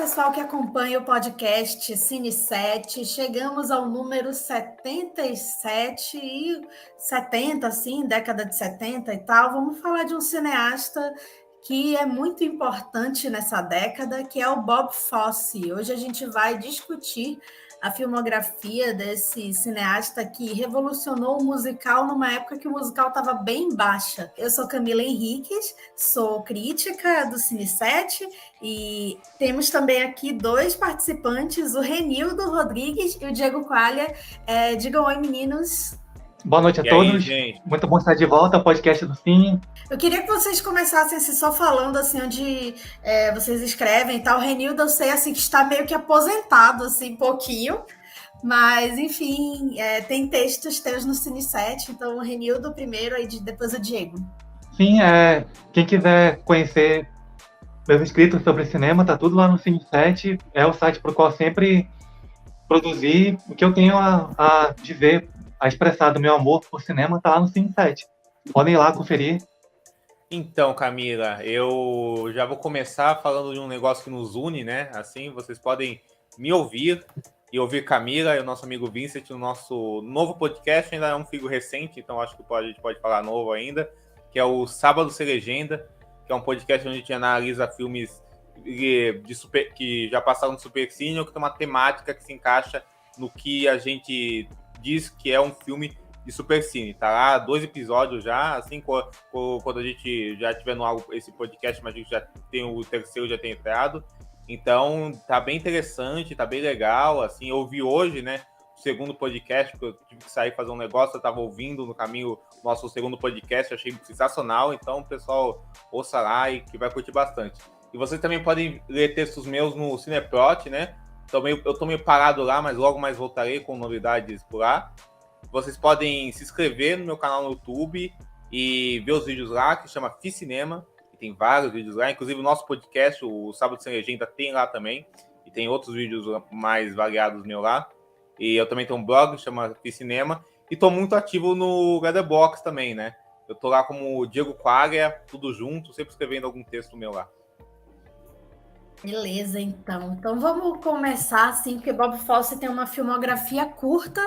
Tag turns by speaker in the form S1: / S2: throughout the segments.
S1: pessoal que acompanha o podcast Cine 7. Chegamos ao número 77 e 70, assim, década de 70 e tal. Vamos falar de um cineasta que é muito importante nessa década, que é o Bob Fosse. Hoje a gente vai discutir a filmografia desse cineasta que revolucionou o musical numa época que o musical estava bem baixa. Eu sou Camila Henriques, sou crítica do Cine 7 e temos também aqui dois participantes, o Renildo Rodrigues e o Diego Coalha. Digam oi, meninos.
S2: Boa noite a todos. Muito bom estar de volta ao podcast do Cine.
S1: Eu queria que vocês começassem assim, só falando assim, onde vocês escrevem e tal. O Renildo, eu sei assim, que está meio que aposentado, assim, pouquinho. Mas, enfim, tem textos teus no Cine 7. Então, o Renildo primeiro, aí depois o Diego.
S2: Sim, quem quiser conhecer meus escritos sobre cinema, tá tudo lá no Cine 7. É o site para o qual sempre produzi o que eu tenho a dizer, a expressar do meu amor por cinema, tá lá no Cine 7. Podem ir lá conferir.
S3: Então, Camila, eu já vou começar falando de um negócio que nos une, né? Assim, vocês podem me ouvir e ouvir Camila e o nosso amigo Vincent no nosso novo podcast. Ainda é um figo recente, então acho que a gente pode falar novo ainda, que é o Sábado Sem Legenda, que é um podcast onde a gente analisa filmes que já passaram no Supercine ou que tem uma temática que se encaixa no que a gente diz que é um filme de Supercine. Tá lá 2 episódios já, assim, quando a gente já tiver no ar esse podcast, mas a gente já tem o terceiro, já tem entrado. Então, tá bem interessante, tá bem legal, assim, eu ouvi hoje, né, o segundo podcast, porque eu tive que sair fazer um negócio, eu tava ouvindo no caminho o nosso segundo podcast, eu achei sensacional, então, pessoal, ouça lá e que vai curtir bastante. E vocês também podem ler textos meus no Cineplot, né, eu tô meio parado lá, mas logo mais voltarei com novidades por lá. Vocês podem se inscrever no meu canal no YouTube e ver os vídeos lá, que chama Ficinema. Tem vários vídeos lá, inclusive o nosso podcast, o Sábado Sem Legenda, tem lá também. E tem outros vídeos mais variados meu lá. E eu também tenho um blog que chama Ficinema. E tô muito ativo no Letterboxd também, né? Eu tô lá como Diego Coalha, tudo junto, sempre escrevendo algum texto meu lá.
S1: Beleza, então. Então vamos começar assim, porque Bob Fosse tem uma filmografia curta,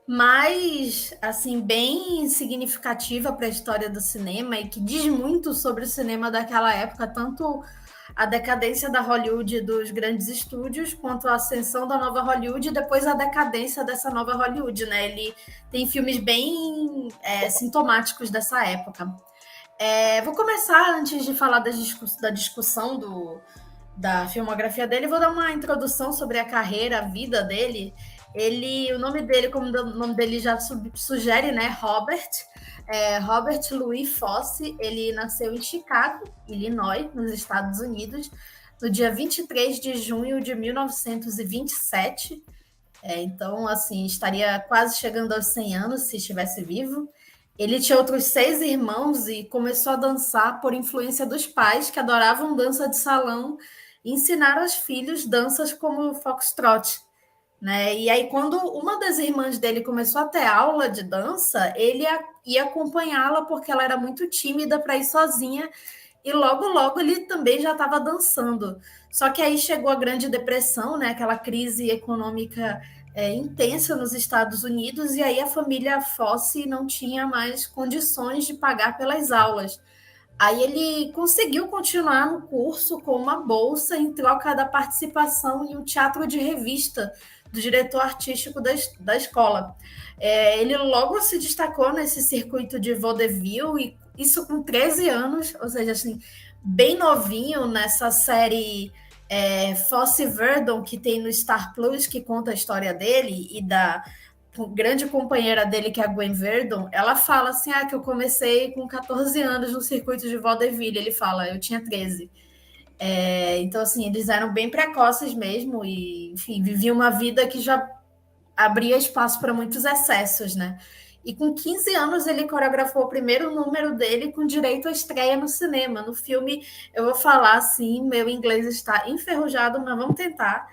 S1: mas assim bem significativa para a história do cinema e que diz muito sobre o cinema daquela época, tanto a decadência da Hollywood e dos grandes estúdios, quanto a ascensão da nova Hollywood e depois a decadência dessa nova Hollywood, né? Ele tem filmes bem sintomáticos dessa época. Vou começar, antes de falar da discussão da filmografia dele, vou dar uma introdução sobre a carreira, a vida dele. O nome dele, como o nome dele já sugere, né? Robert Louis Fosse. Ele nasceu em Chicago, Illinois, nos Estados Unidos, no dia 23 de junho de 1927. Então, assim, estaria quase chegando aos 100 anos se estivesse vivo. Ele tinha outros 6 irmãos e começou a dançar por influência dos pais, que adoravam dança de salão, e ensinaram aos filhos danças como o foxtrot, né? E aí, quando uma das irmãs dele começou a ter aula de dança, ele ia acompanhá-la porque ela era muito tímida para ir sozinha, e logo ele também já estava dançando. Só que aí chegou a Grande Depressão, né? Aquela crise econômica intensa nos Estados Unidos, e aí a família Fosse não tinha mais condições de pagar pelas aulas. Aí ele conseguiu continuar no curso com uma bolsa em troca da participação em um teatro de revista do diretor artístico da escola. Ele logo se destacou nesse circuito de vaudeville, e isso com 13 anos, ou seja, assim, bem novinho, nessa série Fosse Verdon, que tem no Star Plus, que conta a história dele e da grande companheira dele, que é a Gwen Verdon. Ela fala assim, que eu comecei com 14 anos no circuito de vaudeville. Ele fala, eu tinha 13. Então, assim, eles eram bem precoces mesmo e, enfim, viviam uma vida que já abria espaço para muitos excessos, né? E com 15 anos ele coreografou o primeiro número dele com direito à estreia no cinema. No filme, eu vou falar assim, meu inglês está enferrujado, mas vamos tentar.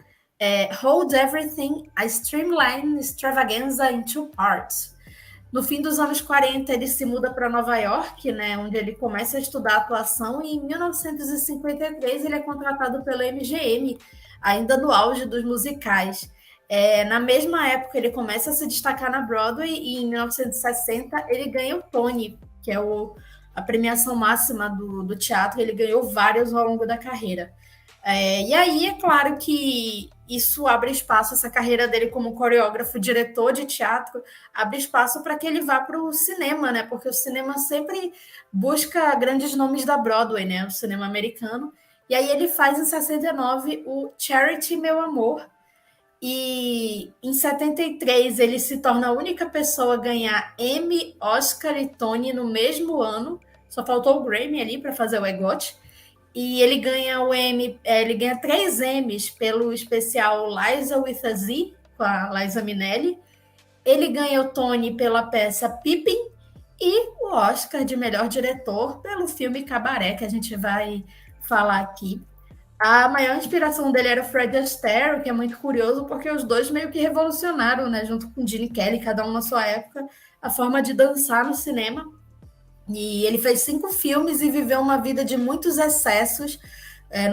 S1: Hold Everything, a Streamline Extravaganza in 2 Parts. No fim dos anos 40, ele se muda para Nova York, né, onde ele começa a estudar atuação, e em 1953 ele é contratado pela MGM, ainda no auge dos musicais. Na mesma época, ele começa a se destacar na Broadway e em 1960 ele ganha o Tony, que é a premiação máxima do teatro. Ele ganhou vários ao longo da carreira. E aí, é claro que isso abre espaço, essa carreira dele como coreógrafo, diretor de teatro, abre espaço para que ele vá para o cinema, né? Porque o cinema sempre busca grandes nomes da Broadway, né? O cinema americano. E aí ele faz em 69 o Charity, Meu Amor. E em 73 ele se torna a única pessoa a ganhar Emmy, Oscar e Tony no mesmo ano. Só faltou o Grammy ali para fazer o EGOT. E ele ganha o Emmy, ele ganha 3 Emmys pelo especial Liza with a Z, com a Liza Minnelli. Ele ganha o Tony pela peça Pippin e o Oscar de melhor diretor pelo filme Cabaré, que a gente vai falar aqui. A maior inspiração dele era o Fred Astaire, que é muito curioso, porque os dois meio que revolucionaram, né, junto com Gene Kelly, cada um na sua época, a forma de dançar no cinema. E ele fez 5 filmes e viveu uma vida de muitos excessos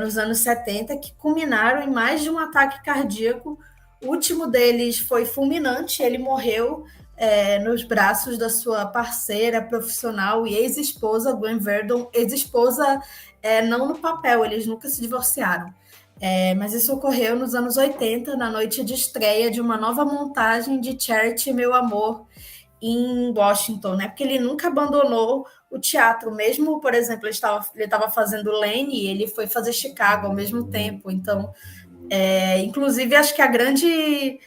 S1: nos anos 70, que culminaram em mais de um ataque cardíaco. O último deles foi fulminante, ele morreu nos braços da sua parceira profissional e ex-esposa, Gwen Verdon, ex-esposa não no papel, eles nunca se divorciaram. Mas isso ocorreu nos anos 80, na noite de estreia de uma nova montagem de Charity, Meu Amor, em Washington, né? Porque ele nunca abandonou o teatro, mesmo, por exemplo, ele estava fazendo Lane e ele foi fazer Chicago ao mesmo tempo. Então, inclusive, acho que a grande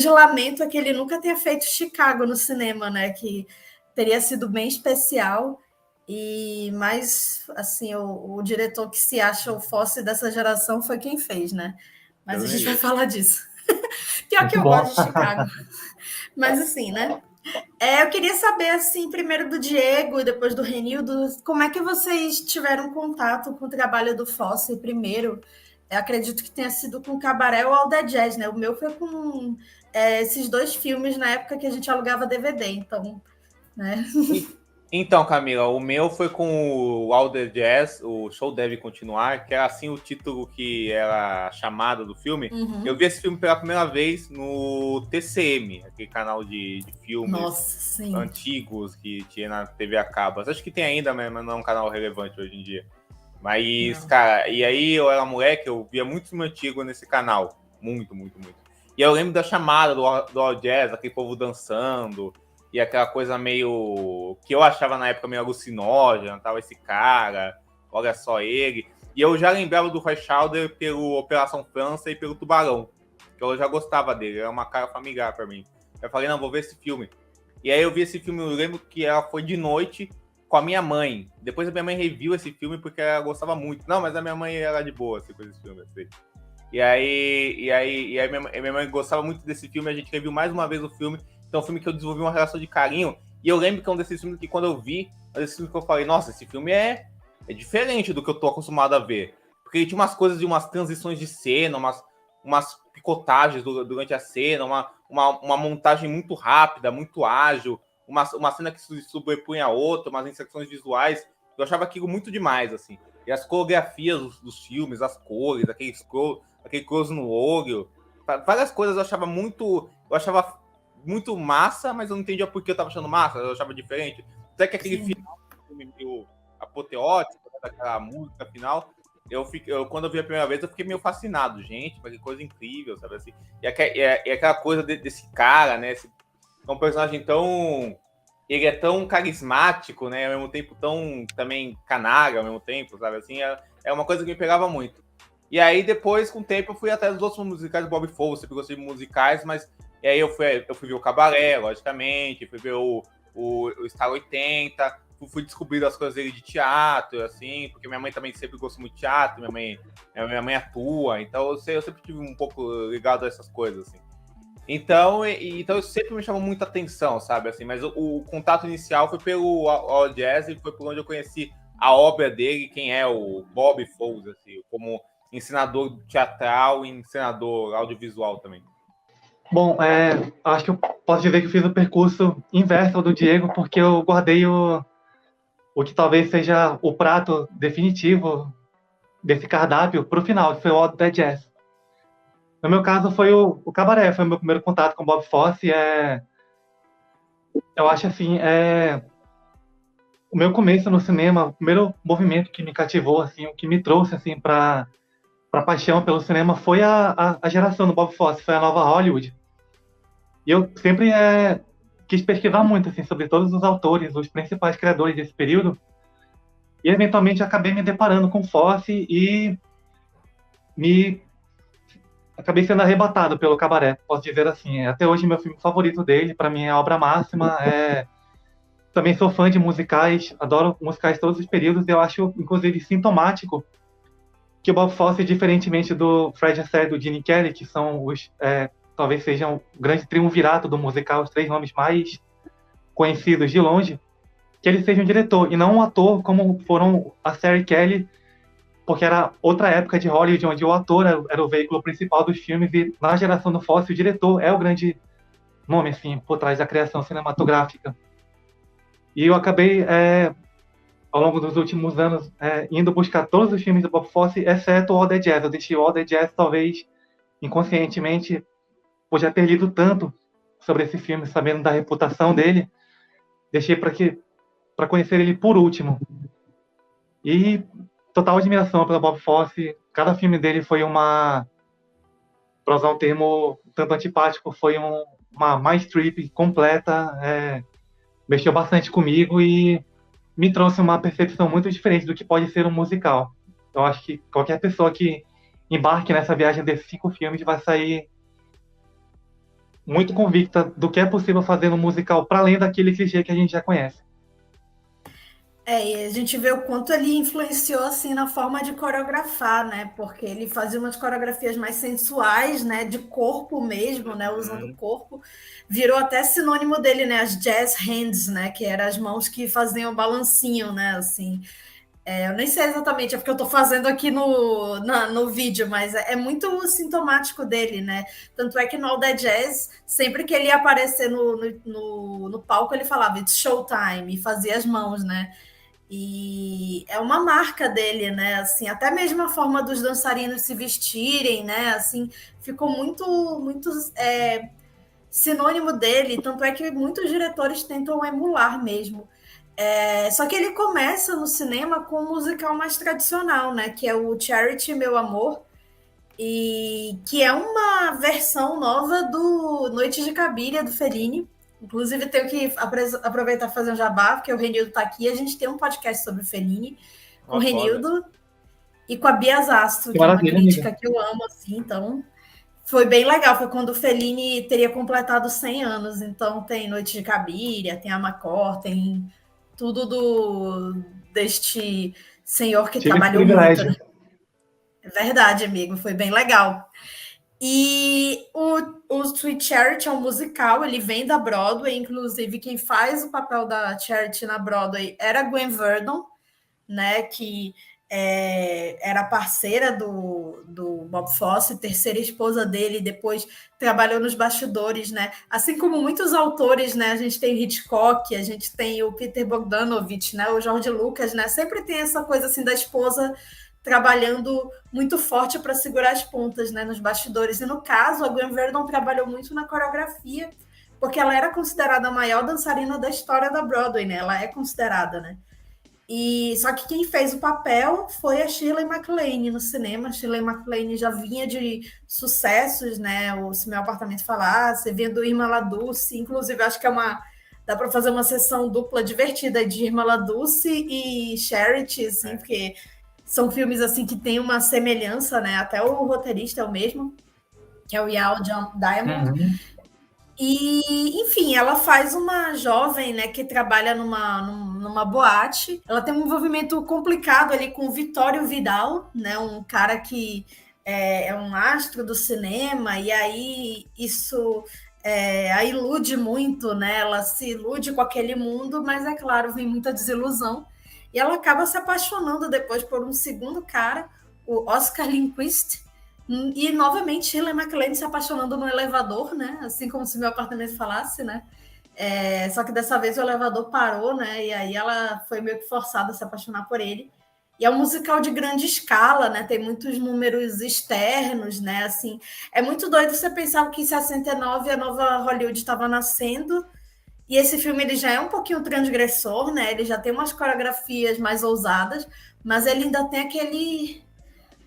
S1: lamento é que ele nunca tenha feito Chicago no cinema, né? Que teria sido bem especial. Mas, assim, o diretor que se acha o Fosse dessa geração foi quem fez, né? Mas a gente vai falar disso. Pior que eu gosto de Chicago. Mas, assim, né? Eu queria saber, assim, primeiro do Diego e depois do Renildo, como é que vocês tiveram contato com o trabalho do Fosse primeiro? Eu acredito que tenha sido com o Cabaré ou All That Jazz, né? O meu foi com esses 2 filmes na época que a gente alugava DVD, então, né?
S3: Então, Camila, o meu foi com o All The Jazz, o Show Deve Continuar, que era assim o título que era a chamada do filme.
S1: Uhum.
S3: Eu vi esse filme pela primeira vez no TCM, aquele canal de filmes antigos que tinha na TV a cabo. Acho que tem ainda, mas não é um canal relevante hoje em dia. Mas, não. Cara, e aí eu era moleque, eu via muito filme antigo nesse canal. Muito, muito, muito. E eu lembro da chamada do All Jazz, aquele povo dançando. E aquela coisa meio... que eu achava na época meio alucinógena, tava esse cara, olha só ele. E eu já lembrava do Roy Scheider pelo Operação França e pelo Tubarão, que eu já gostava dele, era uma cara familiar pra mim. Eu falei, não, vou ver esse filme. E aí eu vi esse filme, eu lembro que ela foi de noite com a minha mãe. Depois a minha mãe reviu esse filme porque ela gostava muito. Não, mas a minha mãe era de boa, assim, com esse filme, assim. E aí minha mãe gostava muito desse filme, a gente reviu mais uma vez o filme. Então, é um filme que eu desenvolvi uma relação de carinho. E eu lembro que é um desses filmes que, quando eu vi, é um desses filmes que eu falei, nossa, esse filme é diferente do que eu tô acostumado a ver. Porque ele tinha umas coisas de umas transições de cena, umas picotagens durante a cena, uma montagem muito rápida, muito ágil, uma cena que se sobrepunha a outra, umas inserções visuais. Eu achava aquilo muito demais, assim. E as coreografias dos filmes, as cores, aquele close no olho, várias coisas eu achava muito massa, mas eu não entendia por que eu tava achando massa, eu achava diferente. Até que aquele final, meio apoteótico, daquela música final, quando eu vi a primeira vez, eu fiquei meio fascinado. Gente, mas que coisa incrível, sabe assim? E aquela coisa desse cara, né? É um personagem tão... Ele é tão carismático, né? Ao mesmo tempo tão também canalha, ao mesmo tempo, sabe assim? É uma coisa que me pegava muito. E aí, depois, com o tempo, eu fui atrás dos outros musicais do Bob Fosse, sempre gostei de musicais, mas... E aí eu fui ver o Cabaré, logicamente, fui ver o Star 80, fui descobrir as coisas dele de teatro, assim, porque minha mãe também sempre gostou muito de teatro, minha mãe atua, então eu sempre tive um pouco ligado a essas coisas, assim. Então eu sempre me chamou muita atenção, sabe, assim, mas o contato inicial foi pelo All Jazz e foi por onde eu conheci a obra dele, quem é o Bob Fosse, assim, como ensinador teatral e ensinador audiovisual também.
S2: Bom, acho que eu posso dizer que eu fiz o percurso inverso do Diego, porque eu guardei o que talvez seja o prato definitivo desse cardápio para o final, que foi o All That Jazz. No meu caso, foi o Cabaré, foi o meu primeiro contato com Bob Fosse. Eu acho assim, o meu começo no cinema, o primeiro movimento que me cativou, assim, o que me trouxe assim para paixão pelo cinema foi a geração do Bob Fosse, foi a nova Hollywood. E eu sempre quis pesquisar muito assim, sobre todos os autores, os principais criadores desse período. E eventualmente acabei me deparando com Fosse e me acabei sendo arrebatado pelo Cabaré, posso dizer assim. Até hoje meu filme favorito dele, para mim é a obra máxima. Também sou fã de musicais, adoro musicais de todos os períodos. E eu acho, inclusive, sintomático que o Bob Fosse, diferentemente do Fred Astaire e do Gene Kelly, que são talvez sejam o grande triunvirato do musical, os três nomes mais conhecidos de longe, que ele seja um diretor e não um ator como foram Astaire e Kelly, porque era outra época de Hollywood, onde o ator era o veículo principal dos filmes, e na geração do Fosse, o diretor é o grande nome, assim, por trás da criação cinematográfica. E eu acabei, ao longo dos últimos anos, indo buscar todos os filmes do Bob Fosse, exceto o All That Jazz. Eu deixei o All That Jazz, talvez, inconscientemente, por já ter lido tanto sobre esse filme, sabendo da reputação dele, deixei para conhecer ele por último. E total admiração pelo Bob Fosse. Cada filme dele foi para usar um termo tanto antipático, foi uma mind trip completa, mexeu bastante comigo e me trouxe uma percepção muito diferente do que pode ser um musical. Eu acho que qualquer pessoa que embarque nessa viagem desses 5 filmes vai sair muito convicta do que é possível fazer no musical, para além daquele clichê que a gente já conhece.
S1: E a gente vê o quanto ele influenciou assim na forma de coreografar, né? Porque ele fazia umas coreografias mais sensuais, né? De corpo mesmo, né? Usando o corpo. Virou até sinônimo dele, né? As jazz hands, né? Que eram as mãos que faziam balancinho, né? Assim. Eu nem sei exatamente, é porque eu estou fazendo aqui no vídeo, mas é muito sintomático dele, né? Tanto é que no All That Jazz, sempre que ele ia aparecer no palco, ele falava "It's showtime" e fazia as mãos, né? E é uma marca dele, né? Assim, até mesmo a forma dos dançarinos se vestirem, né? Assim, ficou muito sinônimo dele. Tanto é que muitos diretores tentam emular mesmo. Só que ele começa no cinema com um musical mais tradicional, né? Que é o Charity, Meu Amor, e que é uma versão nova do Noite de Cabiria, do Fellini. Inclusive, tenho que aproveitar e fazer um jabá, porque o Renildo está aqui. A gente tem um podcast sobre o Fellini com o Renildo e com a Bia Zastro, que é uma crítica que eu amo, assim. Então, foi bem legal. Foi quando o Fellini teria completado 100 anos. Então, tem Noite de Cabiria, tem Amacor, tem tudo deste senhor que trabalhou muito. Né? É verdade, amigo. Foi bem legal. E o Sweet Charity é um musical, ele vem da Broadway, inclusive quem faz o papel da Charity na Broadway era a Gwen Verdon, né, que era parceira do Bob Fosse, terceira esposa dele, depois trabalhou nos bastidores, né, assim como muitos autores, né, a gente tem Hitchcock, a gente tem o Peter Bogdanovich, né, o George Lucas, né, sempre tem essa coisa assim da esposa trabalhando muito forte para segurar as pontas, né, nos bastidores. E no caso, a Gwen Verdon trabalhou muito na coreografia, porque ela era considerada a maior dançarina da história da Broadway, né? Ela é considerada, né? E só que quem fez o papel foi a Shirley MacLaine no cinema. A Shirley MacLaine já vinha de sucessos, né? O Se Meu Apartamento Falasse, vinha do Irma La Dulce, inclusive acho que dá para fazer uma sessão dupla divertida de Irma La Dulce e Charity, assim, porque são filmes assim que têm uma semelhança, né? Até o roteirista é o mesmo, que é o Yao Diamond. Uhum. E, enfim, ela faz uma jovem, né, que trabalha numa boate. Ela tem um envolvimento complicado ali com o Vittorio Vidal, né, um cara que é um astro do cinema, e aí isso a ilude muito, né? Ela se ilude com aquele mundo, mas, é claro, vem muita desilusão. E ela acaba se apaixonando depois por um segundo cara, o Oscar Lindquist, e novamente Shirley MacLaine se apaixonando no elevador, né? Assim como Se Meu Apartamento Falasse, né? Só que dessa vez o elevador parou, né? E aí ela foi meio que forçada a se apaixonar por ele. E é um musical de grande escala, né? Tem muitos números externos, né? Assim, é muito doido você pensar que em 69 a nova Hollywood estava nascendo. E esse filme ele já é um pouquinho transgressor, né? Ele já tem umas coreografias mais ousadas, mas ele ainda tem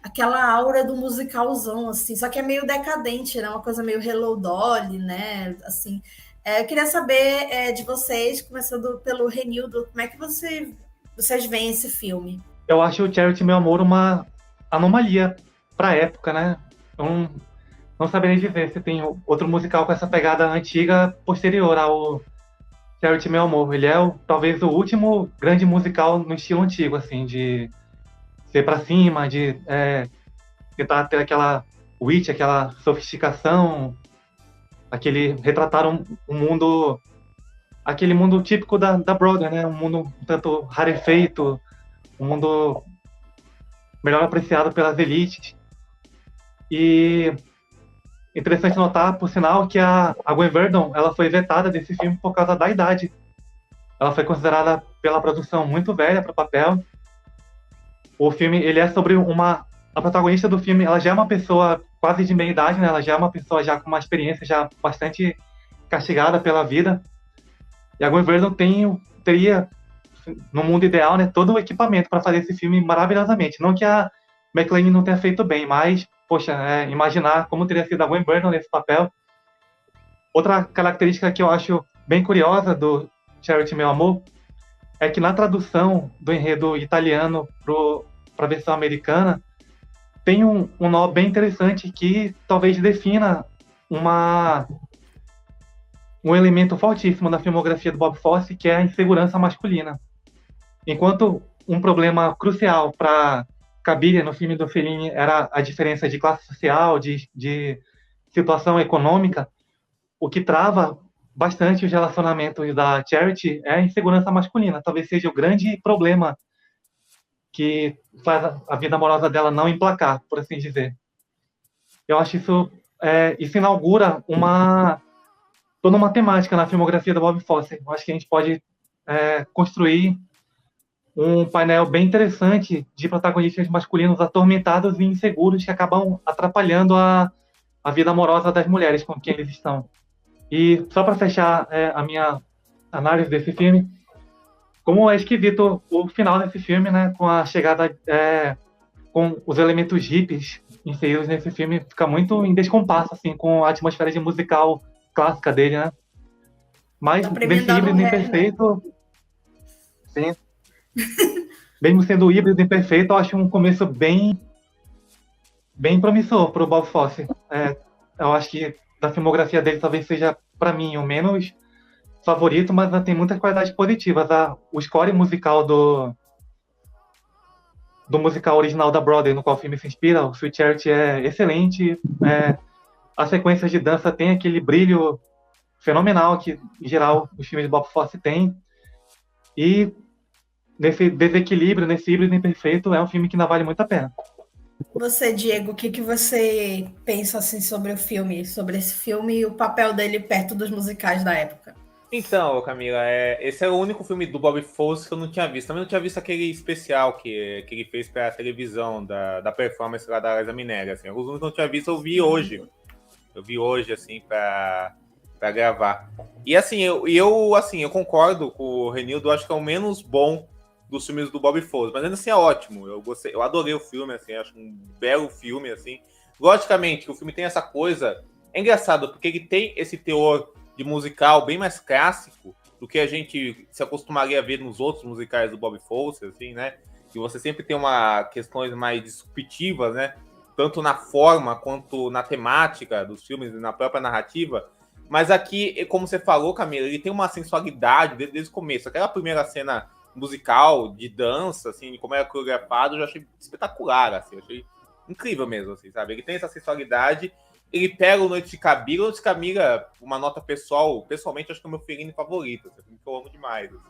S1: aquela aura do musicalzão, assim, só que é meio decadente, né? Uma coisa meio Hello Dolly, né? Assim, eu queria saber de vocês, começando pelo Renildo, como é que vocês veem esse filme?
S2: Eu acho o Charity, Meu Amor, uma anomalia pra época, né? Eu não saberia dizer se tem outro musical com essa pegada antiga posterior ao Charity, Meu Amor. Ele é talvez o último grande musical no estilo antigo, assim, de ser pra cima, de tentar ter aquela witch, aquela sofisticação, retratar um mundo, aquele mundo típico da Broadway, né? Um mundo um tanto rarefeito, um mundo melhor apreciado pelas elites. E interessante notar, por sinal, que a Gwen Verdon ela foi vetada desse filme por causa da idade. Ela foi considerada pela produção muito velha para o papel. O filme ele é sobre a protagonista do filme, ela já é uma pessoa quase de meia idade, né? Ela já é uma pessoa já com uma experiência já bastante castigada pela vida. E a Gwen Verdon teria no mundo ideal, né, todo o equipamento para fazer esse filme maravilhosamente. Não que a McLean não tenha feito bem, mas, poxa, imaginar como teria sido a Gwen Verdon nesse papel. Outra característica que eu acho bem curiosa do Charity, Meu Amor, é que na tradução do enredo italiano para a versão americana, tem um nó bem interessante que talvez defina um elemento fortíssimo da filmografia do Bob Fosse, que é a insegurança masculina. Enquanto um problema crucial para Cabiria no filme do Fellini era a diferença de classe social, de situação econômica, o que trava bastante os relacionamentos da Charity é a insegurança masculina. Talvez seja o grande problema que faz a vida amorosa dela não emplacar, por assim dizer. Eu acho isso inaugura toda uma temática na filmografia do Bob Fosse. Eu acho que a gente pode construir um painel bem interessante de protagonistas masculinos atormentados e inseguros que acabam atrapalhando a vida amorosa das mulheres com quem eles estão. E só para fechar a minha análise desse filme, como é esquisito o final desse filme, né, com a chegada, com os elementos hippies inseridos nesse filme, fica muito em descompasso, assim, com a atmosfera de musical clássica dele, né? Mas desse híbrido imperfeito, sim, mesmo sendo híbrido imperfeito, eu acho um começo bem promissor para o Bob Fosse. Eu acho que da filmografia dele talvez seja, para mim, o menos favorito, mas tem muitas qualidades positivas. O score musical do musical original da Broadway, no qual o filme se inspira, o Sweet Charity, é excelente. As sequências de dança tem aquele brilho fenomenal que, em geral, os filmes de Bob Fosse têm. E nesse desequilíbrio, nesse híbrido imperfeito, é um filme que ainda vale muito a pena.
S1: Você, Diego, o que você pensa assim sobre o filme, sobre esse filme e o papel dele perto dos musicais da época?
S3: Então, Camila, esse é o único filme do Bob Fosse que eu não tinha visto. Também não tinha visto aquele especial que ele fez para a televisão, da performance lá da Liza Minnelli. Assim. Alguns que eu não tinha visto, eu vi hoje. Eu vi hoje, assim, para gravar. E, assim, eu concordo com o Renildo, acho que é o menos bom dos filmes do Bob Fosse. Mas ainda assim é ótimo. Eu adorei o filme, assim, acho um belo filme, assim. Logicamente, o filme tem essa coisa... É engraçado, porque ele tem esse teor de musical bem mais clássico do que a gente se acostumaria a ver nos outros musicais do Bob Fosse, assim, né? Que você sempre tem questões mais disruptivas, né? Tanto na forma quanto na temática dos filmes e na própria narrativa. Mas aqui, como você falou, Camila, ele tem uma sensualidade desde o começo. Aquela primeira cena musical, de dança, assim, de como era coreografado, eu já achei espetacular, assim, eu achei incrível mesmo, assim, sabe? Ele tem essa sensualidade. Ele pega o Noite de Cabiria. Noite de Cabiria, uma nota pessoal, pessoalmente, acho que é o meu Fellini favorito. É um filme que eu amo demais. Assim.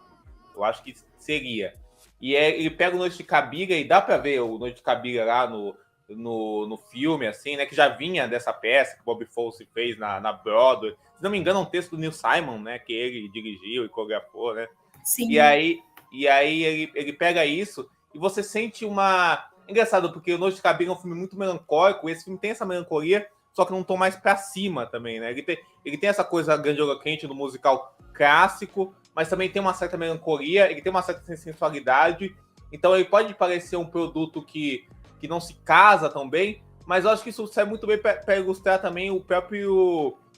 S3: Eu acho que seria. E ele pega o Noite de Cabiria e dá pra ver o Noite de Cabiria lá no filme, assim, né? Que já vinha dessa peça que o Bob Fosse fez na Broadway. Se não me engano, é um texto do Neil Simon, né? Que ele dirigiu e coreografou, né?
S1: Sim.
S3: E aí ele pega isso e você sente uma... Engraçado, porque o Noite de Cabine é um filme muito melancólico, esse filme tem essa melancolia, só que num tom mais pra cima também, né? Ele tem essa coisa grandiloquente do musical clássico, mas também tem uma certa melancolia, ele tem uma certa sensualidade, então ele pode parecer um produto que não se casa tão bem, mas eu acho que isso serve muito bem para ilustrar também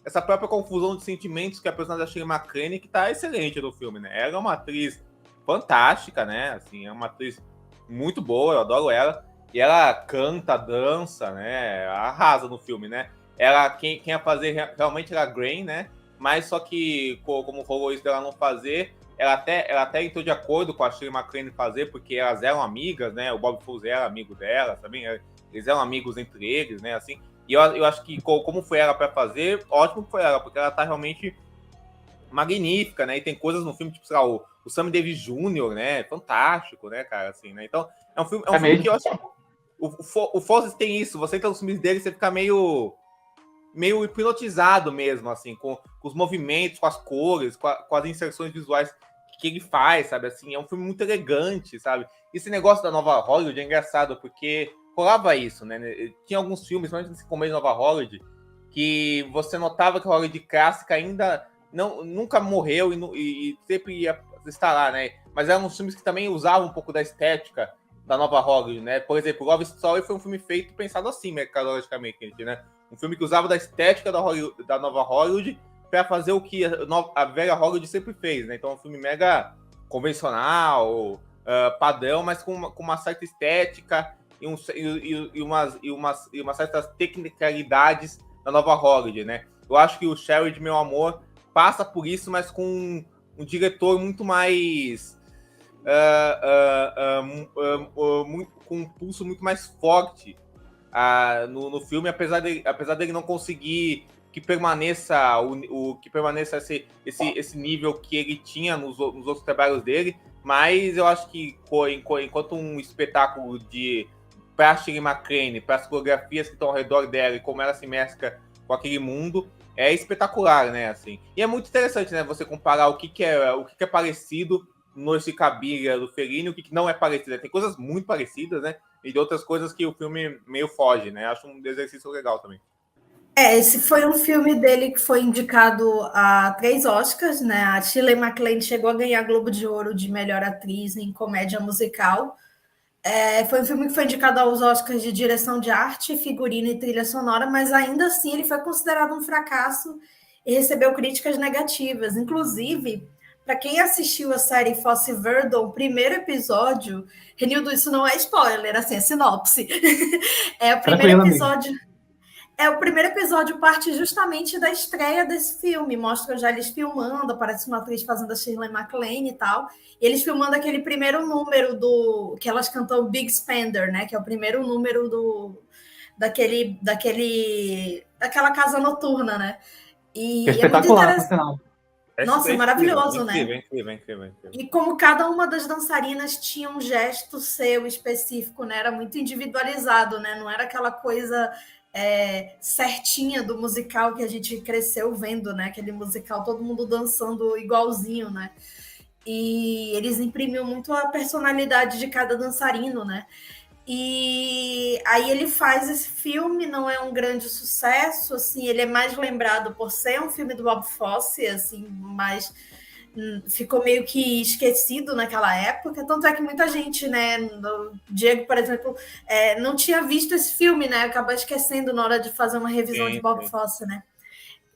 S3: essa própria confusão de sentimentos que a personagem da Shirley MacLaine, que tá excelente no filme, né? Ela é uma atriz fantástica, né? Assim, é uma atriz muito boa, eu adoro ela. E ela canta, dança, né? Arrasa no filme, né? Quem ia fazer realmente era a Grain, né? Mas só que, como rolou isso dela não fazer, ela até entrou de acordo com a Shirley MacLaine fazer, porque elas eram amigas, né? O Bob Fosse era amigo dela também, eles eram amigos entre eles, né? Assim, e eu acho que, como foi ela para fazer, ótimo que foi ela, porque ela tá realmente magnífica, né? E tem coisas no filme, tipo, sei lá, o Sammy Davis Jr., né? Fantástico, né, cara? Assim, né? Então, é um filme que eu acho que o Fosse tem isso, você entra nos filmes dele, você fica meio hipnotizado mesmo, assim, com os movimentos, com as cores, com as inserções visuais que ele faz, sabe? Assim, é um filme muito elegante, sabe? Esse negócio da nova Hollywood é engraçado, porque rolava isso, né? Tinha alguns filmes, principalmente nesse começo da nova Hollywood, que você notava que a Hollywood clássica ainda nunca morreu e sempre ia estar lá, né? Mas eram uns filmes que também usavam um pouco da estética da nova Hollywood, né? Por exemplo, Love Story foi um filme feito pensado assim, mercadologicamente, né? Um filme que usava da estética da nova Hollywood para fazer o que a velha Hollywood sempre fez, né? Então, é um filme mega convencional, padrão, mas com uma certa estética e umas certas tecnicalidades da nova Hollywood, né? Eu acho que o Sherry, Meu Amor, passa por isso, mas com um diretor muito mais... com um pulso muito mais forte no filme, apesar dele não conseguir que permaneça esse nível que ele tinha nos outros trabalhos dele, mas eu acho que enquanto um espetáculo para Shirley MacLaine, para as coreografias que estão ao redor dela e como ela se mescla com aquele mundo, é espetacular, né? Assim. E é muito interessante, né? Você comparar o que é parecido no Noite de Cabine do Fellini e o que não é parecido. Tem coisas muito parecidas, né? E de outras coisas que o filme meio foge, né? Acho um exercício legal também.
S1: Esse foi um filme dele que foi indicado a 3 Oscars, né? A Shirley MacLaine chegou a ganhar Globo de Ouro de melhor atriz em comédia musical. Foi um filme que foi indicado aos Oscars de direção de arte, figurino e trilha sonora, mas ainda assim ele foi considerado um fracasso e recebeu críticas negativas. Inclusive, para quem assistiu a série Fosse Verdon, o primeiro episódio, Renildo, isso não é spoiler, assim, é sinopse. O primeiro episódio parte justamente da estreia desse filme. Mostra já eles filmando, aparece uma atriz fazendo a Shirley MacLaine e tal. E eles filmando aquele primeiro número que elas cantam Big Spender, né? Que é o primeiro número daquela casa noturna, né?
S2: E é muito interessante.
S1: Nossa, é maravilhoso,
S3: incrível,
S1: né?
S3: Incrível.
S1: E como cada uma das dançarinas tinha um gesto seu específico, né? Era muito individualizado, né? Não era aquela coisa certinha do musical que a gente cresceu vendo, né? Aquele musical, todo mundo dançando igualzinho, né? E eles imprimiam muito a personalidade de cada dançarino, né? E aí ele faz esse filme, não é um grande sucesso, assim, ele é mais lembrado por ser um filme do Bob Fosse, assim, mas ficou meio que esquecido naquela época, tanto é que muita gente, né, o Diego, por exemplo, não tinha visto esse filme, né, acabou esquecendo na hora de fazer uma revisão de Bob Fosse, né.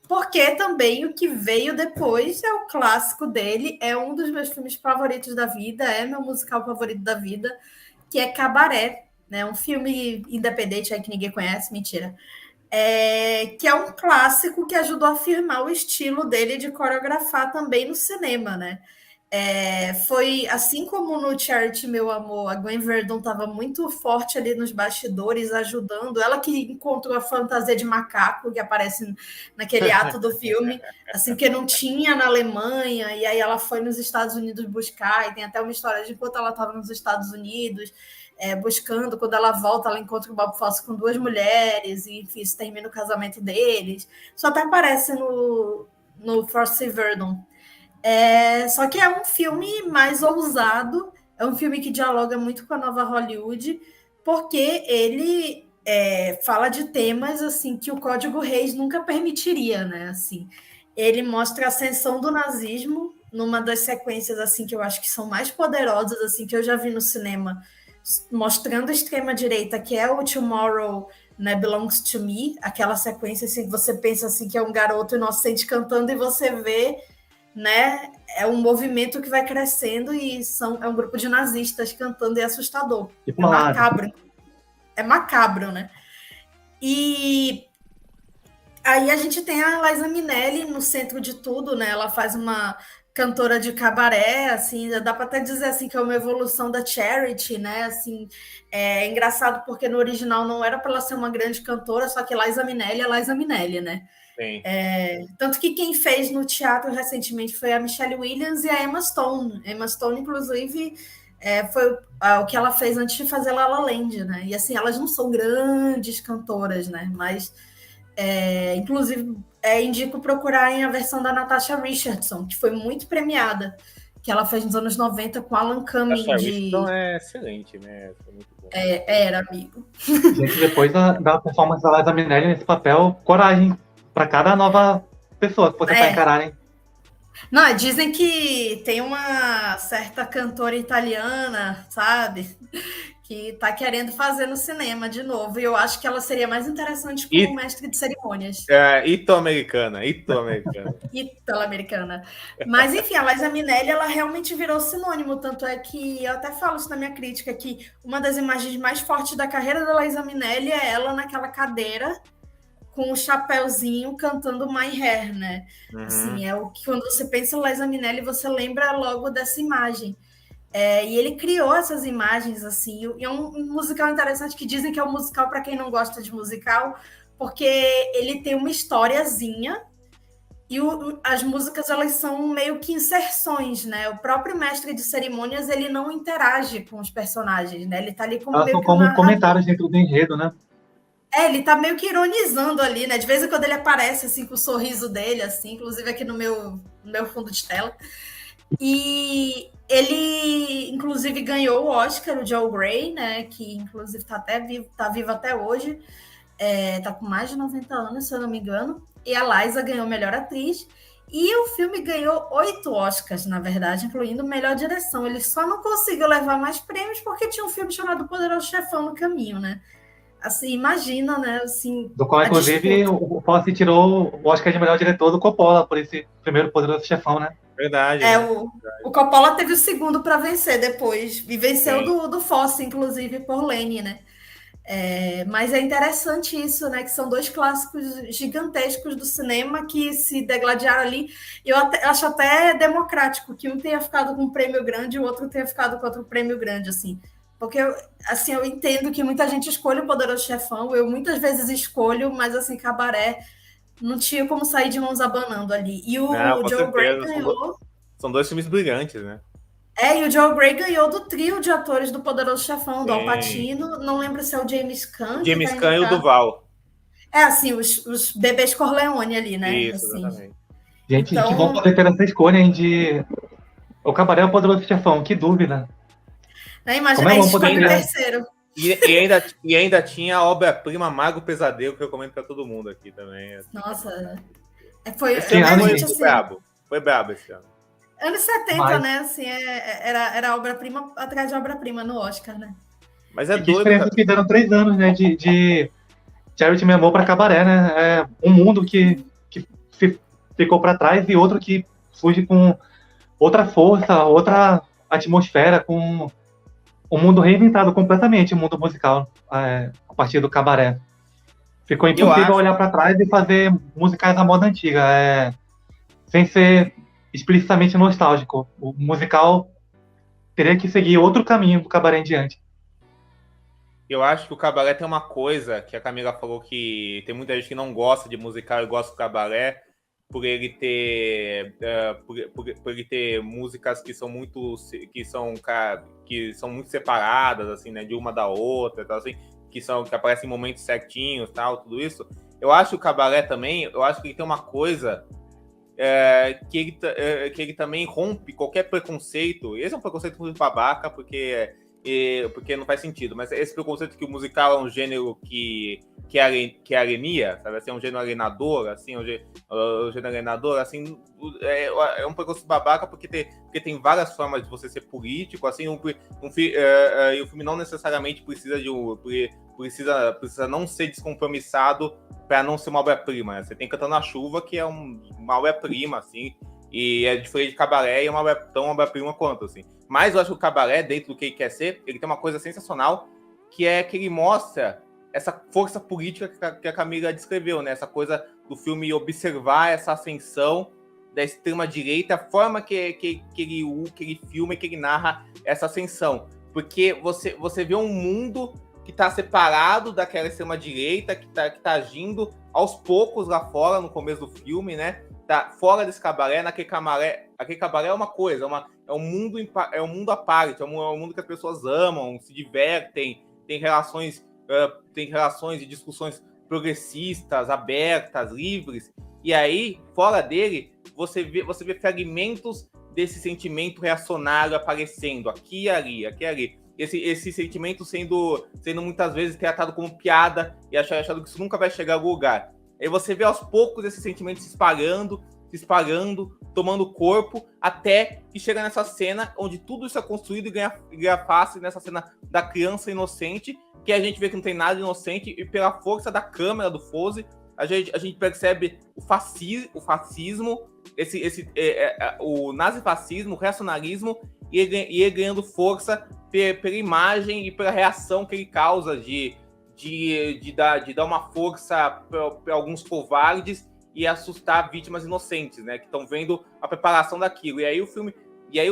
S1: Porque também o que veio depois é o clássico dele, é um dos meus filmes favoritos da vida, é meu musical favorito da vida, que é Cabaré, né? Um filme independente aí que ninguém conhece, mentira. Que é um clássico que ajudou a afirmar o estilo dele de coreografar também no cinema, né? Foi assim como no Charity, Meu Amor, a Gwen Verdon estava muito forte ali nos bastidores, ajudando. Ela que encontrou a fantasia de macaco que aparece naquele ato do filme, assim, que não tinha na Alemanha, e aí ela foi nos Estados Unidos buscar, e tem até uma história de enquanto ela estava nos Estados Unidos, buscando, quando ela volta, ela encontra o Bob Fosse com 2 mulheres, e enfim, isso termina o casamento deles. Isso até aparece no Fosse Verdon. Só que é um filme mais ousado É um filme que dialoga muito com a nova Hollywood, porque ele fala de temas assim que o Código Reis nunca permitiria, né? Assim, ele mostra a ascensão do nazismo numa das sequências assim que eu acho que são mais poderosas assim que eu já vi no cinema, mostrando a extrema direita, que é o Tomorrow, né, Belongs to Me, aquela sequência assim que você pensa assim que é um garoto inocente cantando e você vê, né, é um movimento que vai crescendo e é um grupo de nazistas cantando e é assustador.
S2: Tipo
S1: É
S2: uma rádio.
S1: macabro. É macabro, né? E aí a gente tem a Liza Minnelli no centro de tudo, né? Ela faz uma cantora de cabaré, assim, dá para até dizer assim que é uma evolução da Charity, né? Assim, é engraçado porque no original não era para ela ser uma grande cantora, só que Liza Minnelli é Liza Minnelli, né?
S3: Sim.
S1: Tanto que quem fez no teatro recentemente foi a Michelle Williams e a Emma Stone. Emma Stone, inclusive, foi o que ela fez antes de fazer La La Land, né? E assim, elas não são grandes cantoras, né? Mas inclusive, indico procurarem a versão da Natasha Richardson, que foi muito premiada, que ela fez nos anos 90 com Alan Cumming.
S3: A Richardson é excelente, né? Foi muito bom.
S1: Era, amigo.
S2: Gente, depois da performance da Liza Minnelli nesse papel, coragem para cada nova pessoa que você tá encararem.
S1: Não, dizem que tem uma certa cantora italiana, sabe? Que tá querendo fazer no cinema de novo. E eu acho que ela seria mais interessante como mestre de cerimônias.
S3: Ito-americana.
S1: Italo-americana. Mas, enfim, a Liza Minnelli, ela realmente virou sinônimo. Tanto é que eu até falo isso na minha crítica, que uma das imagens mais fortes da carreira da Liza Minnelli é ela naquela cadeira com o chapéuzinho cantando My Hair, né?
S3: Uhum.
S1: Assim, é o que quando você pensa em Liza Minnelli, você lembra logo dessa imagem. E ele criou essas imagens, assim, e é um musical interessante que dizem que é um musical para quem não gosta de musical, porque ele tem uma historiazinha e as músicas, elas são meio que inserções, né? O próprio mestre de cerimônias, ele não interage com os personagens, né? Ele tá ali como
S2: Elas
S1: meio
S2: são
S1: que
S2: como comentários dentro do enredo, né?
S1: ele tá meio que ironizando ali, né? De vez em quando ele aparece, assim, com o sorriso dele, assim, inclusive aqui no meu fundo de tela. E ele, inclusive, ganhou o Oscar, o Joel Grey, né? Que, inclusive, tá vivo até hoje. Tá com mais de 90 anos, se eu não me engano. E a Liza ganhou melhor atriz. E o filme ganhou 8 Oscars, na verdade, incluindo melhor direção. Ele só não conseguiu levar mais prêmios porque tinha um filme chamado Poderoso Chefão no caminho, né? Assim, imagina, né? Assim,
S2: do qual, inclusive, o Fosse tirou o Oscar de melhor diretor do Coppola, por esse primeiro Poderoso Chefão, né?
S3: Verdade.
S1: O Coppola teve o segundo para vencer depois, e venceu do Fosse, inclusive, por Lane, né? Mas é interessante isso, né? Que são dois clássicos gigantescos do cinema que se degladiaram ali. Eu acho até democrático que um tenha ficado com um prêmio grande e o outro tenha ficado com outro prêmio grande, assim. Porque eu entendo que muita gente escolhe o Poderoso Chefão, eu muitas vezes escolho, mas assim, Cabaré não tinha como sair de mãos abanando ali. E o Joel Grey ganhou.
S3: São dois filmes brilhantes, né?
S1: E o Joel Grey ganhou do trio de atores do Poderoso Chefão, do Al Pacino. Não lembro se é o James Caan.
S3: O James Caan e o Duval.
S1: Assim, os bebês Corleone ali, né?
S3: Isso,
S1: assim.
S3: Exatamente.
S2: Gente, então... que bom poder ter essa escolha, hein, de... O Cabaré é o Poderoso Chefão, que dúvida.
S1: Imagina, aí escolhe o terceiro.
S3: E ainda tinha a obra-prima Mago Pesadelo, que eu comento pra todo mundo aqui também.
S1: Nossa, foi
S3: brabo. Foi brabo esse ano.
S1: Anos 70, né? Assim, era obra-prima atrás de obra-prima no Oscar, né?
S3: Mas é
S2: doido. Que diferença que deram 3 anos, né? De Charity Me Amou pra Cabaré, né? É um mundo que ficou pra trás e outro que surge com outra força, outra atmosfera, com um mundo reinventado completamente, o mundo musical, a partir do Cabaré. Ficou impossível olhar para trás e fazer musicais à moda antiga, sem ser explicitamente nostálgico. O musical teria que seguir outro caminho do Cabaré em diante.
S3: Eu acho que o Cabaré tem uma coisa que a Camila falou, que tem muita gente que não gosta de musical e gosta do Cabaré, por ele ter por ele ter músicas que são muito separadas, assim, né, de uma da outra, tal, assim, que aparecem em momentos certinhos, tal, tudo isso. Eu acho que o Cabaré também, eu acho que ele tem uma coisa que ele também rompe qualquer preconceito. Esse é um preconceito muito babaca, porque não faz sentido, mas esse preconceito que o musical é um gênero que alienia, sabe? Assim, é um gênero alienador, assim, um gênero alienador, assim, é um preconceito babaca porque tem várias formas de você ser político, assim, e o filme não necessariamente precisa não ser descompromissado para não ser uma obra-prima, né? Você tem Cantando na Chuva, que é uma obra-prima, assim, e é diferente de Cabaré e é tão obra-prima quanto, assim. Mas eu acho que o Cabaré, dentro do que ele quer ser, ele tem uma coisa sensacional, que é que ele mostra essa força política que a Camila descreveu, né? Essa coisa do filme observar essa ascensão da extrema-direita, a forma que ele filma e que ele narra essa ascensão. Porque você vê um mundo que está separado daquela extrema-direita, que tá agindo aos poucos lá fora, no começo do filme, né? Tá fora desse cabaré, aquele cabaré é uma coisa, é um mundo à parte, é um mundo que as pessoas amam, se divertem, tem relações e discussões progressistas, abertas, livres, e aí, fora dele, você vê fragmentos desse sentimento reacionário aparecendo aqui e ali. Esse sentimento sendo muitas vezes tratado como piada e achado que isso nunca vai chegar a algum lugar. Aí você vê aos poucos esse sentimento se espalhando, tomando corpo, até que chega nessa cena onde tudo isso é construído e ganha face nessa cena da criança inocente, que a gente vê que não tem nada de inocente, e pela força da câmera do Fose, a gente percebe o fascismo, o nazifascismo, o reacionarismo, e ele ganhando força pela imagem e pela reação que ele causa de dar uma força para alguns covardes e assustar vítimas inocentes, né? Que estão vendo a preparação daquilo. E aí o filme, e aí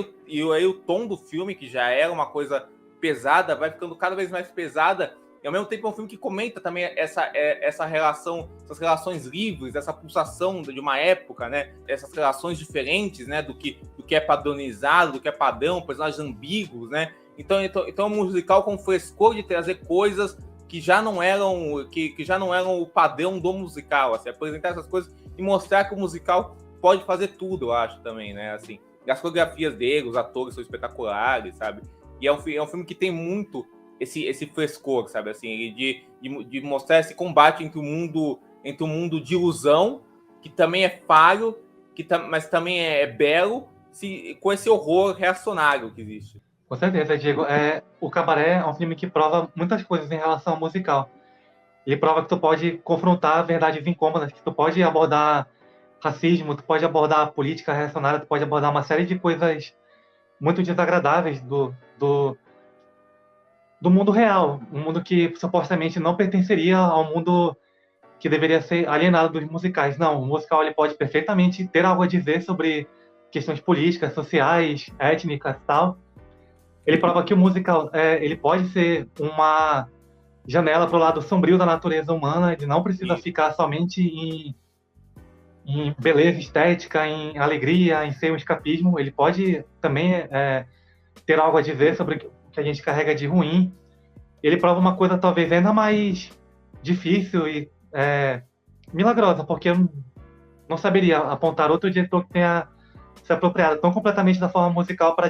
S3: o tom do filme, que já era uma coisa pesada, vai ficando cada vez mais pesada. E ao mesmo tempo é um filme que comenta também essa relação, essas relações livres, essa pulsação de uma época, né? Essas relações diferentes, né? Do que é padronizado, do que é padrão, personagens ambíguos, né? Então é um musical com frescor de trazer coisas que já não eram o padrão do musical, assim, apresentar essas coisas e mostrar que o musical pode fazer tudo, eu acho também, né? Assim, as coreografias dele, os atores são espetaculares, sabe? E é um filme que tem muito esse frescor, sabe? Assim, de mostrar esse combate entre o mundo de ilusão, que também é falho, mas também é belo, com esse horror reacionário que existe.
S2: Com certeza, Diego. O Cabaré é um filme que prova muitas coisas em relação ao musical. Ele prova que tu pode confrontar verdades incômodas, que tu pode abordar racismo, tu pode abordar política reacionária, tu pode abordar uma série de coisas muito desagradáveis do mundo real. Um mundo que supostamente não pertenceria ao mundo que deveria ser alienado dos musicais. Não, o musical ele pode perfeitamente ter algo a dizer sobre questões políticas, sociais, étnicas e tal. Ele prova que o musical ele pode ser uma janela para o lado sombrio da natureza humana, ele não precisa ficar somente em beleza estética, em alegria, em ser um escapismo, ele pode também ter algo a dizer sobre o que a gente carrega de ruim. Ele prova uma coisa talvez ainda mais difícil e milagrosa, porque eu não saberia apontar outro diretor que tenha se apropriado tão completamente da forma musical para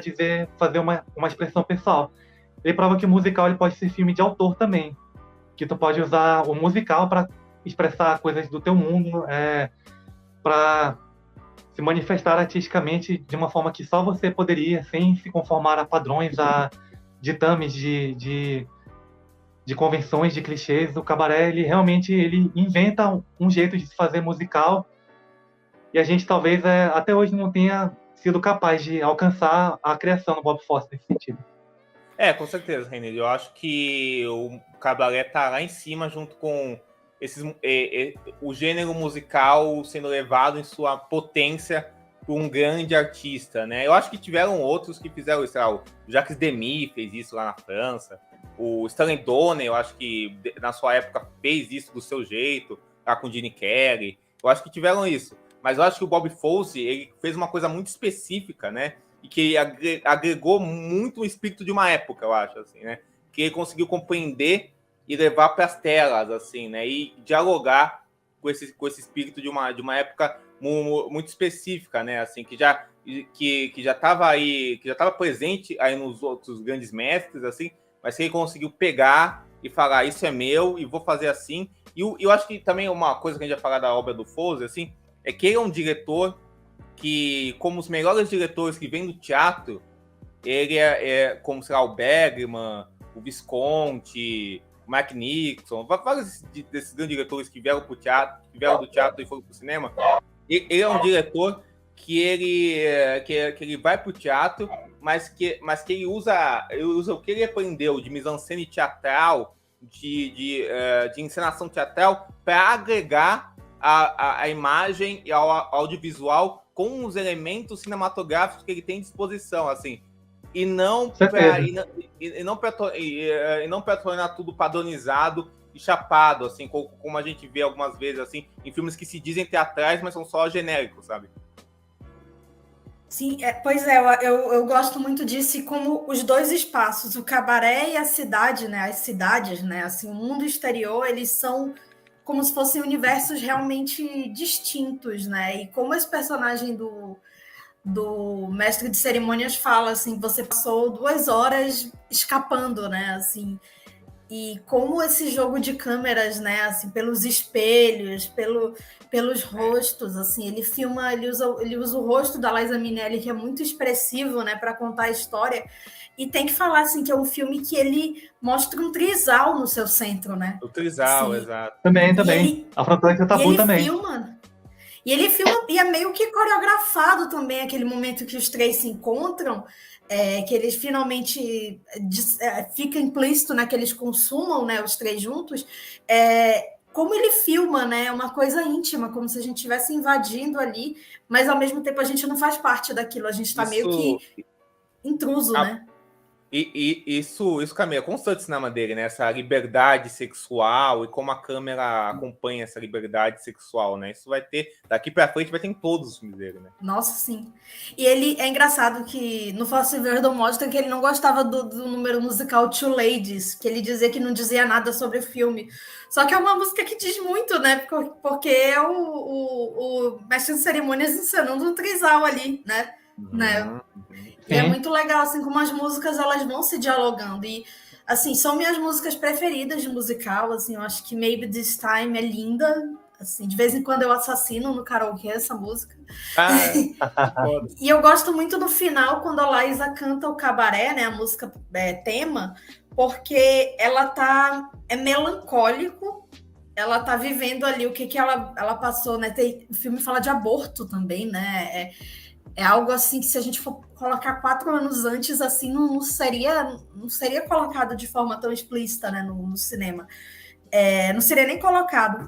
S2: fazer uma expressão pessoal. Ele prova que o musical ele pode ser filme de autor também, que tu pode usar o musical para expressar coisas do teu mundo, para se manifestar artisticamente de uma forma que só você poderia, sem se conformar a padrões, a ditames de convenções, de clichês. O Cabaré ele realmente inventa um jeito de se fazer musical, e a gente talvez até hoje não tenha sido capaz de alcançar a criação do Bob Fosse nesse sentido.
S3: Com certeza, René. Eu acho que o Cabaré tá lá em cima junto com o gênero musical sendo levado em sua potência por um grande artista, né? Eu acho que tiveram outros que fizeram isso. O Jacques Demy fez isso lá na França. O Stanley Donen, eu acho que na sua época fez isso do seu jeito, lá com o Gene Kelly. Eu acho que tiveram isso. Mas eu acho que o Bob Fosse, ele fez uma coisa muito específica, né? E que agregou muito o espírito de uma época, eu acho, assim, né? Que ele conseguiu compreender e levar para as telas, assim, né? E dialogar com esse espírito de uma época muito específica, né? Assim, que já estava aí, que já estava presente aí nos outros grandes mestres, assim, mas que ele conseguiu pegar e falar, isso é meu e vou fazer assim. E eu acho que também uma coisa que a gente vai falar da obra do Froese, assim, é que ele é um diretor que, como os melhores diretores que vêm do teatro, ele é como, sei lá, o Bergman, o Visconti, o Mike Nixon, vários desses grandes diretores que vieram do teatro e foram para o cinema. Ele é um diretor que ele vai para o teatro, mas que ele usa o que ele aprendeu de mise-en-scène teatral, de encenação teatral, para agregar a imagem e ao audiovisual com os elementos cinematográficos que ele tem à disposição, assim, e não para tornar tudo padronizado e chapado, assim, como a gente vê algumas vezes, assim, em filmes que se dizem teatrais, mas são só genéricos, sabe?
S1: Sim, pois é, eu gosto muito disso, e como os dois espaços, o cabaré e a cidade, né, as cidades, né, assim, o mundo exterior, eles são como se fossem universos realmente distintos, né, e como esse personagem do mestre de cerimônias fala, assim, você passou 2 horas escapando, né, assim, e como esse jogo de câmeras, né, assim, pelos espelhos, pelos rostos, assim, ele usa o rosto da Liza Minnelli, que é muito expressivo, né, para contar a história, e tem que falar, assim, que é um filme que ele mostra um trisal no seu centro, né?
S3: O trisal,
S1: assim,
S3: exato.
S2: Também. A Fronteira Tabu também.
S1: E ele filma, e é meio que coreografado também, aquele momento que os 3 se encontram, que eles finalmente fica implícito, né, que eles consumam, né, os 3 juntos, como ele filma, né, é uma coisa íntima, como se a gente estivesse invadindo ali, mas ao mesmo tempo a gente não faz parte daquilo, a gente está meio que intruso, né?
S3: E isso, Camila, é constante no cinema dele, né? Essa liberdade sexual e como a câmera acompanha essa liberdade sexual, né? Isso vai ter, daqui pra frente, vai ter em todos os filmes dele, né?
S1: Nossa, sim. E ele, é engraçado que no Fosse Verdon mostra que ele não gostava do número musical Two Ladies, que ele dizia que não dizia nada sobre o filme. Só que é uma música que diz muito, né? Porque é o mestre de cerimônias encenando um trisal ali, né? E é muito legal, assim, como as músicas elas vão se dialogando. E, assim, são minhas músicas preferidas de musical, assim, eu acho que Maybe This Time é linda. Assim, de vez em quando eu assassino no karaokê essa música. E eu gosto muito do final, quando a Liza canta o cabaré, né, a música tema, porque ela é melancólico, ela tá vivendo ali o que ela passou, né? O filme fala de aborto também, né? É algo assim que, se a gente for colocar 4 anos antes, assim, não seria colocado de forma tão explícita, né, no cinema. Não seria nem colocado.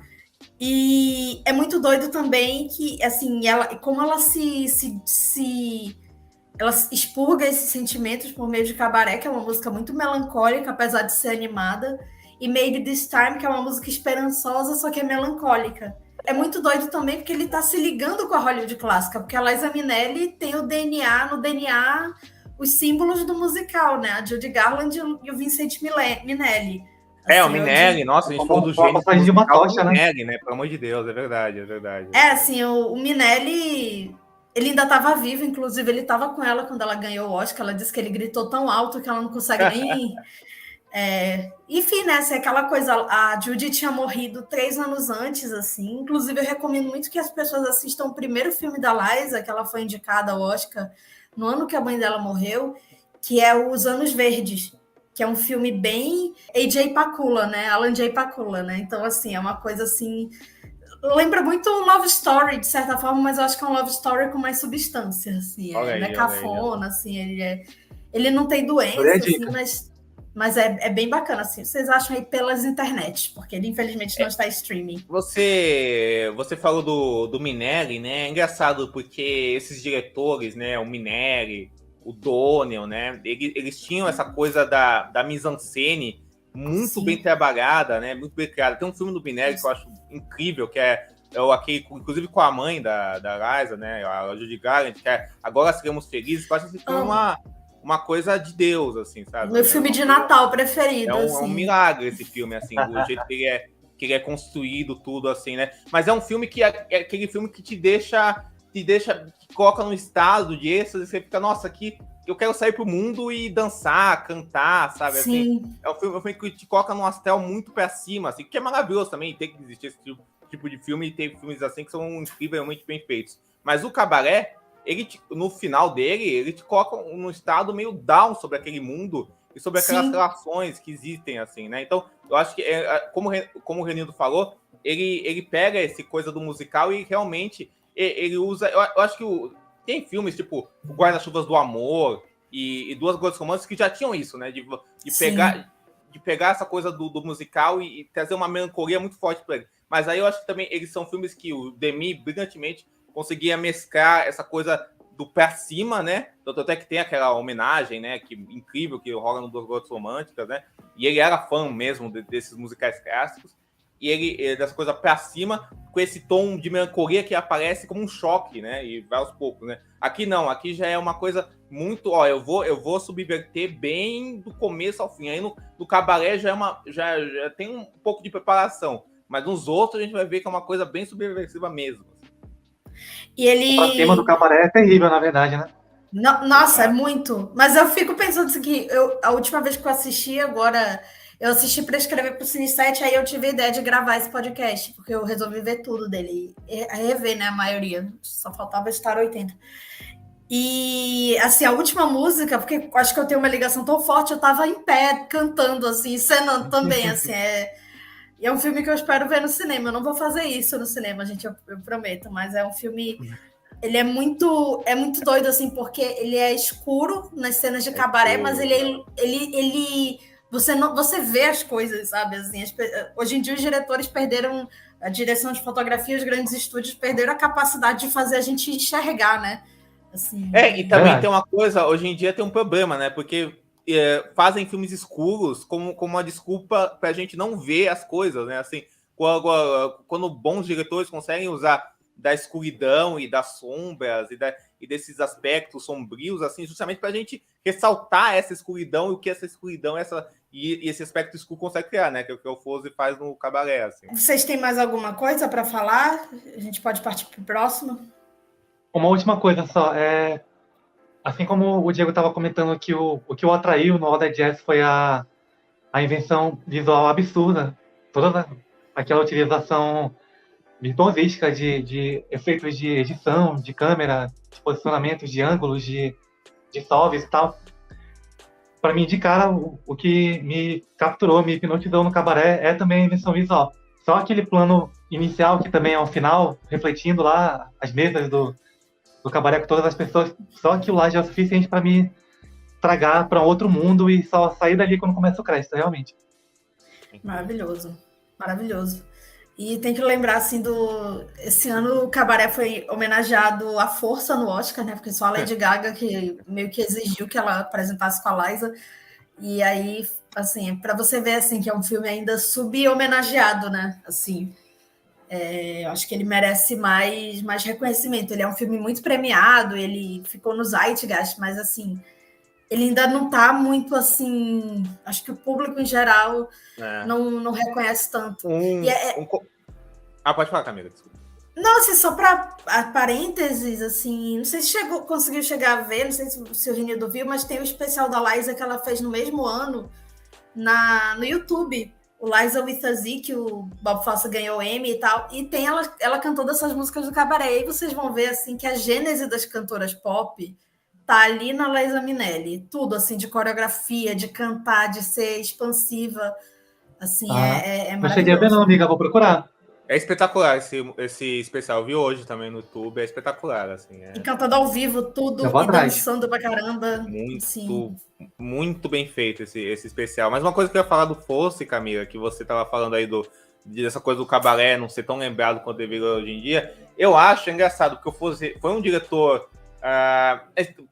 S1: E é muito doido também que, assim, como ela ela expurga esses sentimentos por meio de Cabaré, que é uma música muito melancólica, apesar de ser animada, e Maybe This Time, que é uma música esperançosa, só que é melancólica. É muito doido também porque ele está se ligando com a Hollywood clássica, porque a Liza Minnelli tem no DNA os símbolos do musical, né? A Judy Garland e o Vincent Minnelli.
S3: Assim, o Minnelli, nossa, a gente falou do gênio
S2: de uma tocha,
S3: Minnelli, né? Pelo amor de Deus, é verdade.
S1: Assim, o Minnelli, ele ainda estava vivo, inclusive ele estava com ela quando ela ganhou o Oscar, ela disse que ele gritou tão alto que ela não consegue nem... Enfim, né, assim, aquela coisa, a Judy tinha morrido 3 anos antes, assim, inclusive eu recomendo muito que as pessoas assistam o primeiro filme da Liza, que ela foi indicada ao Oscar no ano que a mãe dela morreu, que é Os Anos Verdes, que é um filme bem A.J. Pakula, né, Alan J. Pakula, né, então, assim, é uma coisa, assim, lembra muito um Love Story, de certa forma, mas eu acho que é um Love Story com mais substância, assim, não é cafona, assim, ele não tem doença, assim, mas é bem bacana, assim. Vocês acham aí pelas internet, porque ele infelizmente não está em streaming.
S3: Você falou do Minnelli, né? É engraçado porque esses diretores, né? O Minnelli, o Donnell, né? Eles tinham essa coisa da mise-en-scène muito bem trabalhada, né? Muito bem criada. Tem um filme do Minnelli que eu acho incrível, que é aquele, inclusive com a mãe da Liza, né? A Judy Garland, que é Agora Seremos Felizes. Eu acho esse filme uma coisa de Deus, assim, sabe?
S1: Meu filme de Natal preferido.
S3: É um milagre esse filme, assim, do jeito que que ele é construído tudo assim, né? Mas é um filme que é aquele filme que te deixa, te coloca num estado de êxtase, você fica, nossa, aqui eu quero sair pro mundo e dançar, cantar, sabe? Assim,
S1: Sim.
S3: é um filme que te coloca num astral muito pra cima, assim, que é maravilhoso também, tem que existir esse tipo de filme, e tem filmes assim que são incrivelmente bem feitos. Mas o Cabaré, no final dele, ele te coloca num estado meio down sobre aquele mundo e sobre aquelas relações que existem, assim, né? Então, eu acho que, como o Renildo falou, ele pega essa coisa do musical e realmente ele usa... Eu acho que tem filmes, tipo o Guarda-Chuvas do Amor e Duas Gotas Românticas que já tinham isso, né? De pegar essa coisa do musical e trazer uma melancolia muito forte para ele. Mas aí eu acho que também eles são filmes que o Demy, brilhantemente, conseguia mesclar essa coisa do pra cima, né? Tanto até que tem aquela homenagem, né? Incrível que rola no Duas Gotas Românticas, né? E ele era fã mesmo desses musicais clássicos. E ele das coisas pra cima, com esse tom de melancolia que aparece como um choque, né? E vai aos poucos, né? Aqui não, aqui já é uma coisa muito... Ó, eu vou subverter bem do começo ao fim. Aí no Cabaré já tem um pouco de preparação. Mas nos outros a gente vai ver que é uma coisa bem subversiva mesmo.
S1: E ele...
S2: O tema do Cabaré é terrível, na verdade, né?
S1: Nossa, é muito. Mas eu fico pensando assim que a última vez que eu assisti, agora... Eu assisti para escrever para o Cine 7, aí eu tive a ideia de gravar esse podcast, porque eu resolvi ver tudo dele. Rever, né, a maioria. Só faltava estar 80. E, assim, a última música, porque acho que eu tenho uma ligação tão forte, eu tava em pé, cantando, assim, cenando também, assim, é um filme que eu espero ver no cinema. Eu não vou fazer isso no cinema, gente, eu prometo, mas é um filme... Ele é muito doido, assim, porque ele é escuro nas cenas de cabaré, mas ele você vê as coisas, sabe? Assim, hoje em dia os diretores perderam a direção de fotografia, os grandes estúdios perderam a capacidade de fazer a gente enxergar, né? Assim,
S3: e também tem uma coisa, hoje em dia tem um problema, né? Porque fazem filmes escuros como uma desculpa pra gente não ver as coisas, né? Assim, quando bons diretores conseguem usar da escuridão e das sombras e desses aspectos sombrios, assim, justamente pra gente ressaltar essa escuridão e o que essa escuridão e esse aspecto escuro consegue criar, né? Que é o que o Fose faz no Cabaré, assim.
S1: Vocês têm mais alguma coisa para falar? A gente pode partir para o próximo?
S2: Uma última coisa só, assim como o Diego estava comentando que o que o atraiu no All That Jazz foi a invenção visual absurda, toda aquela utilização virtuosística de efeitos de edição, de câmera, de posicionamentos, de ângulos, de solves e tal. Para mim, de cara, o que me capturou, me hipnotizou no Cabaré é também a invenção visual. Só aquele plano inicial, que também é o final, refletindo lá as mesas do Cabaré com todas as pessoas, só aquilo lá já é o suficiente para me tragar para outro mundo e só sair dali quando começa o crédito, realmente.
S1: Maravilhoso, maravilhoso. E tem que lembrar, assim, esse ano o Cabaré foi homenageado à força no Oscar, né? Porque só a Lady Gaga que meio que exigiu que ela apresentasse com a Liza. E aí, assim, para você ver, assim, que é um filme ainda sub-homenageado, né? Assim, eu acho que ele merece mais reconhecimento. Ele é um filme muito premiado, ele ficou no Zeitgeist, mas, assim, ele ainda não está muito, assim... Acho que o público, em geral, não reconhece tanto.
S3: Pode falar, Camila, desculpa.
S1: Não, assim, só para parênteses, assim, não sei se conseguiu chegar a ver, não sei se o Renildo viu, mas tem o especial da Liza que ela fez no mesmo ano no YouTube, o Liza with a Z, que o Bob Fosse ganhou o Emmy e tal, e tem ela cantando essas músicas do Cabaré, e aí vocês vão ver, assim, que a gênese das cantoras pop tá ali na Liza Minnelli, tudo, assim, de coreografia, de cantar, de ser expansiva, assim, é maravilhoso.
S2: Não cheguei a ver não, amiga, vou procurar.
S3: É espetacular esse especial. Eu vi hoje também no YouTube, é espetacular, assim.
S1: E cantando ao vivo tudo, e dançando pra caramba.
S3: Muito bem feito esse especial. Mas uma coisa que eu ia falar do Fosse, Camila, que você tava falando aí dessa coisa do Cabaré não ser tão lembrado quanto deveria hoje em dia, eu acho engraçado, porque o Fosse foi um diretor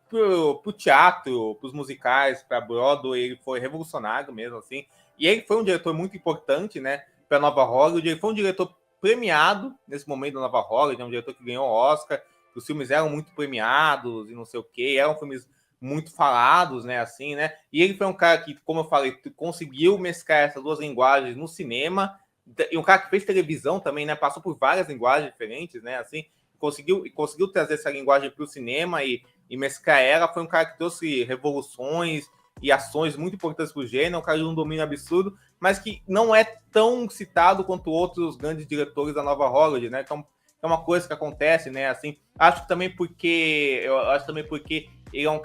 S3: pro teatro, pros musicais, pra Broadway, ele foi revolucionário mesmo, assim. E ele foi um diretor muito importante, né, pra Nova Hollywood. Ele foi um diretor premiado nesse momento da Nova Hollywood, é um diretor que ganhou o Oscar, os filmes eram muito premiados e não sei o quê, eram filmes muito falados, né, assim, né, e ele foi um cara que, como eu falei, conseguiu mesclar essas duas linguagens no cinema, e um cara que fez televisão também, né? Passou por várias linguagens diferentes, né? Assim, conseguiu trazer essa linguagem para o cinema e mesclar ela. Foi um cara que trouxe revoluções e ações muito importantes para o gênero, um cara de um domínio absurdo, mas que não é tão citado quanto outros grandes diretores da nova Hollywood, né? Então, é uma coisa que acontece, né? Assim, acho também porque ele é um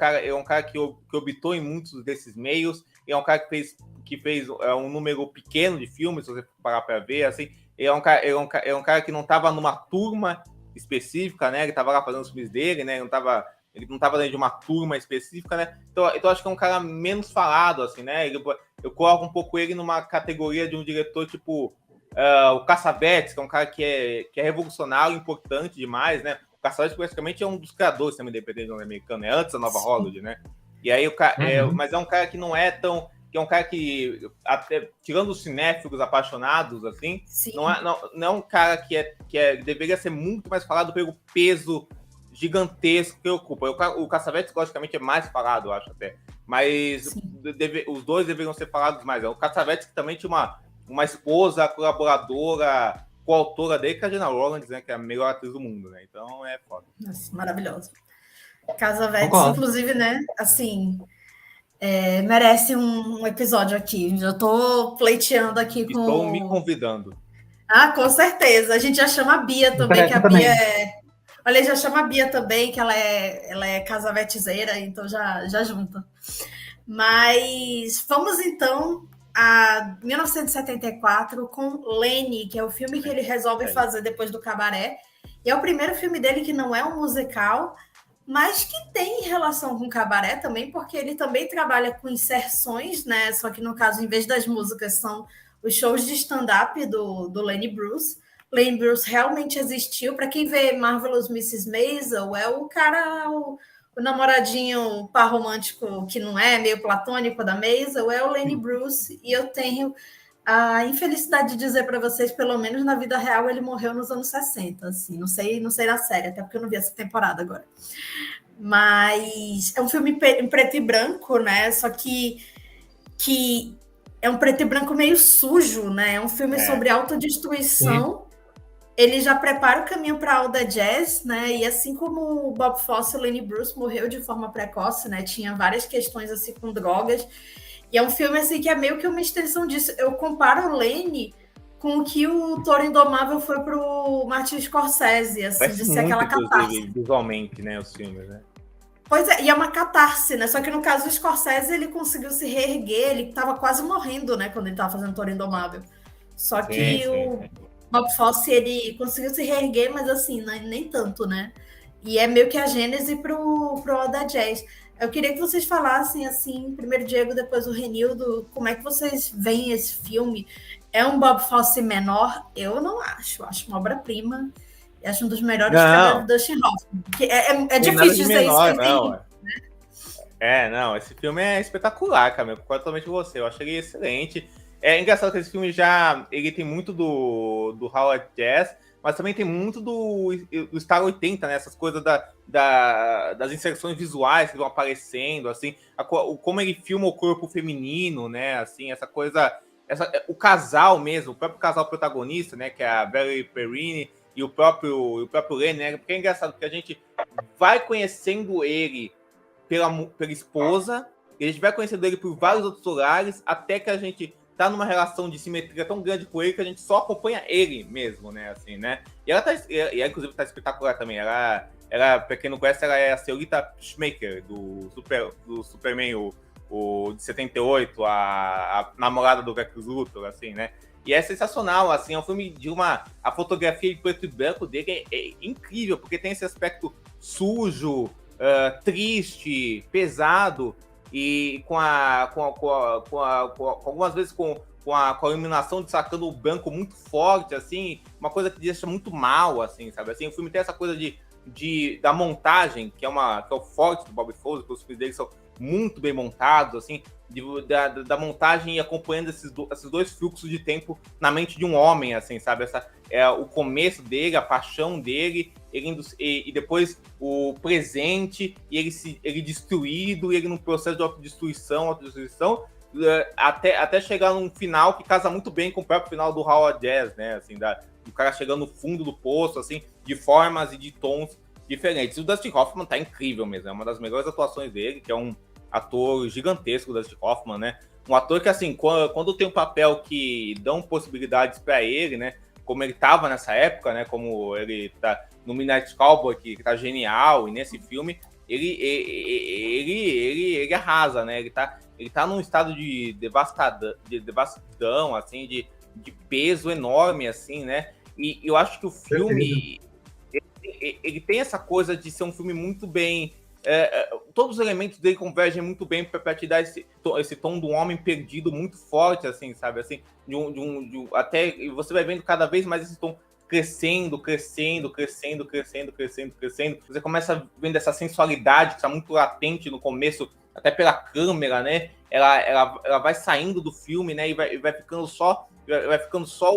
S3: cara que optou em muitos desses meios. Ele é um cara que fez um número pequeno de filmes, se você parar para ver, assim. Ele é um cara que não estava numa turma específica, né? Ele estava lá fazendo os filmes dele, né? Ele não estava dentro de uma turma específica, né? Então acho que é um cara menos falado, assim, né? Eu coloco um pouco ele numa categoria de um diretor tipo o Cassavetes, que é um cara que é revolucionário, importante demais, né? O Cassavetes praticamente é um dos criadores do cinema independente norte-americano, é antes da nova Hollywood, né? E aí mas é um cara que não é tão... que é um cara que, até, tirando os cinéfilos apaixonados, assim, não é um cara que deveria ser muito mais falado pelo peso gigantesco que ocupa. O Cassavetes, logicamente, é mais falado, eu acho até. Mas os dois deveriam ser falados mais. O Cassavetes, que também tinha uma esposa colaboradora, coautora dele, que é a Gena Rowlands, né, que é a melhor atriz do mundo, né? Então é foda.
S1: Nossa, maravilhoso. Cassavetes, inclusive, né, assim, merece um episódio aqui. Já tô pleiteando aqui com...
S3: Estou me convidando.
S1: Ah, com certeza. A gente já chama a Bia também, que a Bia Olha, já chama a Bia também, que ela é casavetezeira, então já junta. Mas vamos então a 1974 com Lenny, que é o filme que ele resolve fazer depois do Cabaré. E é o primeiro filme dele que não é um musical, mas que tem relação com Cabaré também, porque ele também trabalha com inserções, né? Só que no caso, em vez das músicas, são os shows de stand-up do Lenny Bruce. Lenny Bruce realmente existiu. Para quem vê Marvelous Mrs. Maisel, é o cara, o namoradinho par romântico que não é, meio platônico da Maisel, é o Lenny Bruce. E eu tenho a infelicidade de dizer para vocês, pelo menos na vida real, ele morreu nos anos 60. Assim, não sei na série, até porque eu não vi essa temporada agora. Mas é um filme em preto e branco, né? Só que é um preto e branco meio sujo, né? É um filme sobre autodestruição. Ele já prepara o caminho para a All That Jazz, né? E assim como o Bob Fosse, o Lenny Bruce morreu de forma precoce, né? Tinha várias questões assim com drogas. E é um filme assim que é meio que uma extensão disso. Eu comparo o Lenny com o que o Toro Indomável foi pro Martin Scorsese, assim,
S3: parece
S1: de ser aquela catarse.
S3: Visualmente, né, os filmes, né?
S1: Pois é, e é uma catarse, né? Só que no caso do Scorsese, ele conseguiu se reerguer, ele estava quase morrendo, né, quando ele estava fazendo Toro Indomável. Só que o Bob Fosse, ele conseguiu se reerguer, mas assim, nem tanto, né? E é meio que a gênese pro All That Jazz. Eu queria que vocês falassem, assim, primeiro Diego, depois o Renildo, como é que vocês veem esse filme? É um Bob Fosse menor? Eu não acho. Acho uma obra-prima. Acho um dos melhores trabalhos do Dustin Hoffman. É difícil dizer
S3: menor,
S1: isso.
S3: Não, esse filme é espetacular, cara. Eu concordo totalmente com você. Eu achei ele excelente. É engraçado que esse filme ele tem muito do Howard Jazz, mas também tem muito do Star 80, né? Essas coisas das inserções visuais que vão aparecendo, assim, como ele filma o corpo feminino, né? Assim, essa coisa, o casal mesmo, o próprio casal protagonista, né? Que é a Valerie Perrine e o próprio Lenny, né? Porque é engraçado, porque a gente vai conhecendo ele pela esposa, e a gente vai conhecendo ele por vários outros lugares, até que a gente tá numa relação de simetria tão grande com ele que a gente só acompanha ele mesmo, né? Assim, né? E ela inclusive, tá espetacular também. Ela, pra quem não conhece, ela é a senhorita Schmaker, do Superman, o de 78, a namorada do Lex Luthor, assim, né? E é sensacional, assim, é um filme a fotografia em preto e branco dele é incrível, porque tem esse aspecto sujo, triste, pesado, e algumas vezes com a iluminação destacando o branco muito forte, assim, uma coisa que deixa muito mal, assim, sabe? Assim, o filme tem essa coisa da montagem, que é o forte do Bob Fosse, porque os filmes dele são muito bem montados, assim, da montagem e acompanhando esses dois fluxos de tempo na mente de um homem, assim, sabe? O começo dele, a paixão dele, e depois o presente, e ele destruído, e ele num processo de autodestruição, até chegar num final que casa muito bem com o próprio final do Howard Jazz, né? Assim, do cara chegando no fundo do poço, assim, de formas e de tons diferentes. E o Dustin Hoffman tá incrível mesmo, é uma das melhores atuações dele, que é um ator gigantesco, o Dustin Hoffman, né? Um ator que, assim, quando tem um papel que dão possibilidades para ele, né? Como ele tava nessa época, né? Como ele tá no Midnight Cowboy, que tá genial, e nesse filme ele arrasa, né? Ele tá num estado de devastadão, assim, de peso enorme, assim, né? E eu acho que o filme ele tem essa coisa de ser um filme muito bem. Todos os elementos dele convergem muito bem para te dar esse tom de um homem perdido muito forte, assim, sabe? Assim, até você vai vendo cada vez mais esse tom crescendo. Você começa vendo essa sensualidade que está muito latente no começo, até pela câmera, né? Ela vai saindo do filme, né? E vai ficando só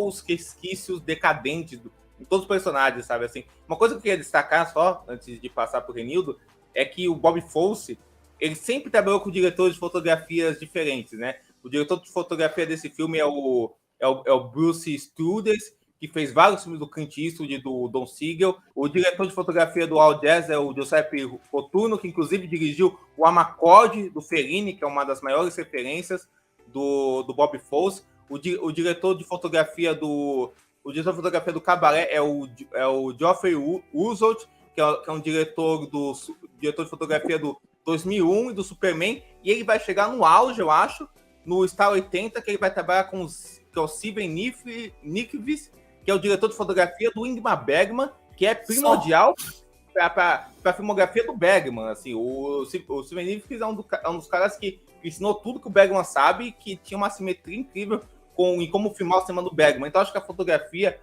S3: os resquícios decadentes em todos os personagens, sabe? Assim, uma coisa que eu queria destacar só, antes de passar para o Renildo, é que o Bob Fosse, ele sempre trabalhou com diretores de fotografias diferentes, né? O diretor de fotografia desse filme é o Bruce Studers, que fez vários filmes do Clint Eastwood e do Don Siegel. O diretor de fotografia do All Jazz é o Giuseppe Rotunno, que inclusive dirigiu o Amarcord, do Fellini, que é uma das maiores referências do Bob Fosse. O diretor de fotografia do Cabaré é o Geoffrey Usolt, que é um diretor de fotografia do 2001 e do Superman, e ele vai chegar no auge, eu acho, no Star 80, que ele vai trabalhar que é o Steven Nikivis, que é o diretor de fotografia do Ingmar Bergman, que é primordial para a filmografia do Bergman. Assim, o Steven Nikivis é um dos caras que ensinou tudo que o Bergman sabe, que tinha uma simetria incrível em como filmar o cinema do Bergman. Então, acho que a fotografia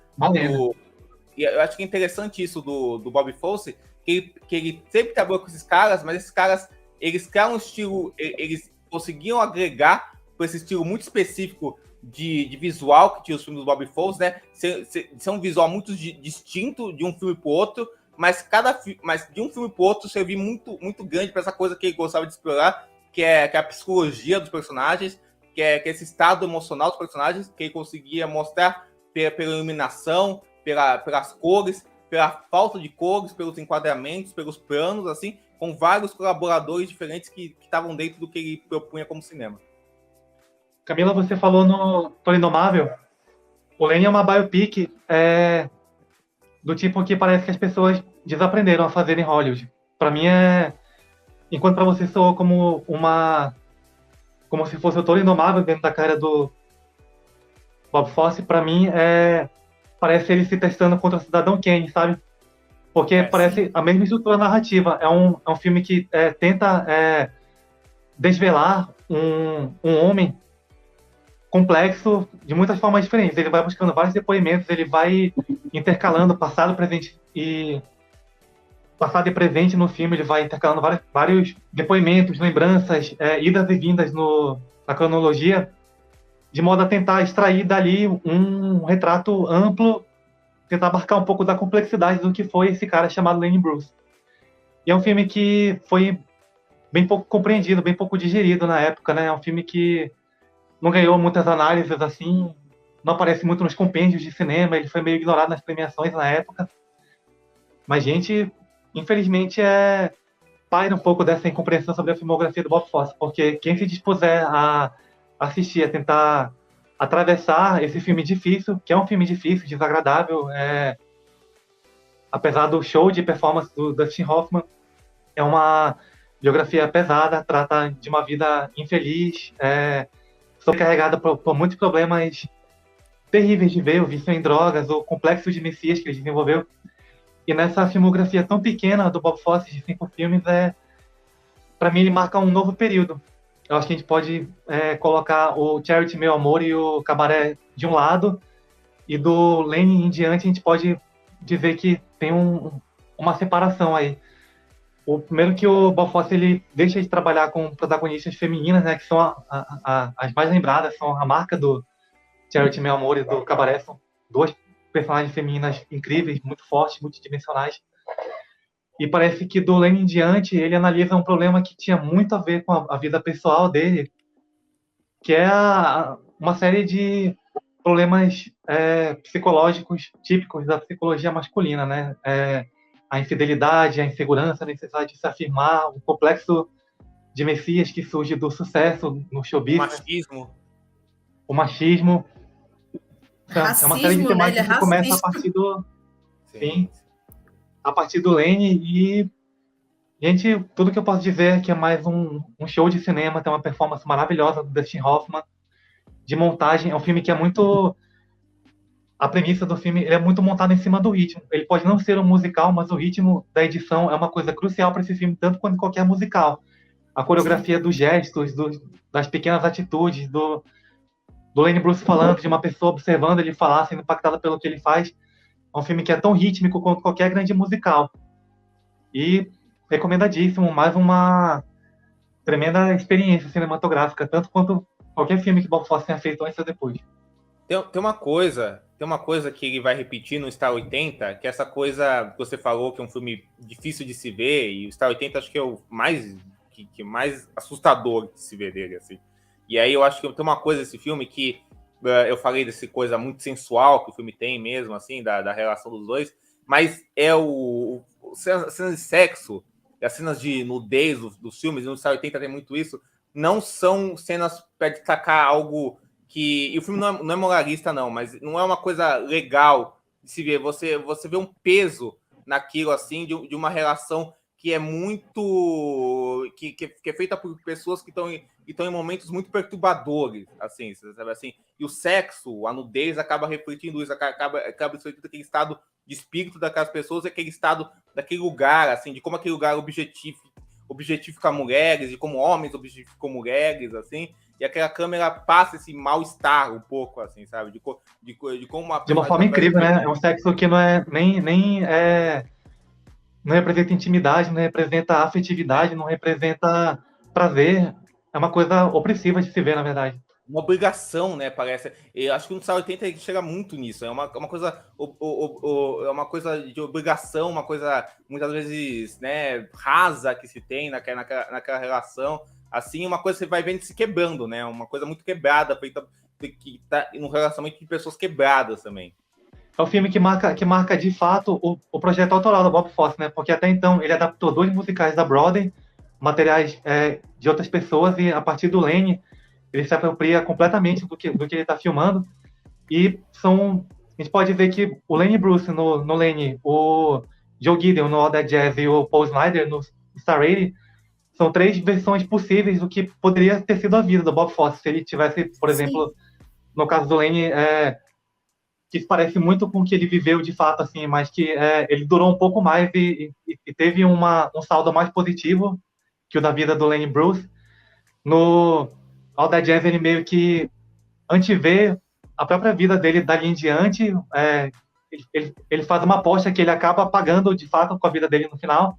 S3: e eu acho que é interessante isso do Bob Fosse, que ele sempre trabalhou com esses caras, mas esses caras, eles criaram um estilo, eles conseguiam agregar com esse estilo muito específico de visual que tinha os filmes do Bob Fosse, né? Ser um visual muito distinto de um filme para o outro, mas de um filme para o outro servir muito, muito grande para essa coisa que ele gostava de explorar, que é a psicologia dos personagens, que é esse estado emocional dos personagens, que ele conseguia mostrar pela iluminação, pelas cores, pela falta de cores, pelos enquadramentos, pelos planos, assim, com vários colaboradores diferentes que estavam dentro do que ele propunha como cinema.
S2: Camila, você falou no Toro Indomável. O Lenny é uma biopic do tipo que parece que as pessoas desaprenderam a fazer em Hollywood. Para mim enquanto para você soou como se fosse o Toro Indomável dentro da carreira do Bob Fosse, para mim parece ele se testando contra o Cidadão Kane, sabe? Porque parece a mesma estrutura narrativa. É um filme que tenta desvelar um homem complexo de muitas formas diferentes. Ele vai buscando vários depoimentos, ele vai intercalando passado, presente e presente no filme, ele vai intercalando vários depoimentos, lembranças, idas e vindas na cronologia, de modo a tentar extrair dali um retrato amplo, tentar abarcar um pouco da complexidade do que foi esse cara chamado Lenny Bruce. E é um filme que foi bem pouco compreendido, bem pouco digerido na época, né? É um filme que não ganhou muitas análises, assim, não aparece muito nos compêndios de cinema, ele foi meio ignorado nas premiações na época. Mas, gente, infelizmente, paira um pouco dessa incompreensão sobre a filmografia do Bob Fosse, porque quem se dispuser a assistir, a tentar atravessar esse filme difícil, que é um filme difícil, desagradável, apesar do show de performance do Dustin Hoffman, é uma biografia pesada, trata de uma vida infeliz, sobrecarregada por muitos problemas terríveis de ver, o vício em drogas, o complexo de Messias que ele desenvolveu. E nessa filmografia tão pequena do Bob Fosse, de 5 filmes, para mim ele marca um novo período. Eu acho que a gente pode colocar o Charity, Meu Amor e o Cabaré de um lado, e do Lenny em diante a gente pode dizer que tem uma separação aí. O primeiro que o Bob Fosse ele deixa de trabalhar com protagonistas femininas, né, que são as mais lembradas, são a marca do Charity, Meu Amor e do Cabaré, são duas personagens femininas incríveis, muito fortes, multidimensionais. E parece que do Lenny em diante ele analisa um problema que tinha muito a ver com a vida pessoal dele, que é uma série de problemas psicológicos típicos da psicologia masculina, né? A infidelidade, a insegurança, a necessidade de se afirmar, o complexo de Messias que surge do sucesso no show
S3: O
S2: business,
S3: machismo.
S2: o machismo. É uma série de
S1: Racismo, né? Ele é
S2: temáticas que começa a
S1: racista.
S2: partir do,
S3: Sim.
S2: a partir do Lane e, gente, tudo que eu posso dizer é que é mais um show de cinema, tem uma performance maravilhosa do Dustin Hoffman, de montagem, é um filme que é muito... A premissa do filme ele é muito montado em cima do ritmo. Ele pode não ser um musical, mas o ritmo da edição é uma coisa crucial para esse filme, tanto quanto qualquer musical. A coreografia dos gestos, das pequenas atitudes, do Lenny Bruce falando, de uma pessoa observando ele falar, sendo impactada pelo que ele faz. É um filme que é tão rítmico quanto qualquer grande musical. E recomendadíssimo, mais uma tremenda experiência cinematográfica, tanto quanto qualquer filme que Bob Fosse tenha feito antes ou depois.
S3: Tem uma coisa que ele vai repetir no Star 80, que é essa coisa que você falou, que é um filme difícil de se ver, e o Star 80 acho que é o mais assustador de se ver dele, assim. E aí eu acho que tem uma coisa desse filme que eu falei dessa coisa muito sensual que o filme tem mesmo, assim, da relação dos dois, mas é cenas de sexo, as cenas de nudez dos filmes, e no Star 80 tem muito isso, não são cenas para destacar algo que... E o filme não é moralista, não, mas não é uma coisa legal de se ver. Você vê um peso naquilo, assim, de uma relação que é muito... que é feita por pessoas que estão em momentos muito perturbadores, assim, sabe assim? E o sexo, a nudez acaba refletindo isso, acaba refletindo aquele estado de espírito daquelas pessoas, aquele estado daquele lugar, assim, de como aquele lugar objetifica mulheres, de como homens objetificam mulheres, assim, e aquela câmera passa esse mal-estar um pouco, assim, sabe? De como
S2: de uma forma incrível, né? É um sexo que não é não representa intimidade, não representa afetividade, não representa prazer. É uma coisa opressiva de se ver, na verdade.
S3: Uma obrigação, né? Parece. Eu acho que no Star 80 ele chega muito nisso. É uma coisa, é uma coisa de obrigação, uma coisa muitas vezes, né, rasa que se tem naquela relação. Assim, uma coisa que você vai vendo se quebrando, né? Uma coisa muito quebrada, feita que tá no relacionamento de pessoas quebradas também.
S2: É um filme que marca de fato o projeto autoral do Bob Fosse, né? Porque até então ele adaptou 2 musicais da Broadway, materiais de outras pessoas, e a partir do Lane ele se apropria completamente do que ele está filmando. E a gente pode ver que o Lenny Bruce no Lane, o Joe Gideon no All That Jazz e o Paul Snider no Star 80 são 3 versões possíveis do que poderia ter sido a vida do Bob Fosse se ele tivesse, por exemplo, no caso do Lane, que se parece muito com o que ele viveu de fato, assim, mas que ele durou um pouco mais e teve um saldo mais positivo que o da vida do Lenny Bruce. No All That Jazz, ele meio que antevê a própria vida dele dali em diante. Ele faz uma aposta que ele acaba pagando de fato com a vida dele no final.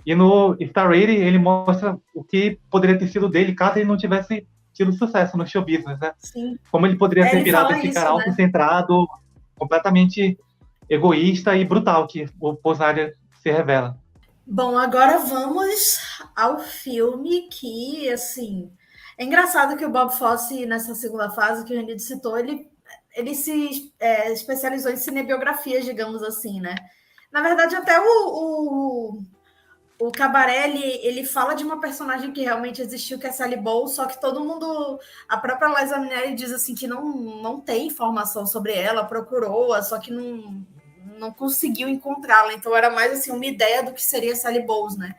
S2: E no Star 80, ele mostra o que poderia ter sido dele caso ele não tivesse tido sucesso no show business, né?
S1: Sim.
S2: Como ele poderia ter virado esse cara
S1: né?
S2: autocentrado, completamente egoísta e brutal, que o Paul Snider se revela.
S1: Bom, agora vamos ao filme que, assim... É engraçado que o Bob Fosse, nessa segunda fase que o Renito citou, ele se especializou em cinebiografias, digamos assim, né? Na verdade, até o Cabaré, ele fala de uma personagem que realmente existiu, que é Sally Bowles, só que todo mundo... A própria Liza Minnelli diz assim que não tem informação sobre ela, procurou-a, só que não conseguiu encontrá-la. Então, era mais assim uma ideia do que seria Sally Bowles, né?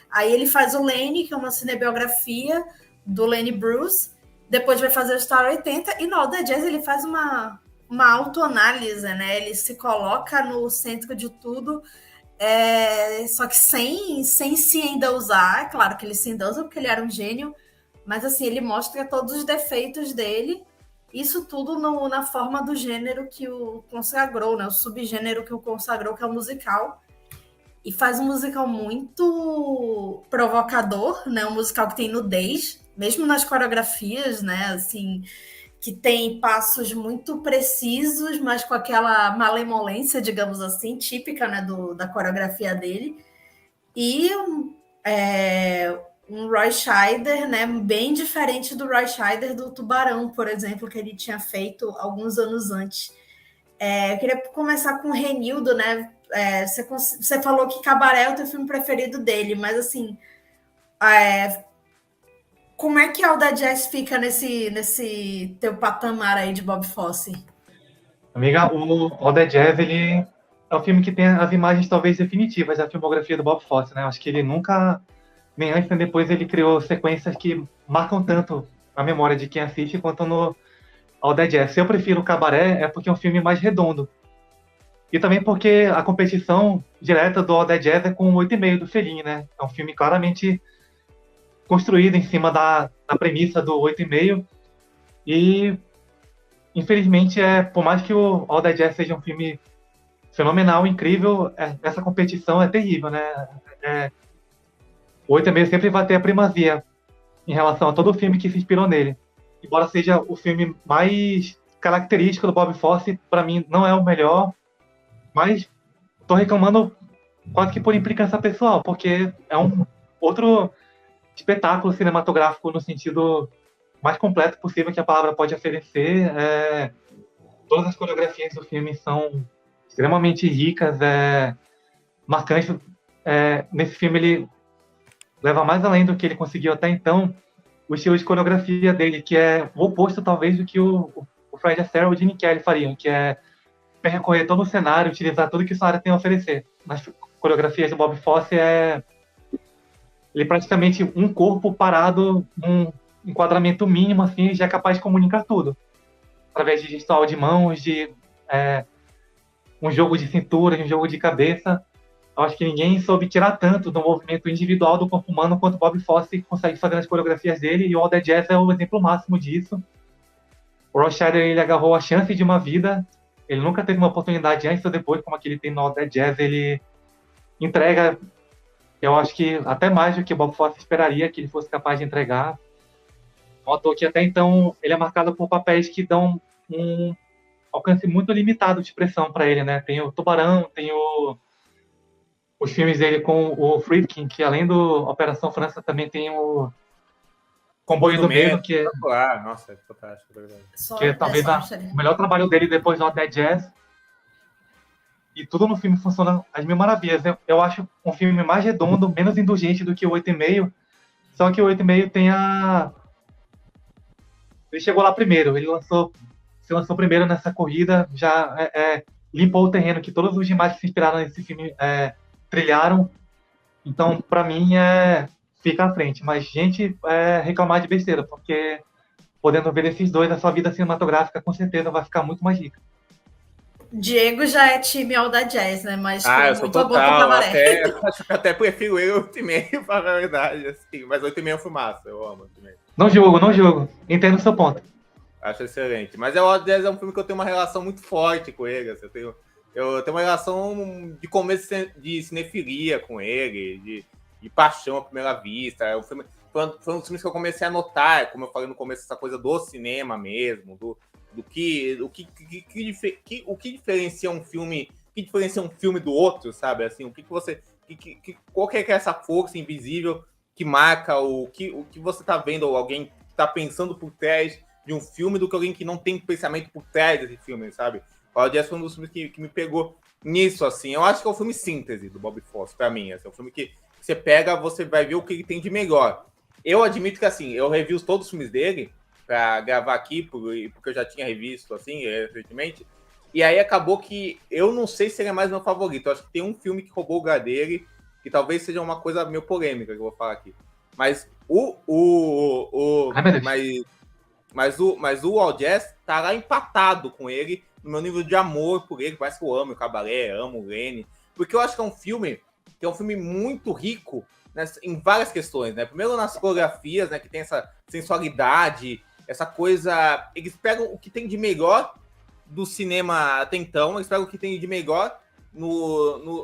S1: Aí ele faz o Lane, que é uma cinebiografia do Lenny Bruce, depois vai fazer o Star 80, e no All The Jazz ele faz uma autoanálise, né? Ele se coloca no centro de tudo, só que sem se endeusar. Claro que ele se endeusa porque ele era um gênio, mas assim, ele mostra todos os defeitos dele, isso tudo na forma do gênero que o consagrou, né? O subgênero que o consagrou, que é o musical. E faz um musical muito provocador, né? Um musical que tem nudez, mesmo nas coreografias, né? Assim, que tem passos muito precisos, mas com aquela malemolência, digamos assim, típica, né, da coreografia dele. E um Roy Scheider, né, bem diferente do Roy Scheider do Tubarão, por exemplo, que ele tinha feito alguns anos antes. Eu queria começar com o Renildo, né? Você falou que Cabaré é o teu filme preferido dele, mas assim, como é que All Jazz fica nesse teu patamar aí de Bob Fosse?
S2: Amiga, o All That Jazz, ele é o filme que tem as imagens talvez definitivas da filmografia do Bob Fosse, né? Acho que ele nunca, nem antes nem depois, ele criou sequências que marcam tanto a memória de quem assiste quanto no All That Jazz. Se eu prefiro o Cabaré, é porque é um filme mais redondo. E também porque a competição direta do All That Jazz é com o 8,5 do Fellini, né? É um filme claramente construído em cima da premissa do 8,5 e infelizmente, por mais que o All That Jazz seja um filme fenomenal, incrível, essa competição é terrível, né? O 8,5 sempre vai ter a primazia em relação a todo o filme que se inspirou nele. Embora seja o filme mais característico do Bob Fosse, para mim não é o melhor, mas tô reclamando quase que por implicância pessoal, porque é um outro espetáculo cinematográfico no sentido mais completo possível que a palavra pode oferecer. Todas as coreografias do filme são extremamente ricas, marcantes. Nesse filme ele leva mais além do que ele conseguiu até então o estilo de coreografia dele, que é o oposto talvez do que o Fred Astaire ou o Gene Kelly fariam, que é percorrer todo o cenário, utilizar tudo que o cenário tem a oferecer. Nas coreografias do Bob Fosse ele é praticamente um corpo parado num enquadramento mínimo, assim, já é capaz de comunicar tudo. Através de gestual de mãos, de um jogo de cintura, de um jogo de cabeça. Eu acho que ninguém soube tirar tanto do movimento individual do corpo humano quanto Bob Fosse consegue fazer nas coreografias dele, e o All That Jazz é o exemplo máximo disso. O Roy Scheider, ele agarrou a chance de uma vida, ele nunca teve uma oportunidade antes ou depois, como aquele tem no All That Jazz, ele entrega, eu acho que até mais do que o Bob Fosse esperaria que ele fosse capaz de entregar. Um ator que até então ele é marcado por papéis que dão um alcance muito limitado de expressão para ele, né? Tem o Tubarão, tem os filmes dele com o Friedkin, que além do Operação França também tem o Comboio do Medo, que é,
S3: nossa, é fantástico, é verdade.
S2: que é talvez o melhor trabalho dele depois do All That Jazz. E tudo no filme funciona às mil maravilhas. Eu acho um filme mais redondo, menos indulgente do que o 8,5, só que o 8,5 tem ele chegou lá primeiro, se lançou primeiro nessa corrida, já limpou o terreno que todos os demais que se inspiraram nesse filme trilharam. Então, para mim, fica à frente. Mas, gente, reclamar de besteira, porque podendo ver esses dois, a sua vida cinematográfica com certeza vai ficar muito mais rica.
S1: Diego já é time All That Jazz, né? Mas
S3: eu sou total, acho que até prefiro ele 8,5, para a verdade, assim. Mas 8,5 é um filmaço, eu amo 8,5.
S2: Não julgo. Entendo o seu ponto.
S3: Acho excelente. Mas o All That Jazz é um filme que eu tenho uma relação muito forte com ele. Assim, eu tenho uma relação de começo de cinefilia com ele, de paixão à primeira vista. Foi um dos filmes que eu comecei a notar, como eu falei no começo, essa coisa do cinema mesmo, o que diferencia um filme, do outro, sabe? Assim, qual que é essa força invisível que marca o que você tá vendo, ou alguém que tá pensando por trás de um filme, do que alguém que não tem pensamento por trás desse filme, sabe? O All Jazz foi um dos filmes que me pegou nisso, assim. Eu acho que é o filme síntese do Bob Fosse, pra mim. Assim, é um filme que você pega, você vai ver o que ele tem de melhor. Eu admito que, assim, eu review todos os filmes dele pra gravar aqui, porque eu já tinha revisto, assim, recentemente. E aí acabou que eu não sei se ele é mais meu favorito. Eu acho que tem um filme que roubou o lugar dele, que talvez seja uma coisa meio polêmica que eu vou falar aqui. Mas mas o All Jazz tá lá empatado com ele, no meu nível de amor por ele. Parece que eu amo o Cabaré, amo o Lenny. Porque eu acho que é um filme muito rico, né, em várias questões, né? Primeiro nas coreografias, né, que tem essa sensualidade, essa coisa... Eles pegam o que tem de melhor do cinema até então, eles pegam o que tem de melhor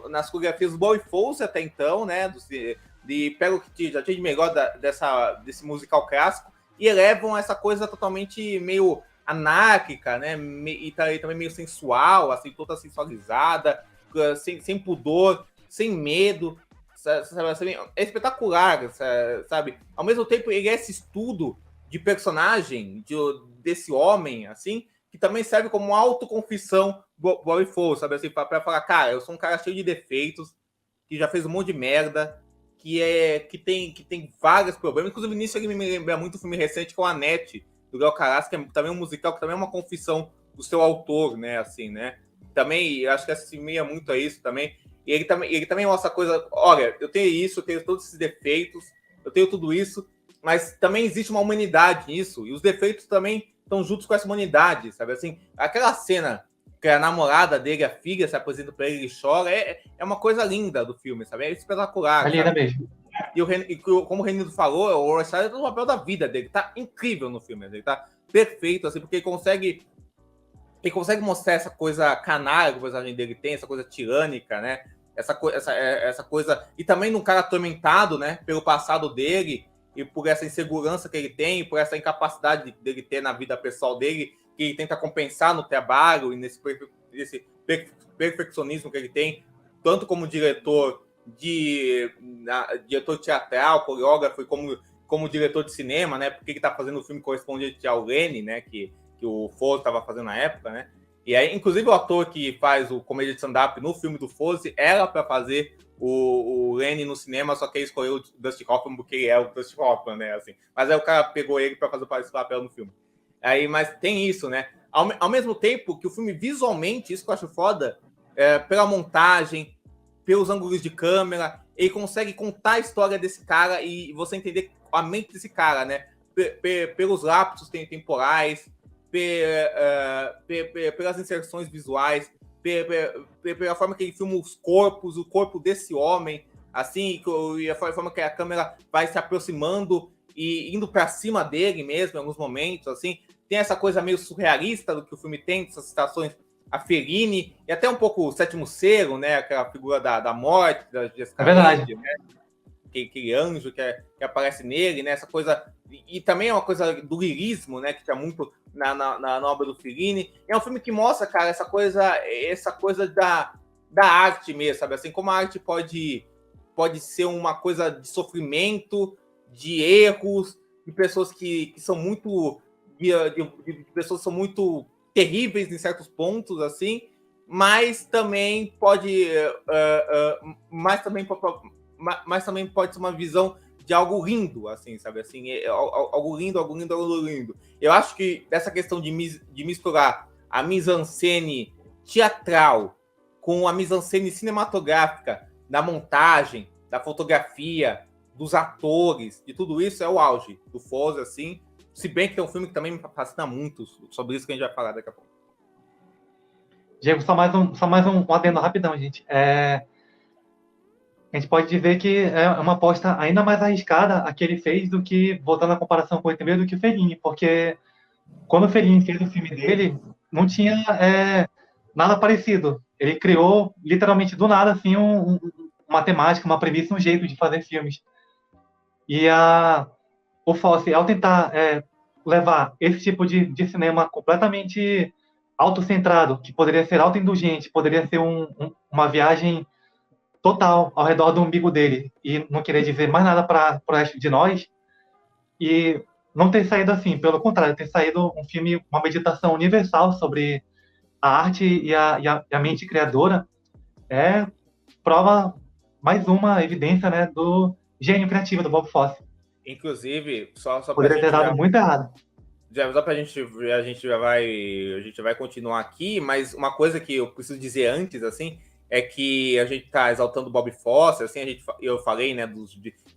S3: nas coreografias do Bob Fosse até então, né? Pegam o que já tinha de melhor desse musical clássico e elevam essa coisa totalmente meio anárquica, né? E também meio sensual, assim, toda sensualizada, sem pudor, sem medo, sabe, é espetacular, sabe? Ao mesmo tempo, ele é esse estudo de personagem desse homem, assim, que também serve como autoconfissão do Bobby Fawcett, sabe? Assim, pra falar, cara, eu sou um cara cheio de defeitos, que já fez um monte de merda, que tem vários problemas. Inclusive, nisso ele me lembra muito um filme recente que é o Annette, do Léo Carrasco, que é também um musical, que também é uma confissão do seu autor, né? Assim, né? Também, eu acho que assemelha muito a isso também. E ele também mostra a coisa, olha, eu tenho isso, eu tenho todos esses defeitos, eu tenho tudo isso, mas também existe uma humanidade nisso, e os defeitos também estão juntos com essa humanidade, sabe? Assim, aquela cena que a namorada dele, a filha, se apresenta para ele e chora, é uma coisa linda do filme, sabe? É espetacular.
S2: É linda mesmo.
S3: E como o Renildo falou, o Orson é o papel da vida dele, tá incrível no filme, ele tá perfeito, assim, porque ele consegue mostrar essa coisa canalha que o personagem dele tem, essa coisa tirânica, né? Essa coisa... E também num cara atormentado, né? Pelo passado dele e por essa insegurança que ele tem, por essa incapacidade dele ter na vida pessoal dele, que ele tenta compensar no trabalho e nesse perfeccionismo que ele tem, tanto como diretor teatral, coreógrafo e como diretor de cinema, né? Porque ele tá fazendo o filme correspondente ao Lenny, né? Que o Fosse estava fazendo na época, né? E aí, inclusive, o ator que faz o comédia de stand-up no filme do Fosse era para fazer o Lenny no cinema, só que ele escolheu o Dustin Hoffman porque ele é o Dustin Hoffman, né? Assim. Mas aí o cara pegou ele para fazer esse papel no filme. Aí, mas tem isso, né? Ao mesmo tempo que o filme visualmente, isso que eu acho foda, pela montagem, pelos ângulos de câmera, ele consegue contar a história desse cara e você entender a mente desse cara, né? Pelos lapsos temporais, pelas inserções visuais, pela forma que ele filma os corpos, o corpo desse homem, assim, e a forma que a câmera vai se aproximando e indo para cima dele mesmo em alguns momentos, assim. Tem essa coisa meio surrealista do que o filme tem, essas citações a Fellini, e até um pouco o Sétimo Selo, né? Aquela figura da morte, da Jessica
S2: Lange,
S3: né? Aquele anjo que aparece nele, né? Essa coisa... E também é uma coisa do lirismo, né? Que tinha muito na obra do Fellini. É um filme que mostra, cara, essa coisa da arte mesmo, sabe? Assim, como a arte pode ser uma coisa de sofrimento, de erros, de pessoas que são muito... de pessoas que são muito terríveis em certos pontos, assim, mas também pode ser uma visão de algo lindo, assim, sabe? Assim, algo lindo. Eu acho que essa questão de misturar a mise-en-scène teatral com a mise-en-scène cinematográfica, da montagem, da fotografia, dos atores, de tudo isso é o auge do Fosse, assim. Se bem que tem um filme que também me fascina muito, sobre isso que a gente vai falar daqui a pouco.
S2: Diego, só mais um adendo rapidão, gente. A gente pode dizer que é uma aposta ainda mais arriscada a que ele fez do que, voltando à comparação com o primeiro, do que o Fellini, porque quando o Fellini fez o filme dele, não tinha nada parecido. Ele criou, literalmente, do nada, assim, uma temática, uma premissa, um jeito de fazer filmes. E o Fosse, ao tentar levar esse tipo de cinema completamente autocentrado, que poderia ser autoindulgente, poderia ser uma viagem total ao redor do umbigo dele e não querer dizer mais nada para o resto de nós, e não ter saído assim, pelo contrário, ter saído um filme, uma meditação universal sobre a arte e a mente criadora, prova mais uma evidência, né, do gênio criativo do Bob Fosse.
S3: Inclusive, só
S2: poderia ter dado muito errado.
S3: Só para a gente já vai continuar aqui, mas uma coisa que eu preciso dizer antes, assim, é que a gente está exaltando o Bob Fosse, assim, eu falei, né,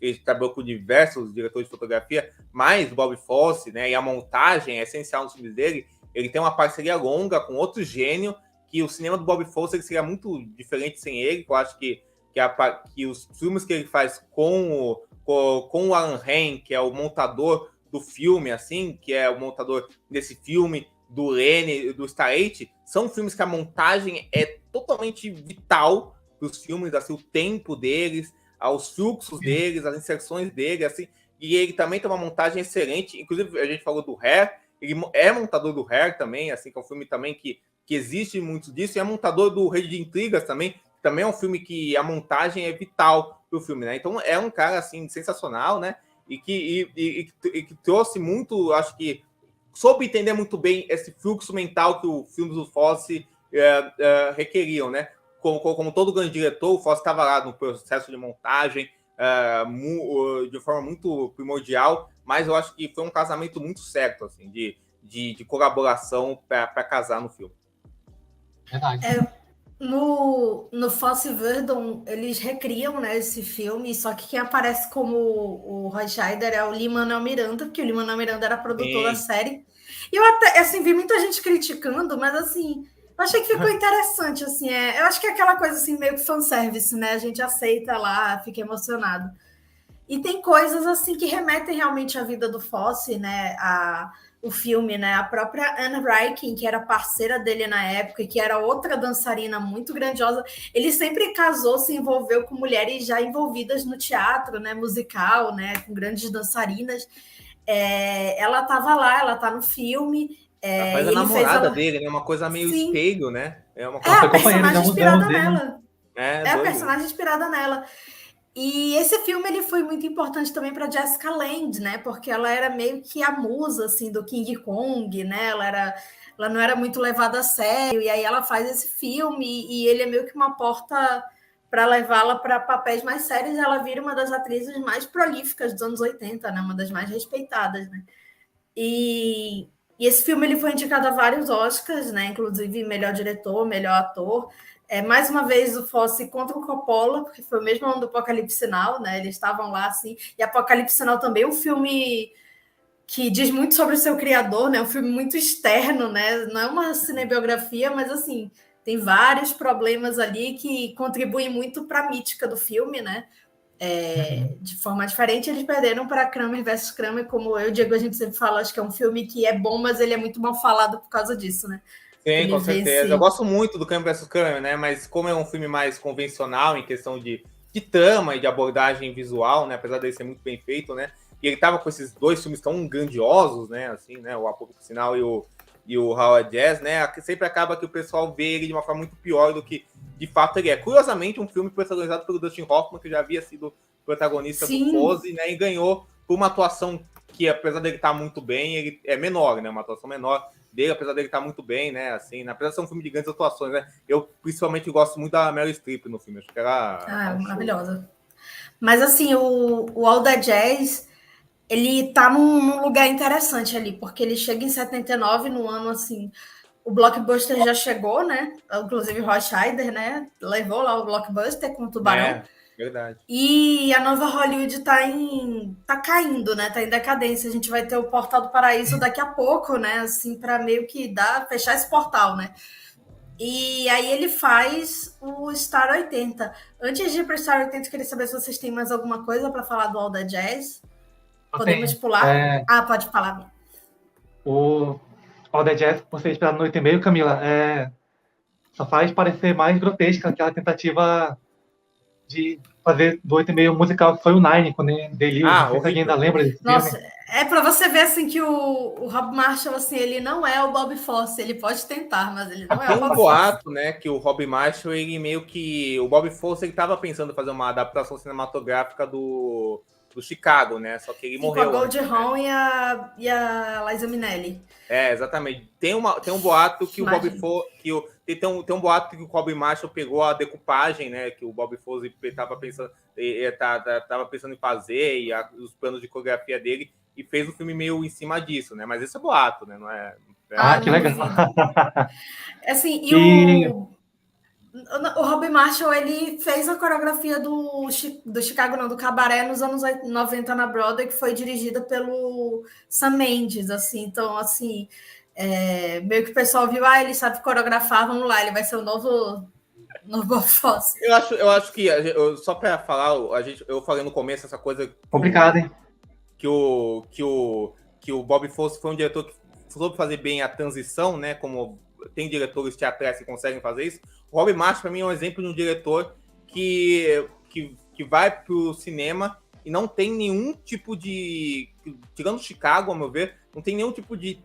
S3: ele trabalhou com diversos diretores de fotografia, mas o Bob Fosse, né, e a montagem é essencial nos filmes dele. Ele tem uma parceria longa com outro gênio, que o cinema do Bob Fosse ele seria muito diferente sem ele, que eu acho que os filmes que ele faz com o Alan Hain, que é o montador do filme, assim, que é o montador desse filme, do Lenny, do Stargate, são filmes que a montagem é totalmente vital para os filmes, assim, o tempo deles, os fluxos deles, as inserções dele, assim, e ele também tem uma montagem excelente. Inclusive, a gente falou do Hair, ele é montador do Hair também, assim, que é um filme também que existe muito disso, e é montador do Rede de Intrigas também é um filme que a montagem é vital pro filme, né? Então é um cara, assim, sensacional, né? E que trouxe muito, acho que soube entender muito bem esse fluxo mental que o filme do Fosse requeriam, né? Como todo grande diretor, o Fosse estava lá no processo de montagem de forma muito primordial, mas eu acho que foi um casamento muito certo, assim, de colaboração para casar no filme.
S2: Verdade.
S1: No Fosse Verdon, eles recriam, né, esse filme, só que quem aparece como o Roy Scheider é o Lin-Manuel Miranda, porque o Lin-Manuel Miranda era produtor da série. E eu até, assim, vi muita gente criticando, mas, assim, eu achei que ficou interessante, assim, eu acho que é aquela coisa, assim, meio que fanservice, né, a gente aceita lá, fica emocionado. E tem coisas, assim, que remetem realmente à vida do Fosse, né, o filme, né? A própria Anne Reinking, que era parceira dele na época, e que era outra dançarina muito grandiosa, ele sempre casou, se envolveu com mulheres já envolvidas no teatro, né? Musical, né? Com grandes dançarinas. Ela estava lá, ela está no filme.
S3: Ela faz a namorada dele, né? Uma coisa meio
S1: Sim.
S3: espelho, né?
S1: Uma a personagem inspirada nela.
S3: A
S1: personagem inspirada nela. E esse filme ele foi muito importante também para Jessica Lange, né? Porque ela era meio que a musa assim do King Kong, né? Ela não era muito levada a sério e aí ela faz esse filme e ele é meio que uma porta para levá-la para papéis mais sérios. Ela vira uma das atrizes mais prolíficas dos anos 80, né? Uma das mais respeitadas, né? E esse filme ele foi indicado a vários Oscars, né? Inclusive melhor diretor, melhor ator. Mais uma vez o Fosse contra o Coppola, porque foi o mesmo ano do Apocalipse Sinal, né? Eles estavam lá, assim. E Apocalipse Sinal também é um filme que diz muito sobre o seu criador, né? Um filme muito externo, né? Não é uma cinebiografia, mas, assim, tem vários problemas ali que contribuem muito para a mítica do filme, né? De forma diferente, eles perderam para Kramer versus Kramer, como eu e o Diego, a gente sempre fala, acho que é um filme que é bom, mas ele é muito mal falado por causa disso, né?
S3: Sim, com certeza. Eu gosto muito do Kramer vs. Kramer, né? Mas como é um filme mais convencional em questão de trama e de abordagem visual, né? Apesar dele ser muito bem feito, né? E ele tava com esses dois filmes tão grandiosos, né? Assim, né? O Apocalipse Sinal e o Howard Jazz, né? Sempre acaba que o pessoal vê ele de uma forma muito pior do que de fato ele é. Curiosamente, um filme protagonizado pelo Dustin Hoffman, que já havia sido protagonista do Fosse, né? E ganhou por uma atuação que, apesar dele estar muito bem, ele é menor, né? Uma atuação menor dele, apesar dele estar muito bem, né? Assim, apesar de ser um filme de grandes atuações, né? Eu, principalmente, gosto muito da Meryl Streep no filme. Acho que ela
S1: maravilhosa. Mas, assim, o All That Jazz, ele tá num lugar interessante ali, porque ele chega em 79, no ano, assim... O Blockbuster já chegou, né? Inclusive o Roy Scheider, né? Levou lá o Blockbuster com o Tubarão.
S3: Verdade.
S1: E a nova Hollywood tá caindo, né? Tá em decadência. A gente vai ter o Portal do Paraíso daqui a pouco, né? Assim, para meio que fechar esse portal, né? E aí ele faz o Star 80. Antes de ir para o Star 80, eu queria saber se vocês têm mais alguma coisa para falar do All That Jazz. Podemos pular? Pode falar.
S2: O All That Jazz, você esperar no 8,5, Camila, só faz parecer mais grotesca aquela tentativa de fazer do 8,5 musical que foi o Nine, quando ele não sei se alguém ainda lembra desse filme.
S1: Nossa, é para você ver assim que o Rob Marshall, assim, ele não é o Bob Fosse, ele pode tentar, mas ele não é o Bob Fosse.
S3: Tem um boato, né, que o Rob Marshall, ele meio que... O Bob Fosse, ele tava pensando em fazer uma adaptação cinematográfica do Chicago, né? Só que ele morreu.
S1: Com a Goldie Hawn e a Liza Minnelli.
S3: Exatamente. Tem um boato que o Bob Fosse... Tem um boato que o Rob Marshall pegou a decupagem, né? Que o Bob Fosse estava pensando em fazer e os planos de coreografia dele e fez o filme meio em cima disso, né? Mas esse é boato, né? Não é...
S2: que legal.
S1: Assim, o Rob Marshall, ele fez a coreografia do Chicago, não, do Cabaré nos anos 90 na Broadway, que foi dirigida pelo Sam Mendes, assim. Então, assim, meio que o pessoal viu, ele sabe coreografar, vamos lá, ele vai ser o novo Bob Fosse.
S3: Eu acho que, só para falar, eu falei no começo essa coisa...
S2: Complicado, hein?
S3: Que o Bob Fosse foi um diretor que soube fazer bem a transição, né? Como tem diretores teatrais que conseguem fazer isso. O Rob Marshall, para mim, é um exemplo de um diretor que vai para o cinema e não tem nenhum tipo de... Tirando Chicago, ao meu ver, não tem nenhum tipo de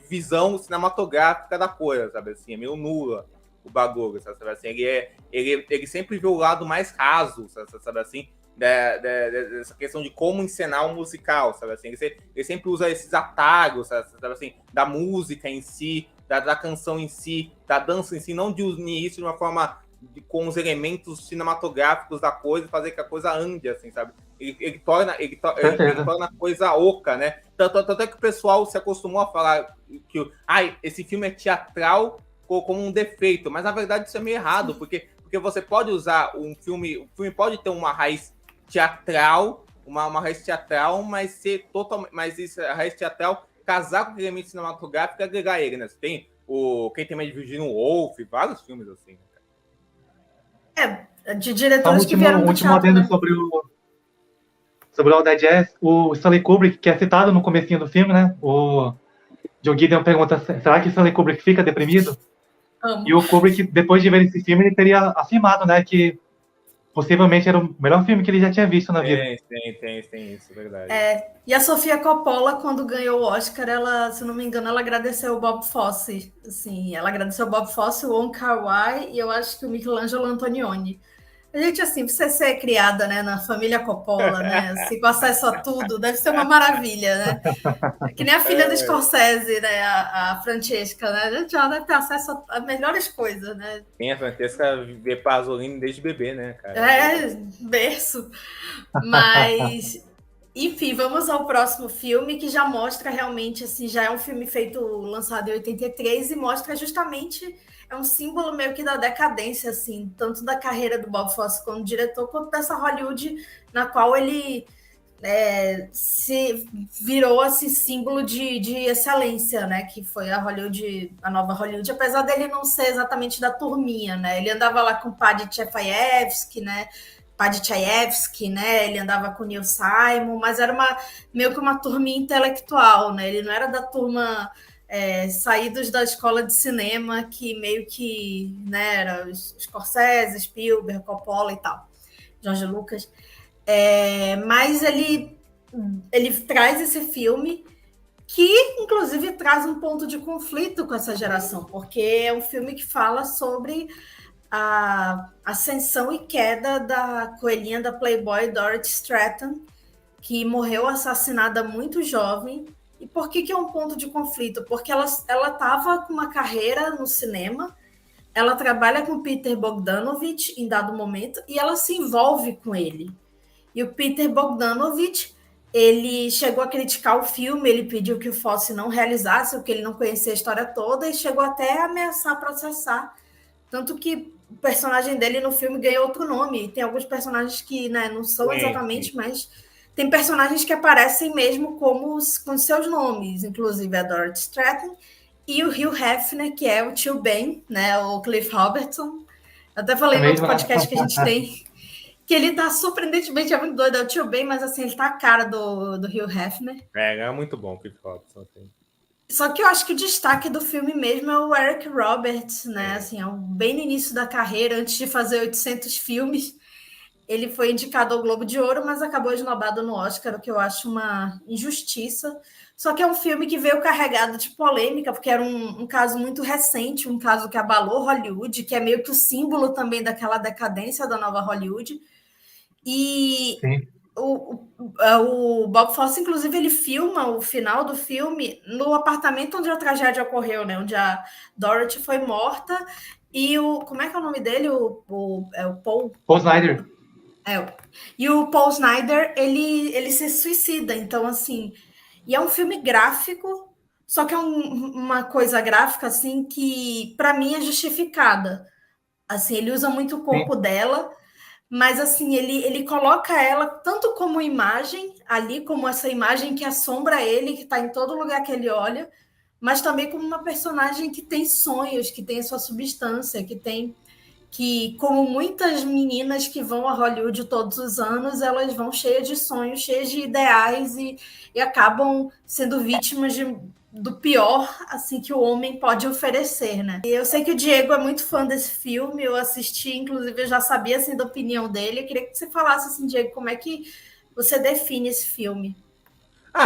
S3: visão cinematográfica da coisa, sabe? Assim, é meio nula. o bagulho, sabe assim? Ele sempre vê o lado mais raso, sabe assim? Dessa questão de como encenar um musical, sabe assim? Ele sempre usa esses atalhos, sabe assim? Da música em si, da canção em si, da dança em si, não de unir isso de uma forma com os elementos cinematográficos da coisa, fazer que a coisa ande, assim, sabe? Ele torna a coisa oca, né? Tanto é que o pessoal se acostumou a falar que esse filme é teatral como um defeito, mas na verdade isso é meio errado, porque você pode usar o filme pode ter uma raiz teatral, uma raiz teatral, mas ser totalmente, a raiz teatral casar com o elemento cinematográfico e agregar ele, né? Você tem Quem Tem Medo de Virginia Woolf, vários filmes assim.
S1: De diretores que vieram do teatro,
S2: adendo,
S1: né?
S2: sobre o All That Jazz, o Stanley Kubrick, que é citado no comecinho do filme, né? O John Gideon pergunta, será que Stanley Kubrick fica deprimido?
S1: Amo.
S2: E o Kubrick, depois de ver esse filme, ele teria afirmado, né, que possivelmente era o melhor filme que ele já tinha visto na vida.
S3: Tem isso, verdade.
S1: E a Sofia Coppola, quando ganhou o Oscar, ela, se não me engano, ela agradeceu o Bob Fosse. Assim, ela agradeceu o Bob Fosse, o Wong Kar-wai e eu acho que o Michelangelo Antonioni. A gente, assim, você ser criada, né, na família Coppola, né, assim, com acesso a tudo, deve ser uma maravilha, né? Que nem a filha do Scorsese, né, a Francesca, né? A gente já deve ter acesso a melhores coisas, né?
S3: Tem a Francesca vê Pasolini desde bebê, né, cara?
S1: Berço. Mas, enfim, vamos ao próximo filme, que já mostra realmente, assim, já é um filme lançado em 83 e mostra justamente, é um símbolo meio que da decadência, assim, tanto da carreira do Bob Fosse como diretor, quanto dessa Hollywood na qual ele se virou assim, símbolo de excelência, né? Que foi a Hollywood, a nova Hollywood, apesar dele não ser exatamente da turminha, né? Ele andava lá com o Paddy Chayefsky, né? Ele andava com o Neil Simon, mas era meio que uma turminha intelectual, né? Ele não era da turma saídos da escola de cinema, que meio que, né, era Scorsese, Spielberg, Coppola e tal, George Lucas. Mas ele traz esse filme que, inclusive, traz um ponto de conflito com essa geração, porque é um filme que fala sobre a ascensão e queda da coelhinha da Playboy Dorothy Stratton, que morreu assassinada muito jovem. E por que é um ponto de conflito? Porque ela estava com uma carreira no cinema, ela trabalha com Peter Bogdanovich em dado momento e ela se envolve com ele. E o Peter Bogdanovich, ele chegou a criticar o filme, ele pediu que o Fosse não realizasse, porque ele não conhecia a história toda, e chegou até a ameaçar processar. Tanto que o personagem dele no filme ganhou outro nome. E tem alguns personagens que, né, não são exatamente, mas tem personagens que aparecem mesmo com seus nomes, inclusive a Dorothy Stratton e o Hugh Hefner, que é o tio Ben, né, o Cliff Robertson. Eu até falei no outro podcast que a gente tem, que ele tá surpreendentemente muito doido, é o tio Ben, mas assim, ele tá a cara do Hugh Hefner.
S3: É muito bom o Cliff Robertson. Assim.
S1: Só que eu acho que o destaque do filme mesmo é o Eric Roberts, né? Assim, bem no início da carreira, antes de fazer 800 filmes, ele foi indicado ao Globo de Ouro, mas acabou esnobado no Oscar, o que eu acho uma injustiça. Só que é um filme que veio carregado de polêmica, porque era um caso muito recente, um caso que abalou Hollywood, que é meio que o símbolo também daquela decadência da nova Hollywood. E o Bob Fosse, inclusive, ele filma o final do filme no apartamento onde a tragédia ocorreu, né? Onde a Dorothy foi morta e como é que é o nome dele? O Paul
S2: Snider.
S1: E o Paul Snider, ele se suicida. Então, assim, e é um filme gráfico, só que é uma coisa gráfica, assim, que para mim é justificada. Assim, ele usa muito o corpo dela, mas assim, ele coloca ela tanto como imagem ali, como essa imagem que assombra ele, que está em todo lugar que ele olha, mas também como uma personagem que tem sonhos, que tem a sua substância, que como muitas meninas que vão a Hollywood todos os anos, elas vão cheias de sonhos, cheias de ideais e acabam sendo vítimas do pior assim que o homem pode oferecer, né? E eu sei que o Diego é muito fã desse filme, eu assisti, inclusive eu já sabia assim da opinião dele. Eu queria que você falasse assim, Diego, como é que você define esse filme?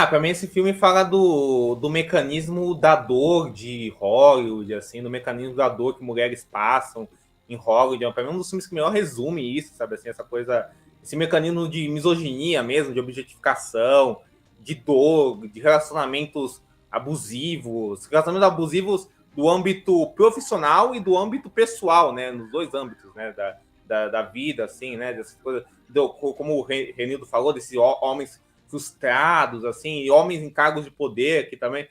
S3: Pra mim esse filme fala do mecanismo da dor de Hollywood, assim, do mecanismo da dor que mulheres passam em Hollywood. Pra mim é um dos filmes que melhor resume isso, sabe, assim, essa coisa, esse mecanismo de misoginia mesmo, de objetificação, de dor, de relacionamentos abusivos do âmbito profissional e do âmbito pessoal, né, nos dois âmbitos, né, da vida, assim, né, dessas coisas, como o Renildo falou, desses homens frustrados, assim, e homens em cargos de poder que também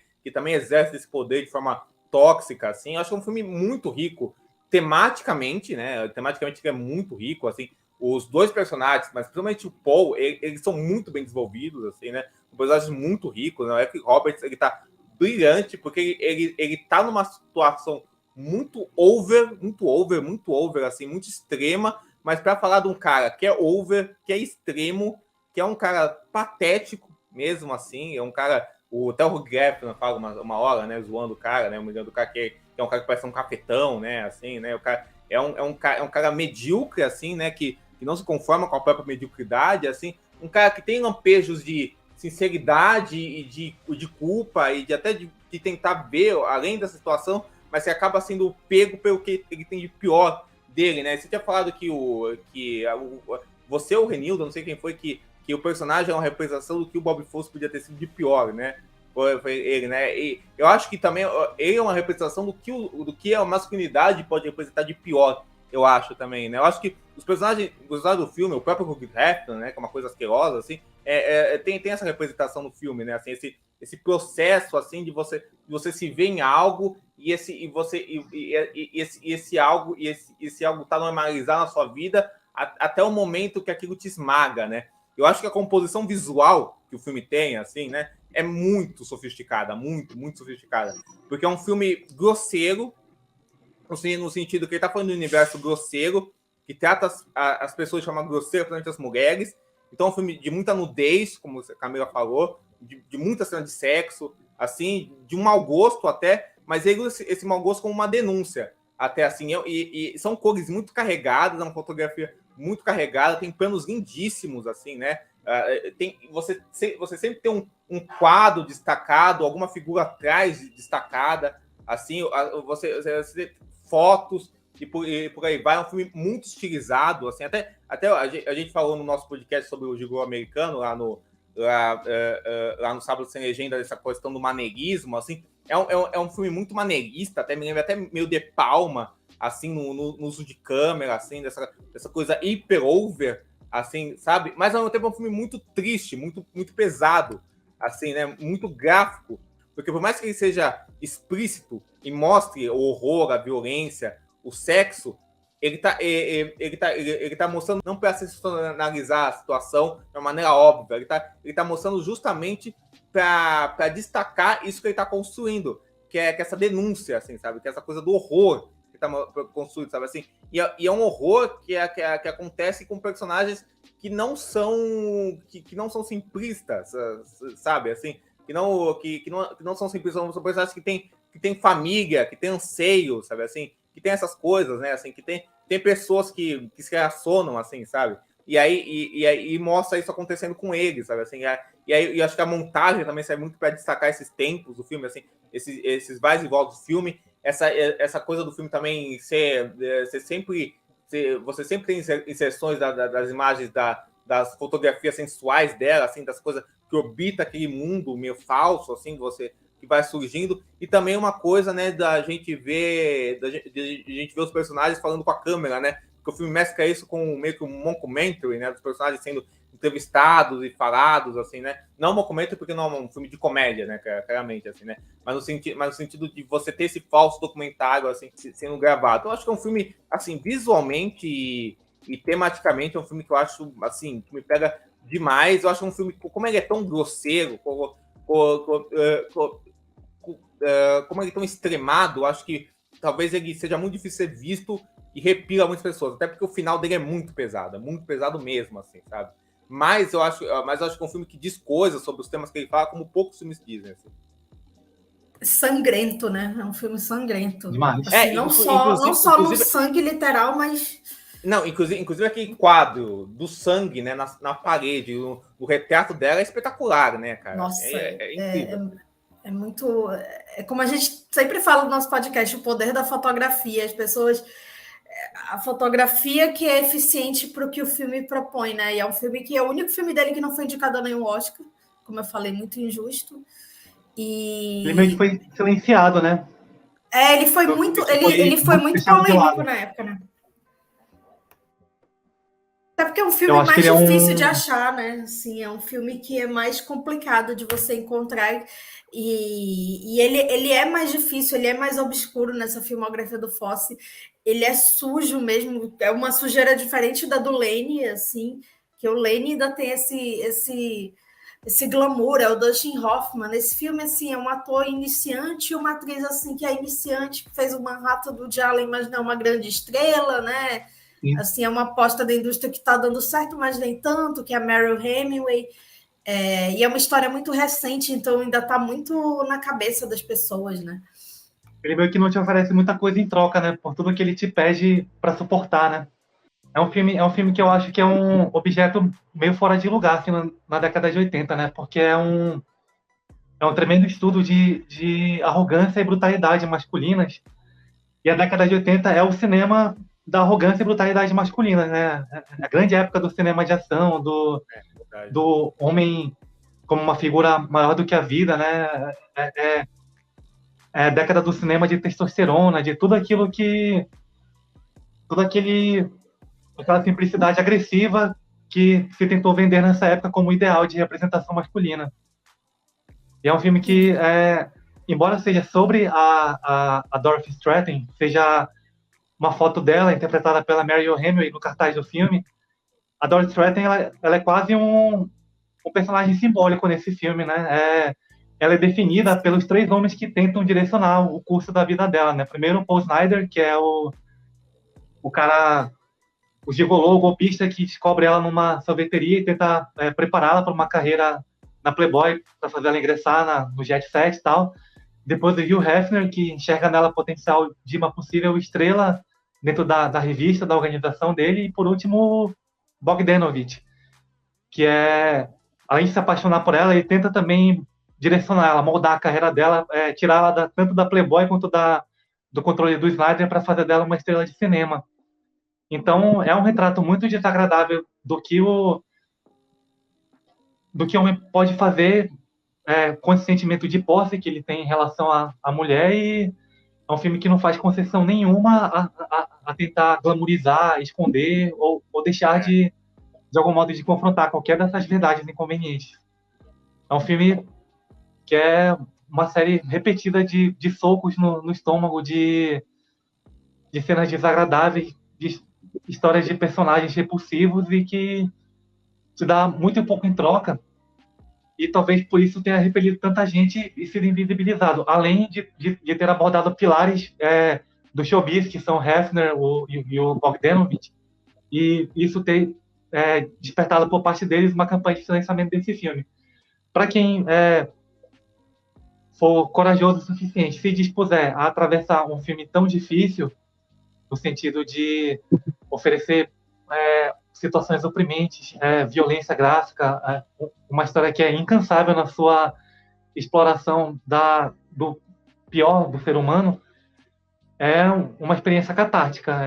S3: exercem esse poder de forma tóxica, assim. Eu acho que é um filme muito rico tematicamente, né? Tematicamente ele é muito rico, assim. Os dois personagens, mas principalmente o Paul, eles são muito bem desenvolvidos, assim, né? Um personagem muito rico, né? O Eric Roberts, ele tá brilhante, porque ele tá numa situação muito over, assim, muito extrema, mas para falar de um cara que é over, que é extremo, que é um cara patético mesmo, assim, é um cara, até o Gaffner fala uma hora, né, zoando o cara, né, humilhando o cara que é um cara que parece um cafetão, né, assim, né, o cara é um cara medíocre, assim, né, que não se conforma com a própria mediocridade, assim, um cara que tem lampejos de sinceridade e de culpa e de tentar ver além dessa situação, mas que acaba sendo pego pelo que ele tem de pior dele, né? Você tinha falado que você ou o Renildo, não sei quem foi, que o personagem é uma representação do que o Bob Fosse podia ter sido de pior, né? Foi ele, né? E eu acho que também ele é uma representação do que a masculinidade pode representar de pior, eu acho também, né? Eu acho que os personagens do filme, o próprio Hugh Hefner, né? Que é uma coisa asquerosa, assim, tem essa representação no filme, né? Assim, esse processo, assim, de você se ver em algo e esse algo tá normalizado na sua vida até o momento que aquilo te esmaga, né? Eu acho que a composição visual que o filme tem, assim, né, é muito sofisticada, muito, muito sofisticada. Porque é um filme grosseiro, no sentido que ele tá falando do universo grosseiro, que trata as pessoas de forma grosseira, principalmente as mulheres. Então é um filme de muita nudez, como a Camila falou, de muita cena de sexo, assim, de um mau gosto até, mas ele esse mau gosto como uma denúncia. Até assim, e são cores muito carregadas, é uma fotografia muito carregada, tem planos lindíssimos, assim, né? Você sempre tem um quadro destacado, alguma figura atrás destacada, assim, você fotos e por aí vai. É um filme muito estilizado, assim, até a gente falou no nosso podcast sobre o Gigolo Americano, lá no Sábado Sem Legenda, essa questão do maneirismo, assim, é um filme muito maneirista, até me lembra até meio De Palma, assim, no uso de câmera, assim, dessa coisa hiper over, assim, sabe? Mas ao mesmo tempo é um filme muito triste, muito, muito pesado, assim, né? Muito gráfico, porque por mais que ele seja explícito e mostre o horror, a violência, o sexo, ele tá mostrando não para sensacionalizar a situação de uma maneira óbvia, ele tá mostrando justamente para destacar isso que ele tá construindo, que é essa denúncia, assim, sabe? Que é essa coisa do horror que tá construído, sabe? Assim, e é um horror que acontece com personagens que não são simplistas, sabe? Assim, que não são simplistas, são personagens que tem família, que tem anseio, sabe? Assim, que tem essas coisas, né? Assim, que tem pessoas que se relacionam, assim, sabe? E aí mostra isso acontecendo com eles, sabe? Assim, e aí eu acho que a montagem também serve muito para destacar esses tempos do filme, assim, esses vais e voltas do filme, essa coisa do filme também você sempre tem inserções das imagens das fotografias sensuais dela, assim, das coisas que orbita aquele mundo meio falso, assim, que vai surgindo, e também uma coisa, né, da gente ver os personagens falando com a câmera, né, porque o filme mescla isso com meio que um mockumentary, né, dos personagens sendo entrevistados e falados, assim, né, não um mockumentary porque não é um filme de comédia, né, claramente, assim, né, mas no sentido de você ter esse falso documentário, assim, sendo gravado. Eu acho que é um filme, assim, visualmente e tematicamente é um filme que eu acho, assim, que me pega demais. Eu acho um filme, como ele é tão grosseiro, como ele é tão extremado, eu acho que talvez ele seja muito difícil de ser visto e repila muitas pessoas, até porque o final dele é muito pesado mesmo, assim, sabe? Mas eu acho que é um filme que diz coisas sobre os temas que ele fala, como poucos filmes dizem, assim.
S1: Sangrento, né? É um filme sangrento.
S2: Demais.
S1: Assim, não só no sangue literal, mas
S3: Não, inclusive aquele quadro do sangue, né, na parede, o retrato dela é espetacular, né, cara?
S1: Nossa,
S3: É incrível.
S1: É muito. É como a gente sempre fala no nosso podcast, o poder da fotografia. As pessoas. A fotografia que é eficiente para o que o filme propõe, né? E é um filme que é o único filme dele que não foi indicado a nenhum Oscar, como eu falei, muito injusto.
S2: Ele meio que
S1: E.
S2: foi silenciado, né?
S1: Ele foi
S2: Foi um
S1: muito.
S2: filme que
S1: Ele foi
S2: muito
S1: muito
S2: deixado de
S1: polêmico
S2: lado.
S1: na época, né? Até porque é um
S2: Eu
S1: filme
S2: acho que
S1: mais
S2: ele é
S1: difícil de
S2: um.
S1: achar, né? Assim, é um filme que é mais complicado de você encontrar. E ele é mais difícil, ele é mais obscuro nessa filmografia do Fosse. Ele é sujo mesmo, é uma sujeira diferente da do Lane, assim, que o Lane ainda tem esse glamour, é o Dustin Hoffman. Esse filme, assim, é um ator iniciante e uma atriz, assim, que é iniciante, que fez o Manhattan do Allen, mas não é uma grande estrela, né? Assim, é uma aposta da indústria que está dando certo, mas nem tanto, que é a Meryl Hemingway. E é uma história muito recente, então ainda está muito na cabeça das pessoas, né?
S2: Ele meio que não te oferece muita coisa em troca, né? Por tudo que ele te pede para suportar, né? É um filme que eu acho que é um objeto meio fora de lugar, assim, na década de 80, né? Porque é um tremendo estudo de arrogância e brutalidade masculinas. E a década de 80 é o cinema da arrogância e brutalidade masculina, né? A grande época do cinema de ação, do homem como uma figura maior do que a vida, né? É a década do cinema de testosterona, de tudo aquilo que... Toda aquela simplicidade agressiva que se tentou vender nessa época como ideal de representação masculina. E é um filme que, embora seja sobre a Dorothy Stratton, seja uma foto dela interpretada pela Marion Hemingway no cartaz do filme, a Dorothy Stratton ela é quase um personagem simbólico nesse filme, né? Ela é definida pelos três homens que tentam direcionar o curso da vida dela, né? Primeiro o Paul Snider, que é o cara, o gigolô, o golpista que descobre ela numa sorveteria e tenta prepará-la para uma carreira na Playboy, para fazer ela ingressar no Jet Set e tal. Depois o Hugh Hefner, que enxerga nela potencial de uma possível estrela dentro da revista, da organização dele. E por último, Bogdanovich, que além de se apaixonar por ela, ele tenta também direcionar ela, moldar a carreira dela, tirar ela tanto da Playboy quanto do controle do Snyder para fazer dela uma estrela de cinema. Então, é um retrato muito desagradável do que o homem pode fazer com esse sentimento de posse que ele tem em relação à mulher, e é um filme que não faz concessão nenhuma a tentar glamourizar, esconder ou deixar de algum modo de confrontar qualquer dessas verdades inconvenientes. É um filme que é uma série repetida de socos no estômago, de cenas desagradáveis, de histórias de personagens repulsivos e que te dá muito pouco em troca, e talvez por isso tenha repelido tanta gente e sido invisibilizado, além de ter abordado pilares do showbiz, que são o Hefner e o Bogdanovich, e isso ter despertado por parte deles uma campanha de financiamento desse filme. Para quem for corajoso o suficiente, se dispuser a atravessar um filme tão difícil, no sentido de oferecer situações oprimentes, violência gráfica, uma história que é incansável na sua exploração do pior do ser humano, é uma experiência catártica.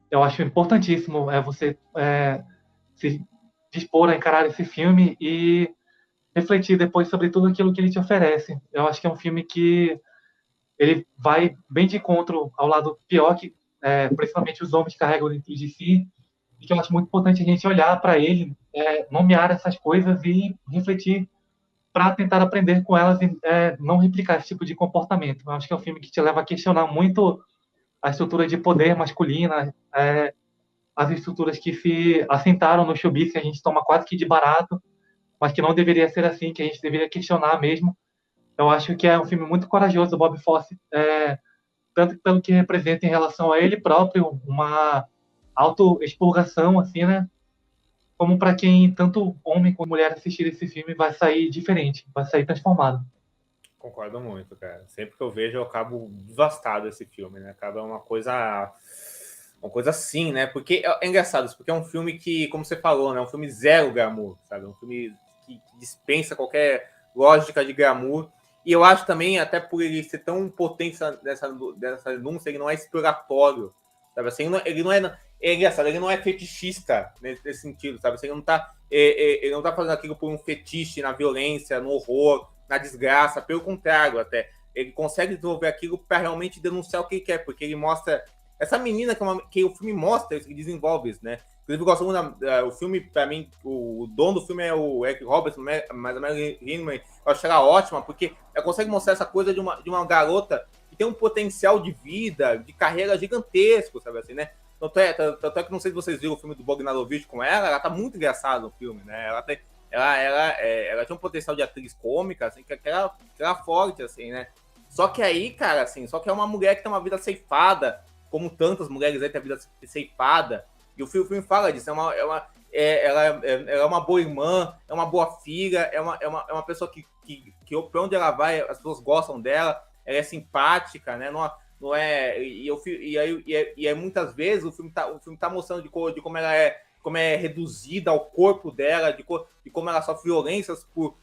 S2: Eu acho importantíssimo você se dispor a encarar esse filme e refletir depois sobre tudo aquilo que ele te oferece. Eu acho que é um filme que ele vai bem de encontro ao lado pior que principalmente os homens carregam dentro de si, e que eu acho muito importante a gente olhar para ele, nomear essas coisas e refletir para tentar aprender com elas e não replicar esse tipo de comportamento. Eu acho que é um filme que te leva a questionar muito a estrutura de poder masculina, as estruturas que se assentaram no showbiz, que a gente toma quase que de barato, mas que não deveria ser assim, que a gente deveria questionar mesmo. Eu acho que é um filme muito corajoso do Bob Fosse, tanto pelo que representa em relação a ele próprio, uma autoexpurgação, assim, né? Como para quem, tanto homem como mulher, assistir esse filme vai sair diferente, vai sair transformado.
S3: Concordo muito, cara. Sempre que eu vejo, eu acabo devastado esse filme, né? Acaba uma coisa Uma coisa assim, né? Porque é engraçado isso, porque é um filme que, como você falou, né? É um filme zero glamour, sabe? É um filme que dispensa qualquer lógica de glamour. E eu acho também, até por ele ser tão potente dessa denúncia, ele não é exploratório, sabe? Assim, ele não é... É engraçado, ele não é fetichista nesse sentido, sabe? Assim, ele não tá fazendo aquilo por um fetiche na violência, no horror, na desgraça. Pelo contrário, até. Ele consegue desenvolver aquilo para realmente denunciar o que ele quer, porque ele mostra... Essa menina que o filme mostra, que desenvolve isso, né? Inclusive, eu gosto muito o filme, para mim, o dono do filme é o Eric Roberts, mas a Mary Hinman, eu acho ela ótima, porque ela consegue mostrar essa coisa de uma garota que tem um potencial de vida, de carreira gigantesco, sabe assim, né? Tanto é que não sei se vocês viram o filme do Bogdanovich com ela tá muito engraçada no filme, né? Ela tinha um potencial de atriz cômica, assim, que era forte, assim, né? Só que aí, cara, assim, só que é uma mulher que tem uma vida ceifada, como tantas mulheres aí têm a vida ceifada, e o filme fala disso, ela é uma boa irmã, é uma boa filha, é uma pessoa que pra onde ela vai, as pessoas gostam dela, ela é simpática, né? Não é. E aí muitas vezes o filme tá mostrando de como como é reduzida ao corpo dela, de como ela sofre violências por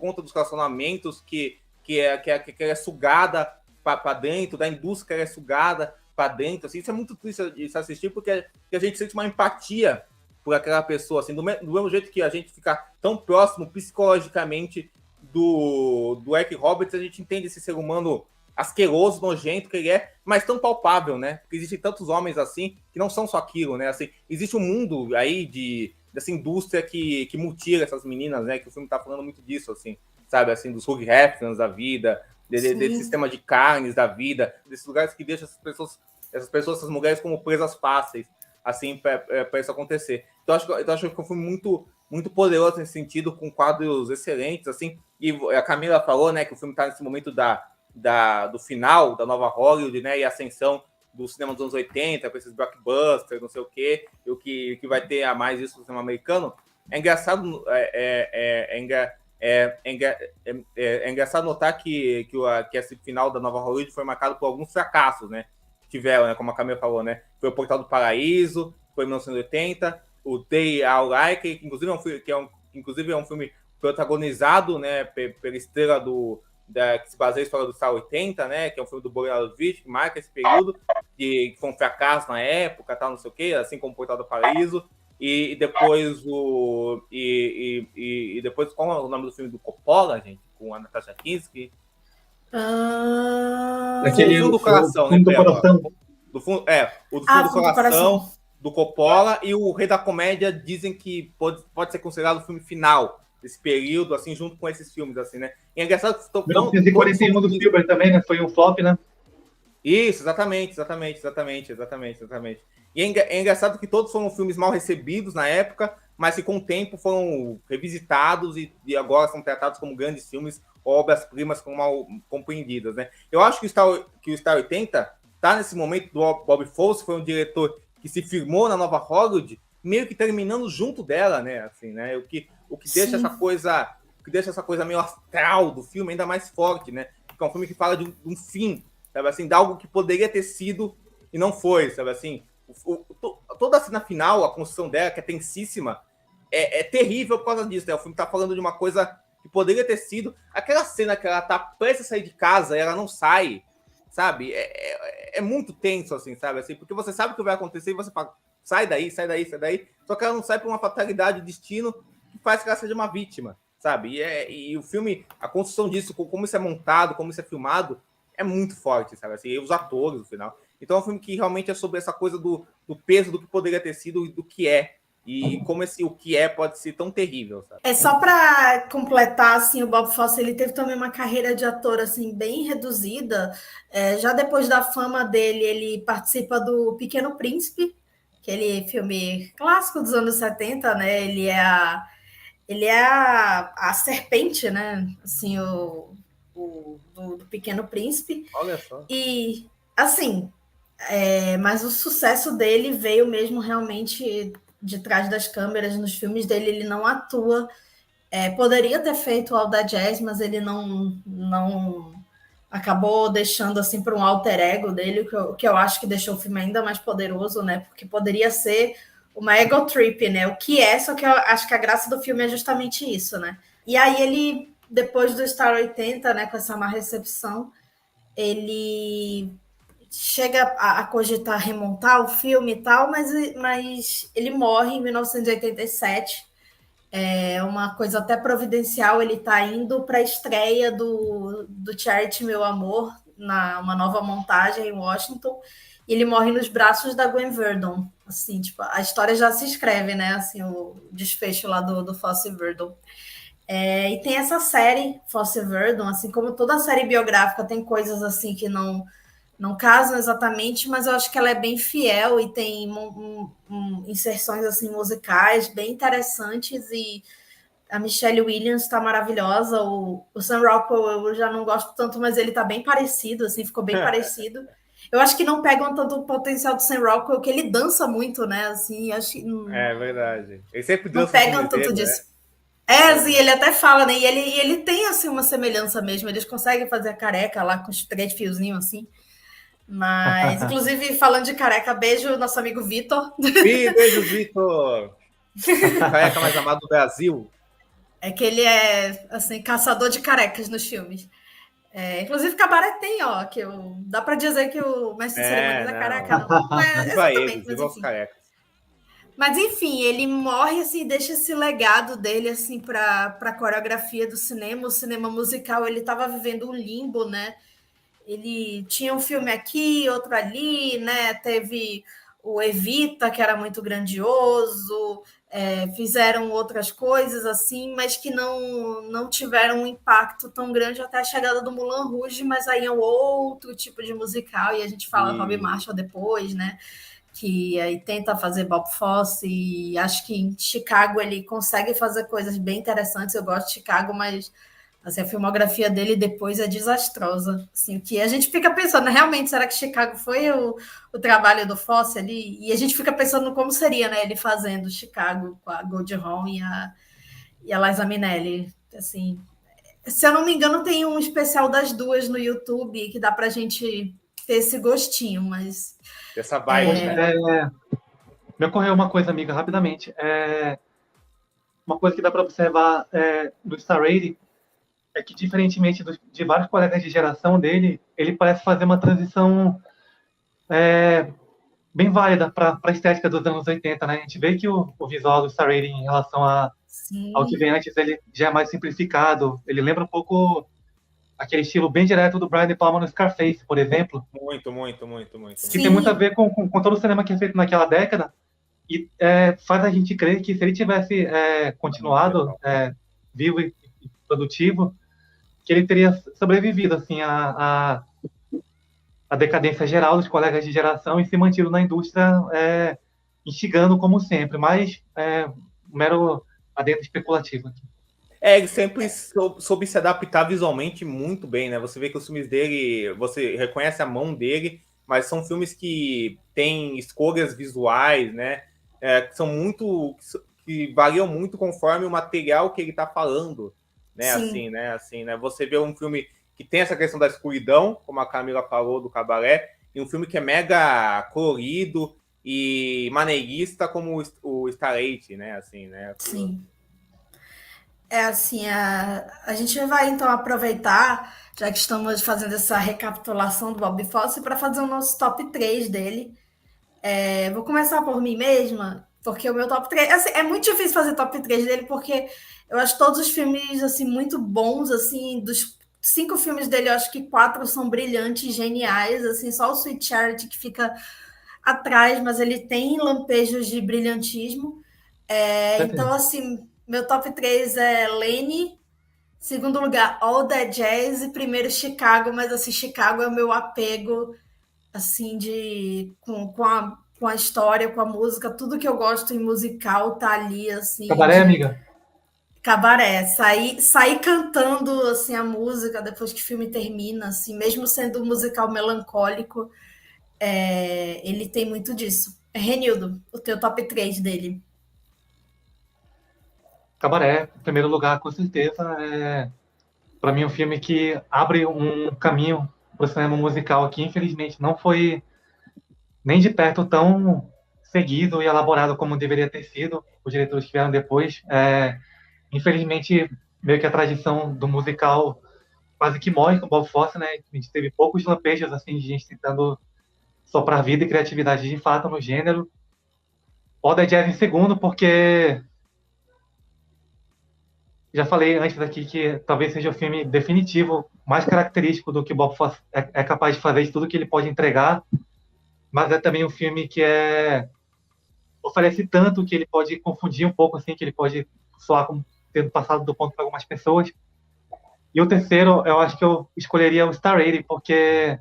S3: conta dos relacionamentos, que ela é sugada para dentro, da indústria que ela é sugada para dentro. Assim, isso é muito triste de se assistir, porque a gente sente uma empatia por aquela pessoa, assim, do mesmo jeito que a gente fica tão próximo psicologicamente do Eric Roberts, a gente entende esse ser humano asqueroso, nojento que ele é, mas tão palpável, né? Porque existem tantos homens assim que não são só aquilo, né? Assim, existe um mundo aí dessa indústria que mutila essas meninas, né? Que o filme tá falando muito disso, assim, sabe? Assim, dos Hugh Hefners da vida, desse sistema de carnes da vida, desses lugares que deixam essas mulheres como presas fáceis, assim, para isso acontecer. Então, acho que é um filme muito, muito poderoso nesse sentido, com quadros excelentes, assim. E a Camila falou, né, que o filme está nesse momento do final da nova Hollywood, né, e a ascensão do cinema dos anos 80, com esses blockbusters, não sei o quê, e o que vai ter a mais isso no cinema americano. É engraçado, é engraçado notar que esse final da nova Hollywood foi marcado por alguns fracassos, né? Tiveram, né, como a Camila falou, né? Foi o Portal do Paraíso, foi em 1980, o Day I Like, que inclusive é um filme protagonizado, né, pela estrela que se baseia na história do Star 80, né, que é um filme do Bogdanovich, que marca esse período, que foi um fracasso na época, tal, não sei o quê, assim como o Portal do Paraíso. E depois depois, qual é o nome do filme do Coppola, gente? Com a Natasha Kinski?
S2: Aquele
S3: Fundo do Coração,
S2: fundo do coração.
S3: O do Fundo do Coração, do Coppola, e o Rei da Comédia dizem que pode ser considerado o filme final desse período, assim, junto com esses filmes, assim, né? E é engraçado que
S2: 1941 do Spielberg também, né? Foi um flop, né?
S3: Isso, exatamente. E é engraçado que todos foram filmes mal recebidos na época, mas que com o tempo foram revisitados e agora são tratados como grandes filmes, obras-primas como mal compreendidas, né? Eu acho que o Star 80 tá nesse momento do Bob Fosse, foi um diretor que se firmou na nova Hollywood, meio que terminando junto dela, né? Assim, né? O que deixa essa coisa meio astral do filme ainda mais forte, né? Porque é um filme que fala de um fim, sabe assim, de algo que poderia ter sido e não foi, sabe assim. Toda a cena final, a construção dela, que é tensíssima, é terrível por causa disso, né? O filme tá falando de uma coisa que poderia ter sido. Aquela cena que ela tá prestes a sair de casa e ela não sai, sabe? É muito tenso, assim, sabe? Assim, porque você sabe o que vai acontecer e você fala, sai daí. Só que ela não sai por uma fatalidade, destino, que faz que ela seja uma vítima, sabe? E o filme, a construção disso, como isso é montado, como isso é filmado, é muito forte, sabe? Assim, e os atores, no final. Então é um filme que realmente é sobre essa coisa do peso do que poderia ter sido e do que é. E como o que é pode ser tão terrível, sabe?
S1: É só para completar, assim, o Bob Fosse, ele teve também uma carreira de ator, assim, bem reduzida. Já depois da fama dele, ele participa do Pequeno Príncipe, aquele filme clássico dos anos 70, né? Ele é a serpente, né? Assim, do Pequeno Príncipe.
S3: Olha só.
S1: E, assim, mas o sucesso dele veio mesmo realmente de trás das câmeras. Nos filmes dele, ele não atua. Poderia ter feito o All That Jazz, mas ele não acabou deixando assim para um alter ego dele, o que eu acho que deixou o filme ainda mais poderoso, né? Porque poderia ser uma ego trip, né? O que é, só que eu acho que a graça do filme é justamente isso, né? E aí ele, depois do Star 80, né, com essa má recepção, ele chega a cogitar remontar o filme e tal, mas ele morre em 1987. É uma coisa até providencial, ele está indo para a estreia do Charity Meu Amor, uma nova montagem em Washington, e ele morre nos braços da Gwen Verdon. Assim, tipo, a história já se escreve, né? Assim, o desfecho lá do Fosse Verdon. E tem essa série, Fosse Verdon, assim como toda série biográfica, tem coisas assim que não casam exatamente, mas eu acho que ela é bem fiel e tem inserções assim musicais bem interessantes, e a Michelle Williams está maravilhosa. O Sam Rockwell eu já não gosto tanto, mas ele está bem parecido, assim, ficou bem parecido. Eu acho que não pegam tanto o potencial do Sam Rockwell, que ele dança muito, né? Assim, acho que
S3: É verdade. Ele sempre
S1: não
S3: dança nos
S1: pegam
S3: filmes
S1: tanto
S3: dele, né?
S1: disso. Assim, ele até fala, né? E ele tem assim uma semelhança mesmo. Eles conseguem fazer a careca lá com os 3 fiozinhos assim. Mas, inclusive, falando de careca, beijo nosso amigo Vitor.
S3: Beijos, Vitor! O careca mais amado do Brasil.
S1: É que ele é, assim, caçador de carecas nos filmes. Inclusive, Cabaré tem, ó, dá pra dizer que o mestre de cerimônias é careca, não é
S3: Viva
S1: exatamente,
S3: eles,
S1: mas
S3: viva os
S1: enfim.
S3: carecas.
S1: Mas enfim, ele morre assim, deixa esse legado dele assim para a coreografia do cinema, o cinema musical. Ele estava vivendo um limbo, né? Ele tinha um filme aqui, outro ali, né? Teve o Evita, que era muito grandioso, fizeram outras coisas assim, mas que não tiveram um impacto tão grande até a chegada do Moulin Rouge, mas aí é um outro tipo de musical, e a gente fala Robbie Marshall depois, né? Que aí tenta fazer Bob Fosse, e acho que em Chicago ele consegue fazer coisas bem interessantes. Eu gosto de Chicago, mas assim, a filmografia dele depois é desastrosa. Assim, que a gente fica pensando, realmente, será que Chicago foi o trabalho do Fosse ali? E a gente fica pensando como seria, né, ele fazendo Chicago com a Goldie Hawn e a Liza Minnelli. Assim, se eu não me engano, tem um especial das duas no YouTube que dá pra gente ter esse gostinho, mas
S3: Dessa vibe, né?
S2: Me ocorreu uma coisa, amiga, rapidamente. Uma coisa que dá para observar do Star Rating é que, diferentemente de vários colegas de geração dele, ele parece fazer uma transição bem válida para a estética dos anos 80, né? A gente vê que o visual do Star Rating em relação ao que
S1: sim.
S2: vem antes, ele já é mais simplificado. Ele lembra um pouco aquele estilo bem direto do Brian De Palma no Scarface, por exemplo.
S3: Muito, muito, muito, muito.
S2: Que tem muito a
S1: Sim,
S2: ver com todo o cinema que é feito naquela década, e faz a gente crer que se ele tivesse
S3: Muito
S2: continuado
S3: legal.
S2: vivo e produtivo, que ele teria sobrevivido assim a decadência geral dos colegas de geração e se mantido na indústria, instigando como sempre, mas um mero adendo especulativo aqui.
S3: Ele sempre soube se adaptar visualmente muito bem, né? Você vê que os filmes dele, você reconhece a mão dele, mas são filmes que têm escolhas visuais, né? Que são muito, que variam muito conforme o material que ele está falando, né?
S1: sim.
S3: Assim, né? Você vê um filme que tem essa questão da escuridão, como a Camila falou do Cabaré, e um filme que é mega colorido e maneirista, como o Starlight, né? Assim, né?
S1: Sim. Assim, a gente vai então aproveitar, já que estamos fazendo essa recapitulação do Bob Fosse, para fazer o nosso top 3 dele. Vou começar por mim mesma, porque o meu top 3 assim, é muito difícil fazer top 3 dele, porque eu acho todos os filmes assim, muito bons. Assim, dos 5 filmes dele, eu acho que 4 são brilhantes, geniais. Assim, só o Sweet Charity que fica atrás, mas ele tem lampejos de brilhantismo. Então, assim, meu top 3 é Lenny, segundo lugar, All That Jazz, e primeiro Chicago, mas assim, Chicago é o meu apego, assim, com a história, com a música, tudo que eu gosto em musical tá ali, assim,
S2: Cabaré, amiga?
S1: Cabaré, sair cantando, assim, a música depois que o filme termina, assim, mesmo sendo um musical melancólico, ele tem muito disso. Renildo, o teu top 3 dele.
S2: Cabaré, em primeiro lugar, com certeza. para mim, um filme que abre um caminho para o cinema musical que, infelizmente, não foi nem de perto tão seguido e elaborado como deveria ter sido. Os diretores que vieram depois. Infelizmente, meio que a tradição do musical quase que morre com o Bob Fosse, né? A gente teve poucos lampejos assim, de gente tentando soprar vida e criatividade de fato no gênero. Oda Jazz em segundo, porque já falei antes aqui que talvez seja o filme definitivo, mais característico do que o Bob Fosse é capaz de fazer, de tudo que ele pode entregar, mas é também um filme que oferece tanto que ele pode confundir um pouco, assim, que ele pode soar como tendo passado do ponto para algumas pessoas. E o terceiro, eu acho que eu escolheria o Star Rating, porque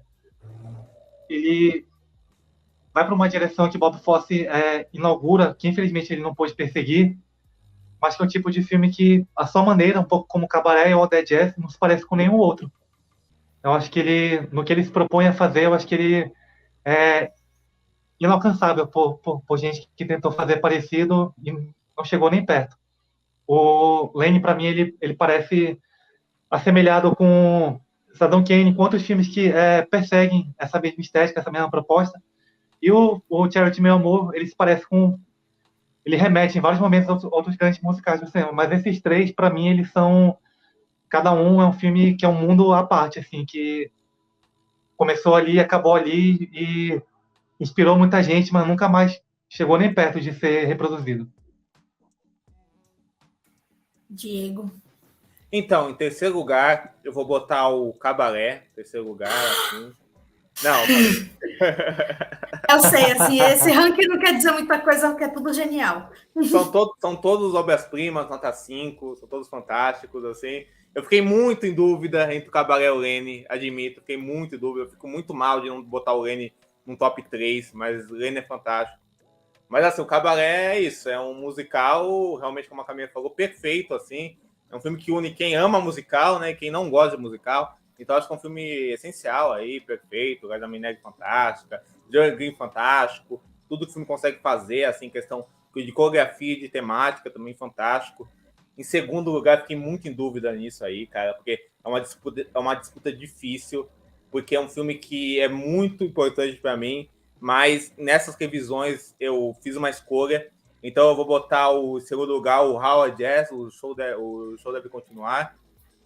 S2: ele vai para uma direção que Bob Fosse inaugura, que infelizmente ele não pôde perseguir, mas que é um tipo de filme que, a sua maneira, um pouco como Cabaré ou Dead Jazz, não se parece com nenhum outro. Eu acho que ele, no que ele se propõe a fazer, eu acho que ele é inalcançável por gente que tentou fazer parecido e não chegou nem perto. O Lane, para mim, ele parece assemelhado com Cidadão Kane, com outros filmes que perseguem essa mesma estética, essa mesma proposta. E o Chariots Meu Amor, ele se parece com... Ele remete em vários momentos a outros grandes musicais do cinema, mas esses três, para mim, eles são... Cada um é um filme que é um mundo à parte, assim, que começou ali, acabou ali e inspirou muita gente, mas nunca mais chegou nem perto de ser reproduzido.
S1: Diego.
S3: Então, em terceiro lugar, eu vou botar o Cabaré. Em terceiro lugar, assim. Não,
S1: eu sei, assim, esse ranking não quer dizer muita coisa, porque é tudo genial.
S3: São todos obras-primas, nota 5, são todos fantásticos, assim. Eu fiquei muito em dúvida entre o Cabaré e o Lene, admito, fiquei muito em dúvida. Eu fico muito mal de não botar o Lene num top 3, mas o Lene é fantástico. Mas, assim, o Cabaré é isso, é um musical, realmente, como a Camila falou, perfeito, assim. É um filme que une quem ama musical, né, e quem não gosta de musical. Então, acho que é um filme essencial aí, perfeito. Liza Minnelli fantástica, John Green fantástico. Tudo que o filme consegue fazer, assim, questão de coreografia e de temática também fantástico. Em segundo lugar, fiquei muito em dúvida nisso aí, cara, porque é uma disputa difícil, porque é um filme que é muito importante para mim, mas nessas revisões eu fiz uma escolha. Então eu vou botar o segundo lugar, o Howard Jazz, o show deve continuar,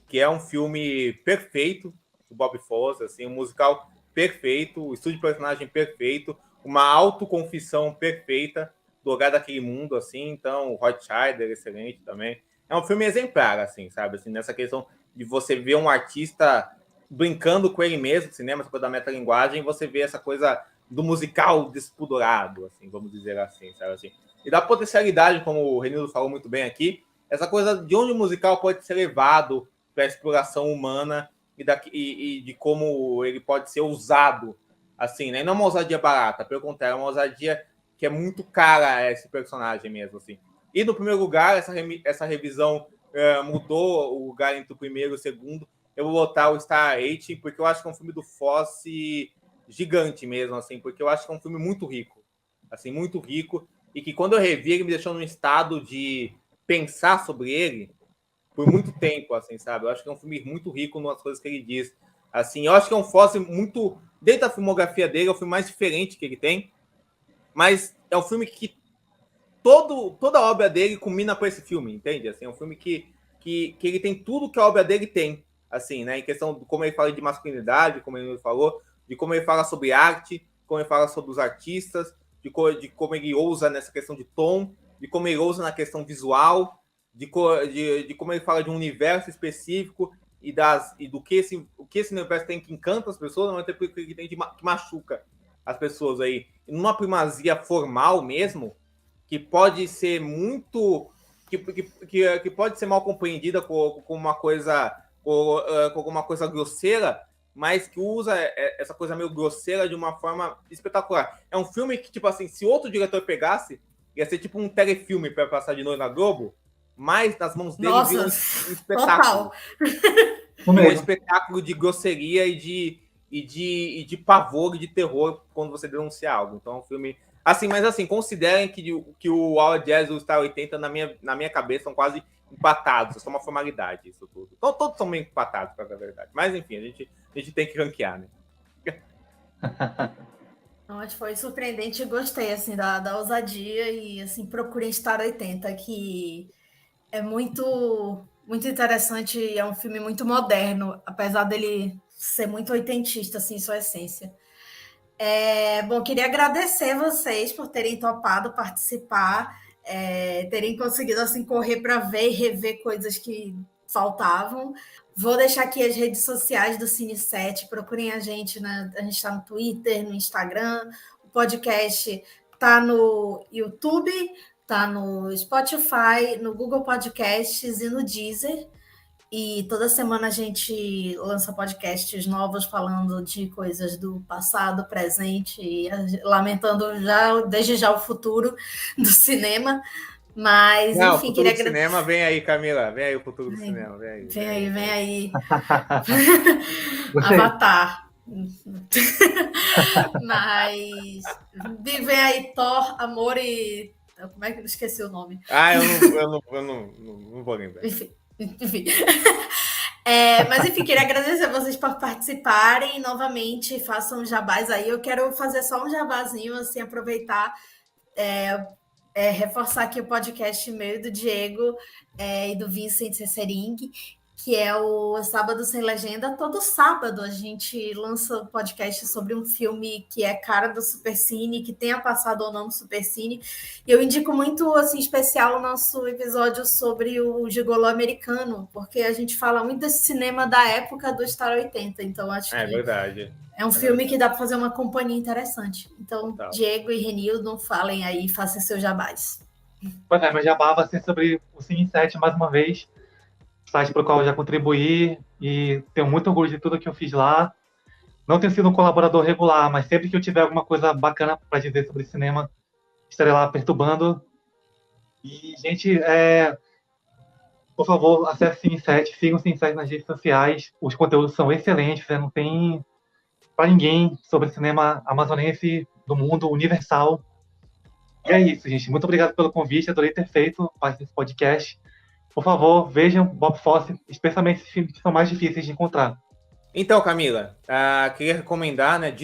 S3: que é um filme perfeito do Bob Fosse, assim, um musical perfeito, o estudo de personagem perfeito, uma autoconfissão perfeita do lugar daquele mundo, assim. Então o Rothschilder, excelente também. É um filme exemplar, assim, sabe? Assim, nessa questão de você ver um artista brincando com ele mesmo, cinema, essa coisa da metalinguagem, você vê essa coisa do musical despudorado, assim, vamos dizer assim, sabe? Assim. E da potencialidade, como o Renildo falou muito bem aqui, essa coisa de onde o musical pode ser levado para a exploração humana e de como ele pode ser usado, assim, né? E não uma ousadia barata, pelo contrário, é uma ousadia que é muito cara a esse personagem mesmo, assim. E no primeiro lugar, essa revisão mudou o lugar entre o primeiro e o segundo. Eu vou botar o Star 8, porque eu acho que é um filme do Fosse gigante mesmo, assim, porque eu acho que é um filme muito rico, assim, muito rico, e que quando eu revi, ele me deixou num estado de pensar sobre ele por muito tempo, assim, sabe? Eu acho que é um filme muito rico nas coisas que ele diz. Assim, eu acho que é um Fosse muito... Dentro da filmografia dele, é o filme mais diferente que ele tem, mas é um filme que toda a obra dele culmina com esse filme, entende? Assim, é um filme que ele tem tudo que a obra dele tem, assim, né? Em questão de como ele fala de masculinidade, como ele falou, de como ele fala sobre arte, como ele fala sobre os artistas, de como ele ousa nessa questão de tom, de como ele ousa na questão visual, de como ele fala de um universo específico e do que esse universo tem que encanta as pessoas, não é porque ele tem que machuca as pessoas aí. E numa primazia formal mesmo, que pode ser muito... que pode ser mal compreendida com uma coisa grosseira, mas que usa essa coisa meio grosseira de uma forma espetacular. É um filme que, tipo assim, se outro diretor pegasse, ia ser tipo um telefilme para passar de noite na Globo, mas nas mãos dele vira um espetáculo. Um espetáculo de grosseria e de pavor e de terror quando você denuncia algo. Então é um filme Assim, mas assim, considerem que o Aula Jazz e o Star 80, na minha cabeça, são quase empatados. É só uma formalidade isso tudo. Então, todos são meio empatados, para a verdade. Mas, enfim, a gente tem que ranquear, né?
S1: Mas foi surpreendente e gostei, assim, da ousadia e, assim, procurem Star 80, que é muito, muito interessante e é um filme muito moderno, apesar dele ser muito oitentista, assim, em sua essência. Bom, queria agradecer vocês por terem topado participar, terem conseguido assim correr para ver e rever coisas que faltavam. Vou deixar aqui as redes sociais do Cine7, procurem a gente, né? A gente está no Twitter, no Instagram, o podcast está no YouTube, está no Spotify, no Google Podcasts e no Deezer. E toda semana a gente lança podcasts novos falando de coisas do passado, presente e lamentando desde já o futuro do cinema. Mas,
S3: Não,
S1: enfim,
S3: o futuro do cinema, vem aí, Camila. Vem aí o futuro do cinema. Vem aí.
S1: Avatar. Mas vem aí Thor, Amor e... Como é que eu esqueci o nome?
S3: Eu não vou lembrar.
S1: Enfim. Mas enfim, queria agradecer a vocês por participarem. Novamente, façam jabás aí. Eu quero fazer só um jabazinho, assim, aproveitar, reforçar aqui o podcast meu e do Diego e do Vincent Sessering, que é o Sábado Sem Legenda. Todo sábado a gente lança um podcast sobre um filme que é cara do Supercine, que tenha passado ou não no Supercine. E eu indico muito, assim, especial o nosso episódio sobre o Gigolô americano, porque a gente fala muito desse cinema da época do Star 80. Então, acho que
S3: verdade.
S1: É um filme que dá para fazer uma companhia interessante. Então,
S3: Total.
S1: Diego e Renildo, falem aí, façam seus jabás.
S2: Pois é, meu jabá vai ser sobre o Cine7 mais uma vez, site para o qual eu já contribuí e tenho muito orgulho de tudo que eu fiz lá. Não tenho sido um colaborador regular, mas sempre que eu tiver alguma coisa bacana para dizer sobre cinema, estarei lá perturbando. E, gente, por favor, acesse o Cine7, sigam o Cine7 nas redes sociais. Os conteúdos são excelentes, não tem para ninguém sobre cinema amazonense do mundo universal. E é isso, gente. Muito obrigado pelo convite. Adorei ter feito parte desse podcast. Por favor, vejam Bob Fosse, especialmente esses filmes que são mais difíceis de encontrar.
S3: Então, Camila, queria recomendar, né,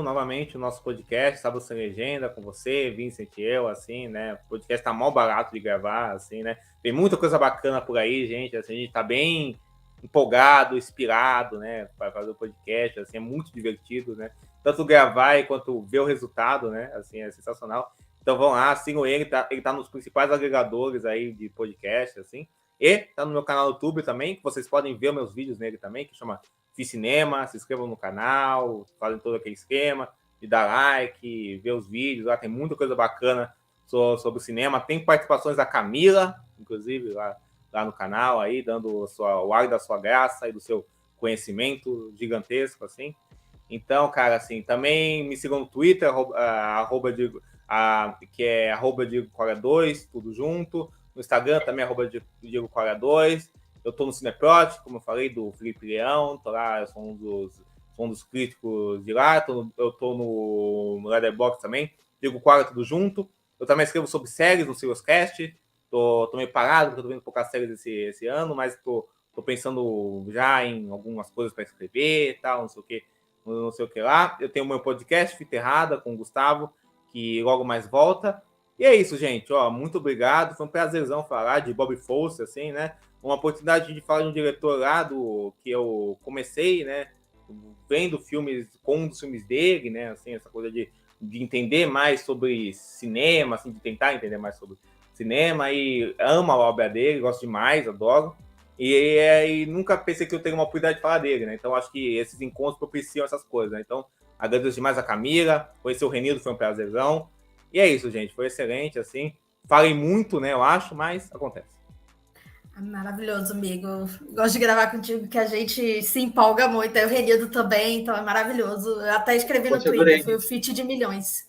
S3: novamente, o nosso podcast, Sábado Sem Legenda, com você, Vincent e eu, assim, né? O podcast tá mal barato de gravar, assim, né? Tem muita coisa bacana por aí, gente. Assim, a gente tá bem empolgado, inspirado, né, para fazer o podcast, assim, é muito divertido, né? Tanto gravar quanto ver o resultado, né? Assim, é sensacional. Então vão lá, sigam ele tá nos principais agregadores aí de podcast, assim. E tá no meu canal do YouTube também, que vocês podem ver meus vídeos nele também, que chama Cinema. Se inscrevam no canal, fazem todo aquele esquema de dar like, ver os vídeos, lá tem muita coisa bacana sobre o cinema. Tem participações da Camila, inclusive, lá no canal, aí, dando o ar da sua graça e do seu conhecimento gigantesco, assim. Então, cara, assim, também me sigam no Twitter, que é @DiegoCora2, tudo junto. No Instagram também, @DiegoCora2. Eu tô no Cineprot, como eu falei, do Felipe Leão, tô lá, eu sou um dos críticos de lá, eu tô no Letterboxd também, Diego Cora, tudo junto. Eu também escrevo sobre séries no Serioscast, tô meio parado, porque eu tô vendo poucas séries esse ano, mas tô pensando já em algumas coisas para escrever e tal, não sei o que lá. Eu tenho o meu podcast, Fita Errada, com o Gustavo, que logo mais volta. E é isso, gente. Muito obrigado. Foi um prazerzão falar de Bob Fosse, assim, né? Uma oportunidade de falar de um diretor lá que eu comecei, né? Vendo filmes com um dos filmes dele, né? Assim, essa coisa de entender mais sobre cinema, assim, de tentar entender mais sobre cinema. E amo a obra dele, gosto demais, adoro. E nunca pensei que eu teria uma oportunidade de falar dele, né? Então, acho que esses encontros propiciam essas coisas, né? Então, agradeço demais a Camila. Conhecer o Renildo foi um prazerzão. E é isso, gente. Foi excelente, assim. Falei muito, né? Eu acho, mas acontece.
S1: Maravilhoso, amigo. Gosto de gravar contigo, que a gente se empolga muito. Eu, o Renildo também, então é maravilhoso. Eu até escrevi no Twitter, foi o feat de milhões.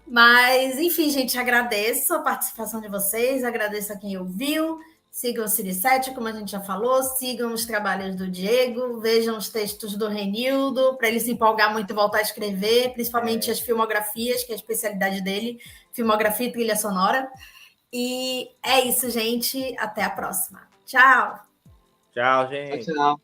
S1: Mas, enfim, gente, agradeço a participação de vocês, agradeço a quem ouviu. Sigam o Siri7, como a gente já falou, sigam os trabalhos do Diego, vejam os textos do Renildo, para ele se empolgar muito e voltar a escrever, principalmente as filmografias, que é a especialidade dele, filmografia e trilha sonora. E é isso, gente. Até a próxima. Tchau!
S3: Tchau, gente.
S2: Tchau.